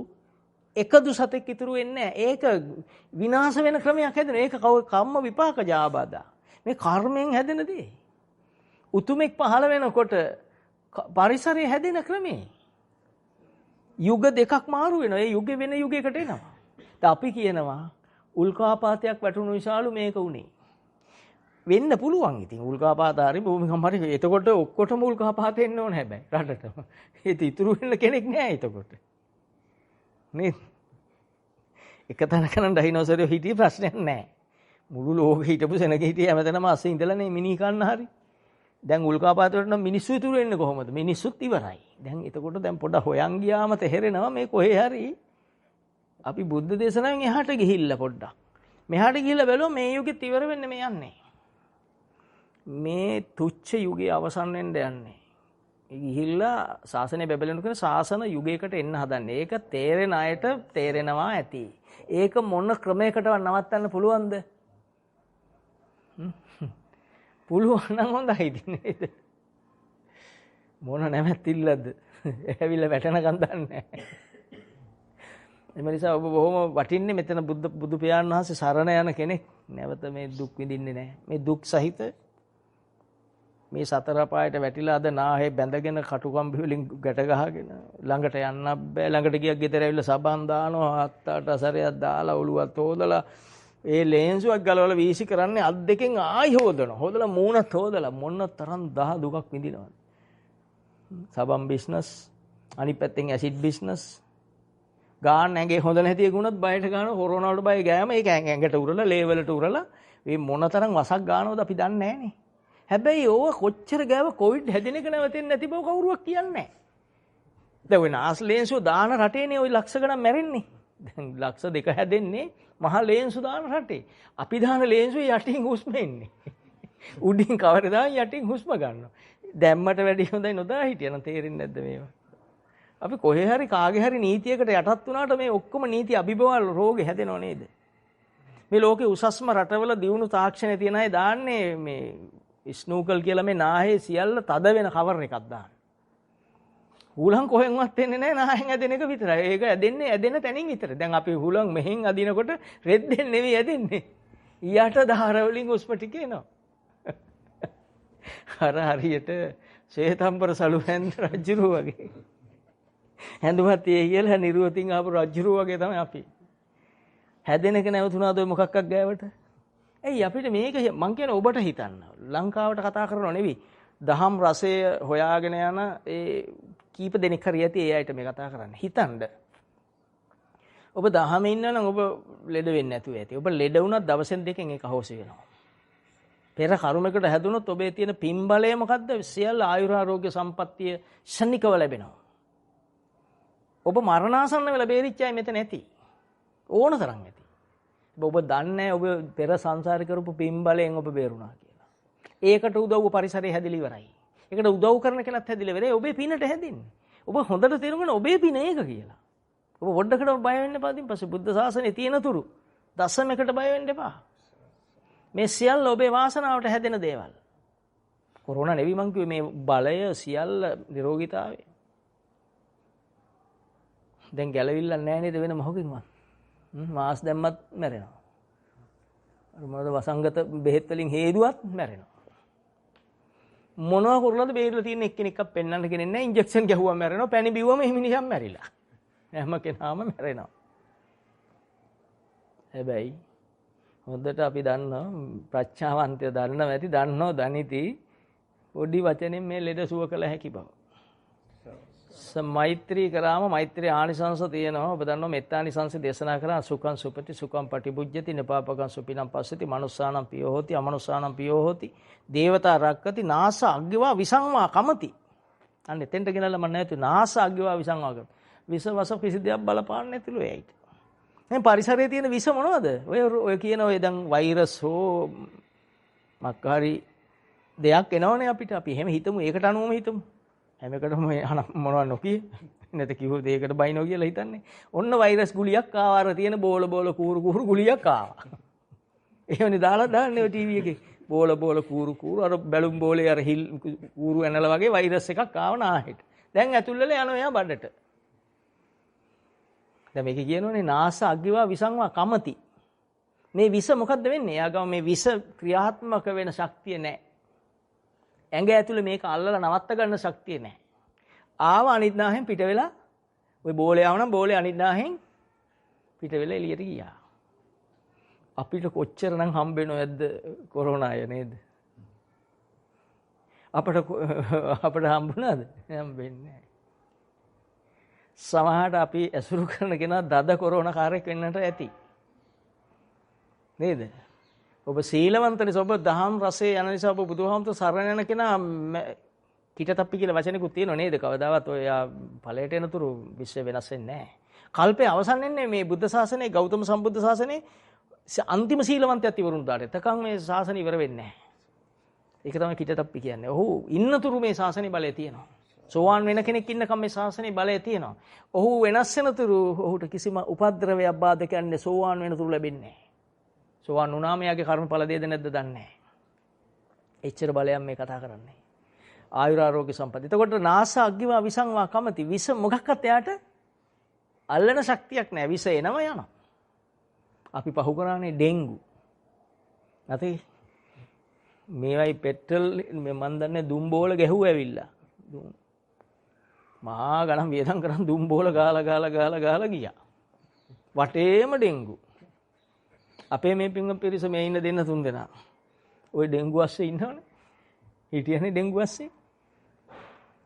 එකදු සතෙක් ඉතුරු වෙන්නේ නැහැ. ඒක විනාශ වෙන ක්‍රමයක් හැදෙනවා. ඒක කම්ම විපාක ජාබදා. මේ කර්මයෙන් හැදෙන දේ. උතුමෙක් පහළ වෙනකොට පරිසරය හැදෙන ක්‍රමේ. යුග දෙකක් මාරු වෙනවා. ඒ යුගෙ වෙන යුගයකට එනවා. දැන් අපි කියනවා උල්කාපාතයක් වැටුණු නිසාලු මේක උනේ. වෙන්න පුළුවන් ඉතින් උල්කාපාත හරි භූමිකම්ප හරි එතකොට ඔක්කොටම උල්කාපාත එන්න ඕන හැබැයි රටටම. ඒත් ඉතුරු වෙන්න කෙනෙක් නෑ එතකොට. නේද? එක තැනක නම් ඩයිනෝසරයෝ හිටියේ ප්‍රශ්නයක් නෑ. මුළු ලෝකෙ හිටපු සෙනග හිටියේ හැමතැනම අස්සේ ඉඳලා නේ මිනි කන්න හරි. දැන් උල්කාපාත වලට නම් මිනිස්සු ඉතුරු වෙන්නේ කොහොමද? මිනිස්සුත් ඉවරයි. දැන් එතකොට දැන් පොඩ හොයන් ගියාම තේරෙනවා මේ කොහේ හරි අපි බුද්ධ දේශනාවෙන් එහාට ගිහිල්ලා පොඩ්ඩක්. මෙහාට ගිහිල්ලා බැලුවා මේ යුගෙත් ඉවර වෙන්නේ මේ යන්නේ. මේ තුච්ච යුගයේ අවසන් වෙන්න යන්නේ. ඒ ගිහිල්ලා ශාසනය බැබලෙන කෙන ශාසන යුගයකට එන්න හදන්නේ. ඒක තේරෙන අයට තේරෙනවා ඇති. ඒක මොන ක්‍රමයකටවත් නවත්තන්න පුළුවන්ද? පුළුවන් නම් හොඳයි නේද? මොන නැවැත්තිල්ලද? ඇවිල්ලා වැටෙනකන් දන්නේ නැහැ. එම නිසා ඔබ බොහොම වටින්නේ මෙතන බුදු පියාණන් වහන්සේ සරණ යන කෙනෙක්. නැවත මේ දුක් විඳින්නේ නැහැ. මේ දුක් සහිත මේ සතර පායට වැටිලා අද නාහේ බැඳගෙන කටුකම්බි වලින් ගැට ගහගෙන ළඟට යන්න බෑ. ළඟට ගියක් ගෙදර ඇවිල්ලා සබන් දානවා 7-8 සැරයක් දාලා ඔළුවත් හොදලා ඒ ලේන්සුවක් ගලවලා වීසි කරන්නේ අත් දෙකෙන් ආයි හොදනවා. හොදලා මූණත් හොදලා මොන තරම් දහ දුකක් විඳිනවද? සබන් බිස්නස් අනිත් පැත්තෙන් ඇසිඩ් බිස්නස් ගාන ඇඟේ හොඳ නැති එකුණත් බයට ගන්න කොරෝනා වලට බය ගෑම ඒක ඇඟට උරලා ලේ වලට උරලා මේ මොන තරම් වසක් ගන්නවද අපි දන්නේ නැහනේ. හැබැයි ඕව කොච්චර ගෑව කොවිඩ් හැදෙන එක නැවතෙන්නේ නැති බව කවුරුවක් කියන්නේ නැහැ. දැන් ඔය නාස් ලේන්සුව දාන රටේනේ ওই ලක්ෂ ගණන් මැරෙන්නේ. දැන් ලක්ෂ 2 හැදෙන්නේ මහා ලේන්සු දාන රටේ. අපි දාන ලේන්සුවේ යටින් හුස්ම එන්නේ. උඩින් කවර දාන් යටින් හුස්ම ගන්නවා. දැම්මට වැඩි හොඳයි නොදා හිටියනම් තේරෙන්නේ නැද්ද මේවා? අපි කොහේ හරි කාගේ හරි නීතියකට යටත් වුණාට මේ ඔක්කොම නීති අභිබවල් රෝගේ හැදෙනව නේද? මේ ලෝකේ උසස්ම රටවල දියුණු තාක්ෂණය තියන අය දාන්නේ මේ ස්නූකල් කියලා මේ නාහේ සියල්ල තද වෙන කවර් එකක් දාන්න. හුලං කොහෙන්වත් එන්නේ නැහැ නාහෙන් ඇදෙන එක විතරයි. ඒක ඇදෙන්නේ ඇදෙන තැනින් විතරයි. දැන් අපි හුලං මෙහෙන් අදිනකොට රෙද්දෙන් නෙවෙයි ඇදෙන්නේ. යට දහර වලින් උස්ම ටික එනවා. හරියට ශ්වේතම්බර සලු හැන්ද රජුරු වගේ. හැඳුමත් ඒ කියලා නිරුවතින් ආපු රජුරු වගේ තමයි අපි. හැදෙනක නැවතුණාද ඔය මොකක්ක් ගෑවට? ඇයි අපිට මේක මං කියන ඔබට හිතන්න. ලංකාවට කතා කරනව නෙවෙයි. දහම් රසය හොයාගෙන යන ඒ කීප දෙනෙක් හරි ඇති ඒ අයට මේ කතා කරන්නේ. හිතන්න. ඔබ දහම ඉන්නවා නම් ඔබ ලෙඩ වෙන්නේ නැතුව ඇති. ඔබ ලෙඩ වුණත් දවසෙන් දෙකෙන් එක හොස් වෙනවා. පෙර කර්මයකට හැදුනොත් ඔබේ තියෙන පින් බලය මොකද්ද? සියල්ල ආයුරාෝග්‍ය සම්පත්තිය ශනිකව ලැබෙනවා. ඔබ මරණාසන්න වෙලා බේරිච්ච අය මෙතන ඇති. ඕන තරම් ඇති. ඔබ දන්නේ ඔබ පෙර සංසාරේ කරපු පින් බලයෙන් ඔබ බේරුණා කියලා. ඒකට උදව්ව පරිසරය හැදිලි ඉවරයි. ඒකට උදව් කරන කෙනත් හැදිලි ඉවරයි. ඔබේ පිනට හැදින්නේ. ඔබ හොඳට තේරුම් ඔබේ පින ඒක කියලා. ඔබ වොඩකට බය වෙන්න එපා. ඉතින් පස්සේ බුද්ධ ශාසනයේ තියෙන තුරු දසමයකට බය වෙන්න එපා. මේ සියල්ල ඔබේ වාසනාවට හැදෙන දේවල්. කොරෝනා නෙවි මං කිව්වේ මේ බලය සියල්ල නිරෝගීතාවය. දැන් ගැලවිල්ල නැහැ නේද වෙන මොහොකින්වත්. මාස් දැම්මත් මැරෙනවා. අර මොනවද වසංගත බෙහෙත් වලින් හේදුවත් මැරෙනවා. මොනවා කරලාද බේරලා තියෙන එක්කෙනෙක්ව පෙන්වන්න කෙනෙක් නැහැ. ඉන්ජෙක්ෂන් ගැහුවම මැරෙනවා. පැණි බිව්වම එහෙම නිකන් මැරිලා. හැම කෙනාම මැරෙනවා. හැබැයි හොඳට අපි දන්නවා ප්‍රඥාවන්තය දන්නවා ඇති දන්නෝ දනිති පොඩි වචනෙන් මේ ලෙඩ සුව කළ හැකි බව. මෛත්‍රී කරාම මෛත්‍රී ආනිසංස තියෙනවා. ඔබ දන්නවා මෙත්තානිසංස දේශනා කරා සුඛං සුපති සුඛං පටිභුජ්ජති නපාපකං සුපිනම් පස්සති මනුස්සානම් පියෝ හෝති අමනුස්සානම් පියෝ හෝති දේවතා රක්කති නාස අග්ගවා විසංවා කමති. අන්න එතෙන්ට ගෙනල්ලා මම නැතු නාස අග්ගවා විසංවා කමති. විස වස කිසි දෙයක් බලපාන්නේ නැතිලු එයිට. දැන් පරිසරයේ තියෙන විස මොනවද? ඔය කියන ඔය දැන් වෛරස් හෝ මක්කාරි දෙයක් එනවනේ අපිට. අපි එහෙම හිතමු. ඒකට අනුවම හිතමු. හැම එකටම මොනවා නොකිය නැත කිව්වොත් ඒකට බයිනෝ කියලා හිතන්නේ. ඔන්න වෛරස් ගුලියක් ආවා. අර තියෙන බෝල කූරු ගුලියක් ආවා. එහෙමනේ දාලා දාන්නේ ඔය ටීවී එකේ. බෝල කූරු අර බැලුම් බෝලේ අර හිල් කූරු ඇනලා වගේ වෛරස් එකක් ආව නාහෙට. දැන් ඇතුල් වෙලා යනවා එයා බඩට. දැන් මේක කියනෝනේ නාස අග්ගිවා විසංවා කමති. මේ විස මොකද්ද වෙන්නේ? එයාගම මේ විස ක්‍රියාත්මක වෙන ශක්තිය නැහැ. ඇඟ ඇතුලේ මේක අල්ලලා නවත්ත ගන්න ශක්තිය නැහැ. ආව අනිද්දාහෙන් පිට වෙලා ওই බෝලේ ආවනම් බෝලේ අනිද්දාහෙන් පිට වෙලා එළියට ගියා. අපිට කොච්චරනම් හම්බෙනවද කොරෝනාය නේද? අපට හම්බුණාද? හම්බෙන්නේ නැහැ. සමහරට අපි ඇසුරු කරන කෙනා දද කොරෝනා කාර්යයක් වෙන්නට ඇති. නේද? ඔබ සීලවන්ත නිසා ඔබ දහම් රසයේ යන නිසා ඔබ බුදුහාමුදුර සරණ යන කෙනා කිටතප්පි කියලා වචනකුත් තියෙනව නේද? කවදාවත් ඔය ඵලයට එනතුරු විශ්ව වෙනස් වෙන්නේ නැහැ. කල්පේ අවසන් වෙන්නේ මේ බුද්ධ ශාසනයේ ගෞතම සම්බුද්ධ ශාසනයේ අන්තිම සීලවන්තයත් ඉවරුන් දාට. එතකන් මේ ශාසනය ඉවර වෙන්නේ නැහැ. ඒක තමයි කිටතප්පි කියන්නේ. ඔහු ඉන්නතුරු මේ ශාසනයේ බලය තියෙනවා. සෝවාන් වෙන කෙනෙක් ඉන්නකම් මේ ශාසනයේ බලය තියෙනවා. ඔහු වෙනස් වෙනතුරු ඔහුට කිසිම උපද්‍රවයක් බාධකයක් නැහැ. සෝවාන් වෙනතුරු ලැබෙන්නේ නැහැ. සෝවාන් වුණාම යාගේ කර්මඵල දෙයද නැද්ද දන්නේ නැහැ. එච්චර බලයක් මේ කතා කරන්නේ. ආයුරාෝග්‍ය සම්පatti. එතකොට නාස අග්ගිවා විසංවා කමති. විස මොකක්වත් එයාට අල්ලන ශක්තියක් නැහැ. විස එනවා යනවා. අපි පහු කරන්නේ ඩෙන්ගු. නැති මේවයි පෙට්‍රල් මන් දන්නේ දුම් බෝල ගැහුවා ඇවිල්ලා. මහා ගණන් වියදම් කරන් දුම් බෝල ගාලා ගියා. වටේම ඩෙන්ගු. අපේ මේ පිංගම් පිරිස මේ ඉන්න දෙන්න තුන් දෙනා. ওই ඩෙන්ගු ඇස්සේ ඉන්නවනේ. හිටියනේ ඩෙන්ගු ඇස්සේ.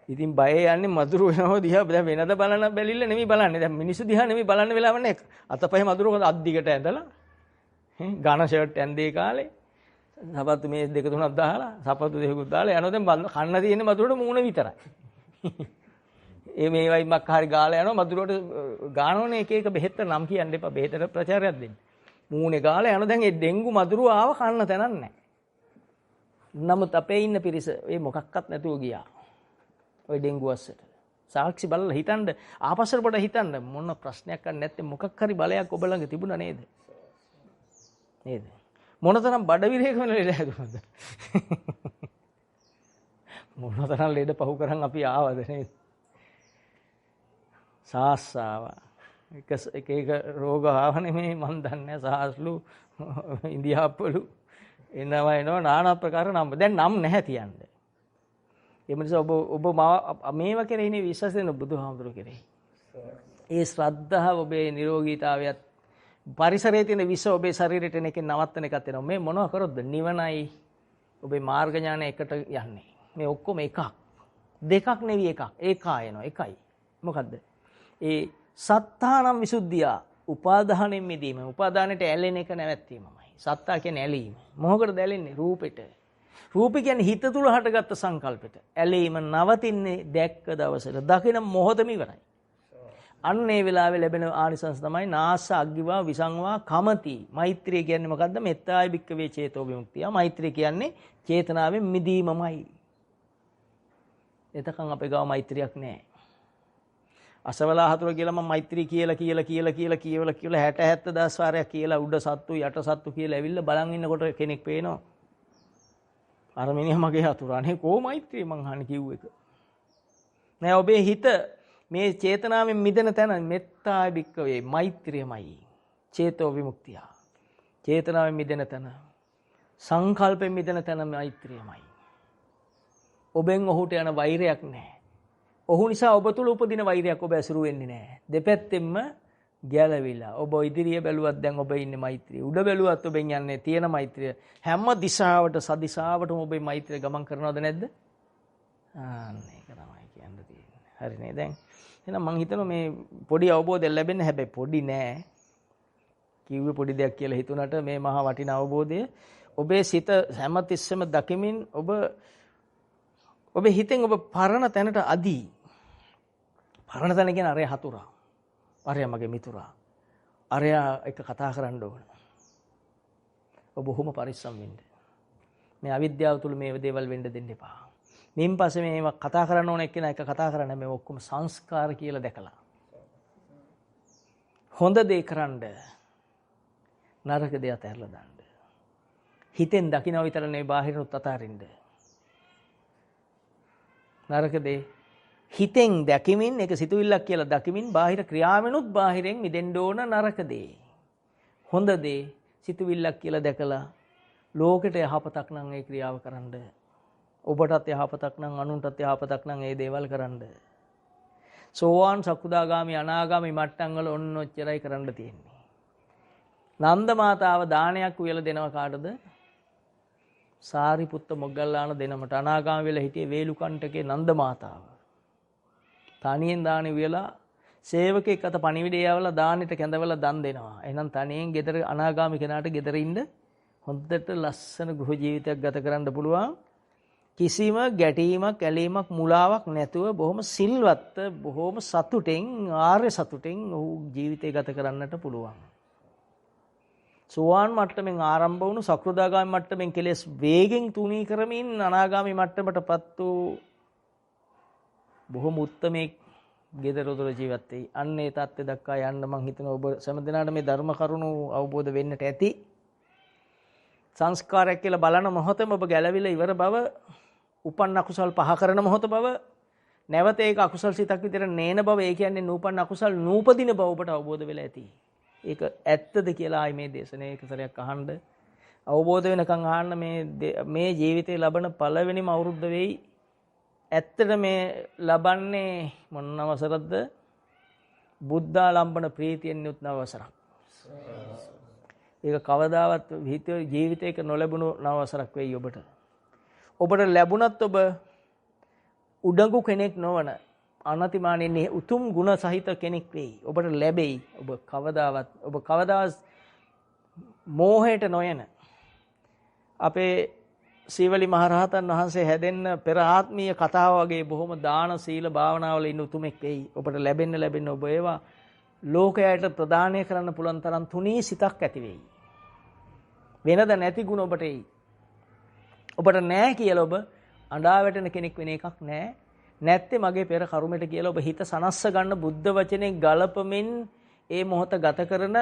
ඉතින් බය යන්නේ මදුරු වෙනව දිහා දැන් වෙනද බලන බැලිල්ල නෙමෙයි බලන්නේ. දැන් මිනිස්සු දිහා නෙමෙයි බලන්න වෙලාව නැහැ. අතපහේ මදුරු අත් දිගට ඇඳලා ගාන ෂර්ට් ඇඳේ කාලේ සපත්තු මේ දෙක තුනක් දාලා සපත්තු දෙකකුත් දාලා යනවා. දැන් කන්න තියෙන්නේ මදුරට මූණ විතරයි. ඒ මේවයි මක් හරි ගාලා යනවා මදුරට ගානෝනේ එක එක බෙහෙත් නම් කියන්න එපා. බෙහෙතට ප්‍රචාරයක් දෙන්න. මූණේ ගාලා යනවා. දැන් ඒ ඩෙන්ගු මදුරු ආව කන්න තැනක් නැහැ. නමුත් අපේ ඉන්න පිරිස ඒ මොකක්වත් නැතුව ගියා. ওই ඩෙන්ගු අස්සට. සාක්ෂි බලලා හිතන්න ආපස්සට පොඩ හිතන්න මොන ප්‍රශ්නයක් නැත්තේ මොකක් හරි බලයක් ඔබ ළඟ තිබුණා නේද? නේද? මොනතරම් බඩවිරේක වෙන ලෙඩ හැදුනද? මොනතරම් ලෙඩ පහු කරන් අපි ආවද නේද? සාස්සාව එක රෝග ආවනේ මේ මන් දන්නේ සාස්ලු ඉන්දියාප්පලු එනවා নানা ප්‍රකාර නම් දැන් නම් නැහැ තියන්නේ. ඒ නිසා ඔබ මේව කෙරෙහිනේ විශ්වාස දෙන බුදුහාමුදුරුවෝ කෙරෙහි. ඒ ශ්‍රද්ධාව ඔබේ නිරෝගීතාවයත් පරිසරයේ තියෙන විස ඔබේ ශරීරයට එන එකෙන් නවත්තන එකක් වෙනවා. මේ මොනවා කරොත්ද නිවනයි ඔබේ මාර්ග ඥානය එකට යන්නේ. මේ ඔක්කොම එකක්. දෙකක් නෙවෙයි එකක්. ඒකායනෝ එකයි. මොකද්ද? ඒ සත්තානම් විසුද්ධිය උපාදානෙන් මිදීම. උපාදානෙට ඇලෙන එක නැවැත්වීමයි. සත්තා කියන්නේ ඇලීම. මොහොකටද ඇලෙන්නේ? රූපෙට. රූපය කියන්නේ හිත තුල හටගත්ත සංකල්පෙට. ඇලීම නවතින්නේ දැක්ක දවසට. දකින මොහොතම ඉවරයි. අන්න ඒ වෙලාවේ ලැබෙන ආනිසංස තමයි නාස අග්ගිවා විසංවා කමති. මෛත්‍රිය කියන්නේ මොකද්ද? මෙත්තාය භික්කවේ චේතෝ විමුක්තිය. මෛත්‍රිය කියන්නේ චේතනාවෙන් මිදීමමයි. එතකන් අපේ ගාව මෛත්‍රියක් නැහැ. අසවලා හතුර කියලා මම මෛත්‍රී කියලා 60 70 දහස් වාරයක් කියලා උඩ සත්තු යට සත්තු කියලා ඇවිල්ලා බලන් ඉන්නකොට කෙනෙක් පේනවා. අර මිනිහා මගේ හතුරා. අනේ කෝ මෛත්‍රී මං අහන්නේ කිව්ව එක. නෑ ඔබේ හිත මේ චේතනාවෙන් මිදෙන තැන මෙත්තාය භික්කවේ මෛත්‍රියමයි. චේතෝ විමුක්තිය. චේතනාවෙන් මිදෙන තැන සංකල්පයෙන් මිදෙන තැන මෛත්‍රියමයි. ඔබෙන් ඔහුට යන වෛරයක් නැහැ. ඔහු නිසා ඔබ තුල උපදින වෛරයක් ඔබ ඇසුරු වෙන්නේ නැහැ. දෙපැත්තෙන්ම ගැලවිලා. ඔබ ඉදිරිය බැලුවත් දැන් ඔබ ඉන්නේ මෛත්‍රිය. උඩ බැලුවත් ඔබෙන් යන්නේ තියෙන මෛත්‍රිය. හැම දිශාවට සදිශාවටම ඔබේ මෛත්‍රිය ගමන් කරනවද නැද්ද? ඒක තමයි කියන්න තියෙන්නේ. හරිනේ දැන්. එහෙනම් මම හිතනවා මේ පොඩි අවබෝධයක් ලැබෙන්න හැබැයි පොඩි නෑ. කිව්වේ පොඩි දෙයක් කියලා හිතුණාට මේ මහා වටිනා අවබෝධය ඔබේ සිත හැමතිස්සෙම දකිමින් ඔබේ හිතෙන් ඔබ පරණ තැනට අදී. පරණ තැන කියන්නේ අරය හතුරා. අරය මගේ මිතුරා. අරයා එක කතා කරන්න ඕන. ඔබ බොහොම පරිස්සම් වෙන්න. මේ අවිද්‍යාව තුල මේ දේවල් වෙන්න දෙන්න එපා. මින් පස්සේ මේවා කතා කරන්න ඕන එක්කෙනා එක කතා කරන්න මේ ඔක්කොම සංස්කාර කියලා දැකලා. හොඳ දේ කරන්න නරක දේ අතහැරලා දාන්න. හිතෙන් දකින්න විතර නෙවෙයි බාහිරිනුත් අතහරින්න. නරක දේ හිතෙන් දැකීමෙන් ඒක සිතුවිල්ලක් කියලා දකිමින් බාහිර ක්‍රියාවෙනුත් බාහිරෙන් මිදෙන්න ඕන නරක දේ. හොඳ දේ සිතුවිල්ලක් කියලා දැකලා ලෝකෙට යහපතක් නම් ඒ ක්‍රියාව කරන්න. ඔබටත් යහපතක් නම් අනුන්ටත් යහපතක් නම් ඒ දේවල් කරන්න. සෝවාන් සකුදාගාමි අනාගාමි මට්ටම් වල ඔන්න ඔච්චරයි කරන්න තියෙන්නේ. නන්ද මාතාව දානයක් උයලා දෙනව කාටද? සාරිපුත්ත මොග්ගල්ලාන දෙනමට. අනාගාමී වෙලා හිටියේ වේලුකණ්ඨකේ නන්ද මාතාව. තනියෙන් දානේ උයලා සේවකෙක් අත පණිවිඩය යවලා දානෙට කැඳවලා දන් දෙනවා. එහෙනම් තනියෙන් ගෙදර අනාගාමී කෙනාට ගෙදර ඉන්න හොඳට ලස්සන ගෘහ ජීවිතයක් ගත කරන්න පුළුවන්. කිසිම ගැටීමක්, ඇලීමක්, මුලාවක් නැතුව බොහොම සිල්වත්, බොහොම සතුටෙන්, ආර්ය සතුටෙන් ඔහු ජීවිතය ගත කරන්නට පුළුවන්. සෝවාන් මට්ටමින් ආරම්භ වුණු සකෘදාගාමී මට්ටමින් කෙලෙස් වේගෙන් තුනී කරමින් අනාගාමී මට්ටමටපත් වූ බොහොම උත්තමෙක් ගෙදරදොර ජීවත් වෙයි. අන්න ඒ தත්ත්වය දක්වා යන්න මම හිතනවා ඔබ සෑම දිනකට මේ ධර්ම කරුණු අවබෝධ වෙන්නට ඇති. සංස්කාරයක් කියලා බලන මොහොතේම ඔබ ගැලවිලා ඉවර බව, උපන්න අකුසල් පහ කරන මොහොත බව, නැවත ඒක අකුසල් සිතක් විතර නේන බව, ඒ කියන්නේ නූපන්න අකුසල් නූපදින බව ඔබට අවබෝධ වෙලා ඇති. ඒක ඇත්තද කියලා ආයි මේ දේශනාවේ එක සැරයක් අහන්න. අවබෝධ වෙනකන් අහන්න. මේ ජීවිතේ ලබන පළවෙනිම අවුරුද්ද වෙයි. ඇත්තට මේ ලබන්නේ මොන අවසරද? බුද්ධාලම්බන ප්‍රීතියෙන් යුත් නවවසරක්. ඒක කවදාවත් ජීවිතයක නොලැබුණු නවවසරක් වෙයි ඔබට. ඔබට ලැබුණත් ඔබ උඩඟු කෙනෙක් නොවන අනතිමානීය උතුම් ගුණ සහිත කෙනෙක් වෙයි. ඔබට ලැබෙයි. ඔබ කවදාවත් මෝහයට නොයන අපේ සීවලි මහරහතන් වහන්සේ හැදෙන්න පෙර ආත්මීය කතාව වගේ බොහොම දාන සීල භාවනාවල ඉන්න උතුමෙක් වෙයි. ඔබට ලැබෙන්න ඔබ ඒවා ලෝකයට ප්‍රදානය කරන්න පුළුවන් තරම් තුනී සිතක් ඇති වෙයි. වෙනද නැති ගුණ ඔබට එයි. ඔබට නැහැ කියලා ඔබ අඬා වැටෙන කෙනෙක් වෙන එකක් නැහැ. නැත්තේ මගේ පෙර කර්මයට කියලා ඔබ හිත සනස්ස ගන්න බුද්ධ වචනේ ගලපමින් ඒ මොහොත ගත කරන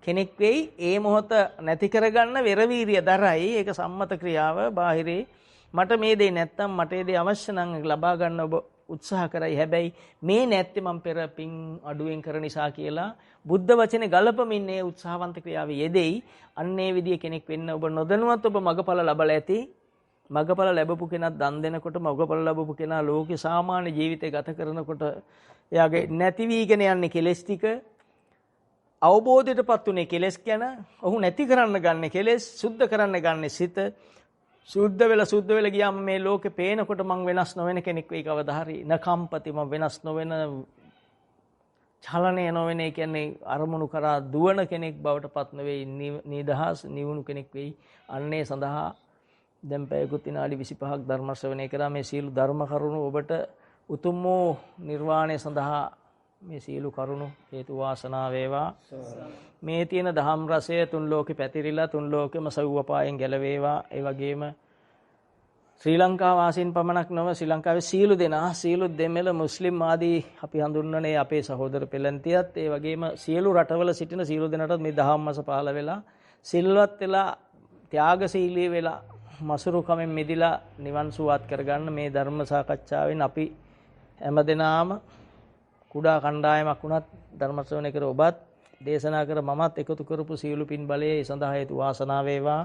කෙනෙක් වෙයි. ඒ මොහොත නැති කරගන්න වෙරවීරිය දරයි. ඒක සම්මත ක්‍රියාව. බාහිරේ මට මේ දේ නැත්තම් මට ඒ දේ අවශ්‍ය නම් ලබා ගන්න ඔබ උත්සාහ කරයි. හැබැයි මේ නැත්තේ මම පෙර පින් අඩුවෙන් කර නිසා කියලා බුද්ධ වචනේ ගලපමින් මේ උත්සාහවන්ත ක්‍රියාවේ යෙදෙයි. අන්නේ විදිය කෙනෙක් වෙන්න ඔබ නොදැනුවත් ඔබ මගඵල ලබලා ඇති. මගඵල ලැබපු කෙනා දන් දෙනකොට, මගඵල ලැබපු කෙනා ලෝකේ සාමාන්‍ය ජීවිතය ගත කරනකොට එයාගේ නැති වීගෙන යන්නේ කෙලෙස් ටික. අවබෝධයටපත් උනේ කෙලෙස් ගැන. ඔහු නැති කරන්න ගන්න කෙලෙස්, සුද්ධ කරන්න ගන්න සිත. සුද්ධ වෙලා ගියාම මේ ලෝකේ පේනකොට මං වෙනස් නොවන කෙනෙක් වෙයි කවදා හරි. නකම්පති මම වෙනස් නොවන චලනය නොවෙන, ඒ කියන්නේ අරමුණු කරා දුවන කෙනෙක් බවට පත් නොවේ, නිදහස් නිවුණු කෙනෙක් වෙයි. අන්නේ සඳහා දැන් පැයකුත් විනාඩි 25ක් ධර්ම ශ්‍රවණය කරා. මේ සීල ධර්ම කරුණු ඔබට උතුම් වූ නිර්වාණය සඳහා මේ සීල කරුණු හේතු වාසනා වේවා. මේ තියෙන දහම් රසය තුන් ලෝකෙ පැතිරිලා තුන් ලෝකෙම සව් අපායෙන් ගැලවේවා. ඒ වගේම ශ්‍රී ලංකා වාසීන් පමණක් නොව ශ්‍රී ලංකාවේ සීල දෙනා, සීල දෙමළ, මුස්ලිම් ආදී අපි හඳුන්වන්නේ අපේ සහෝදර පෙළන්තියත්, ඒ වගේම සියලු රටවල සිටින සීල දෙනාටත් මේ දහම් මාස පහළ වෙලා සිල්වත් වෙලා ත්‍යාගශීලී වෙලා මසුරුකමෙන් මිදිලා නිවන් සුවත් කරගන්න මේ ධර්ම සාකච්ඡාවෙන් අපි හැමදෙනාම කුඩා කණ්ඩායමක් වුණත් ධර්ම ශ්‍රවණය කර ඔබත් දේශනා කර මමත් එකතු කරපු සීල පින් බලයේ සඳහා හේතු වාසනා වේවා.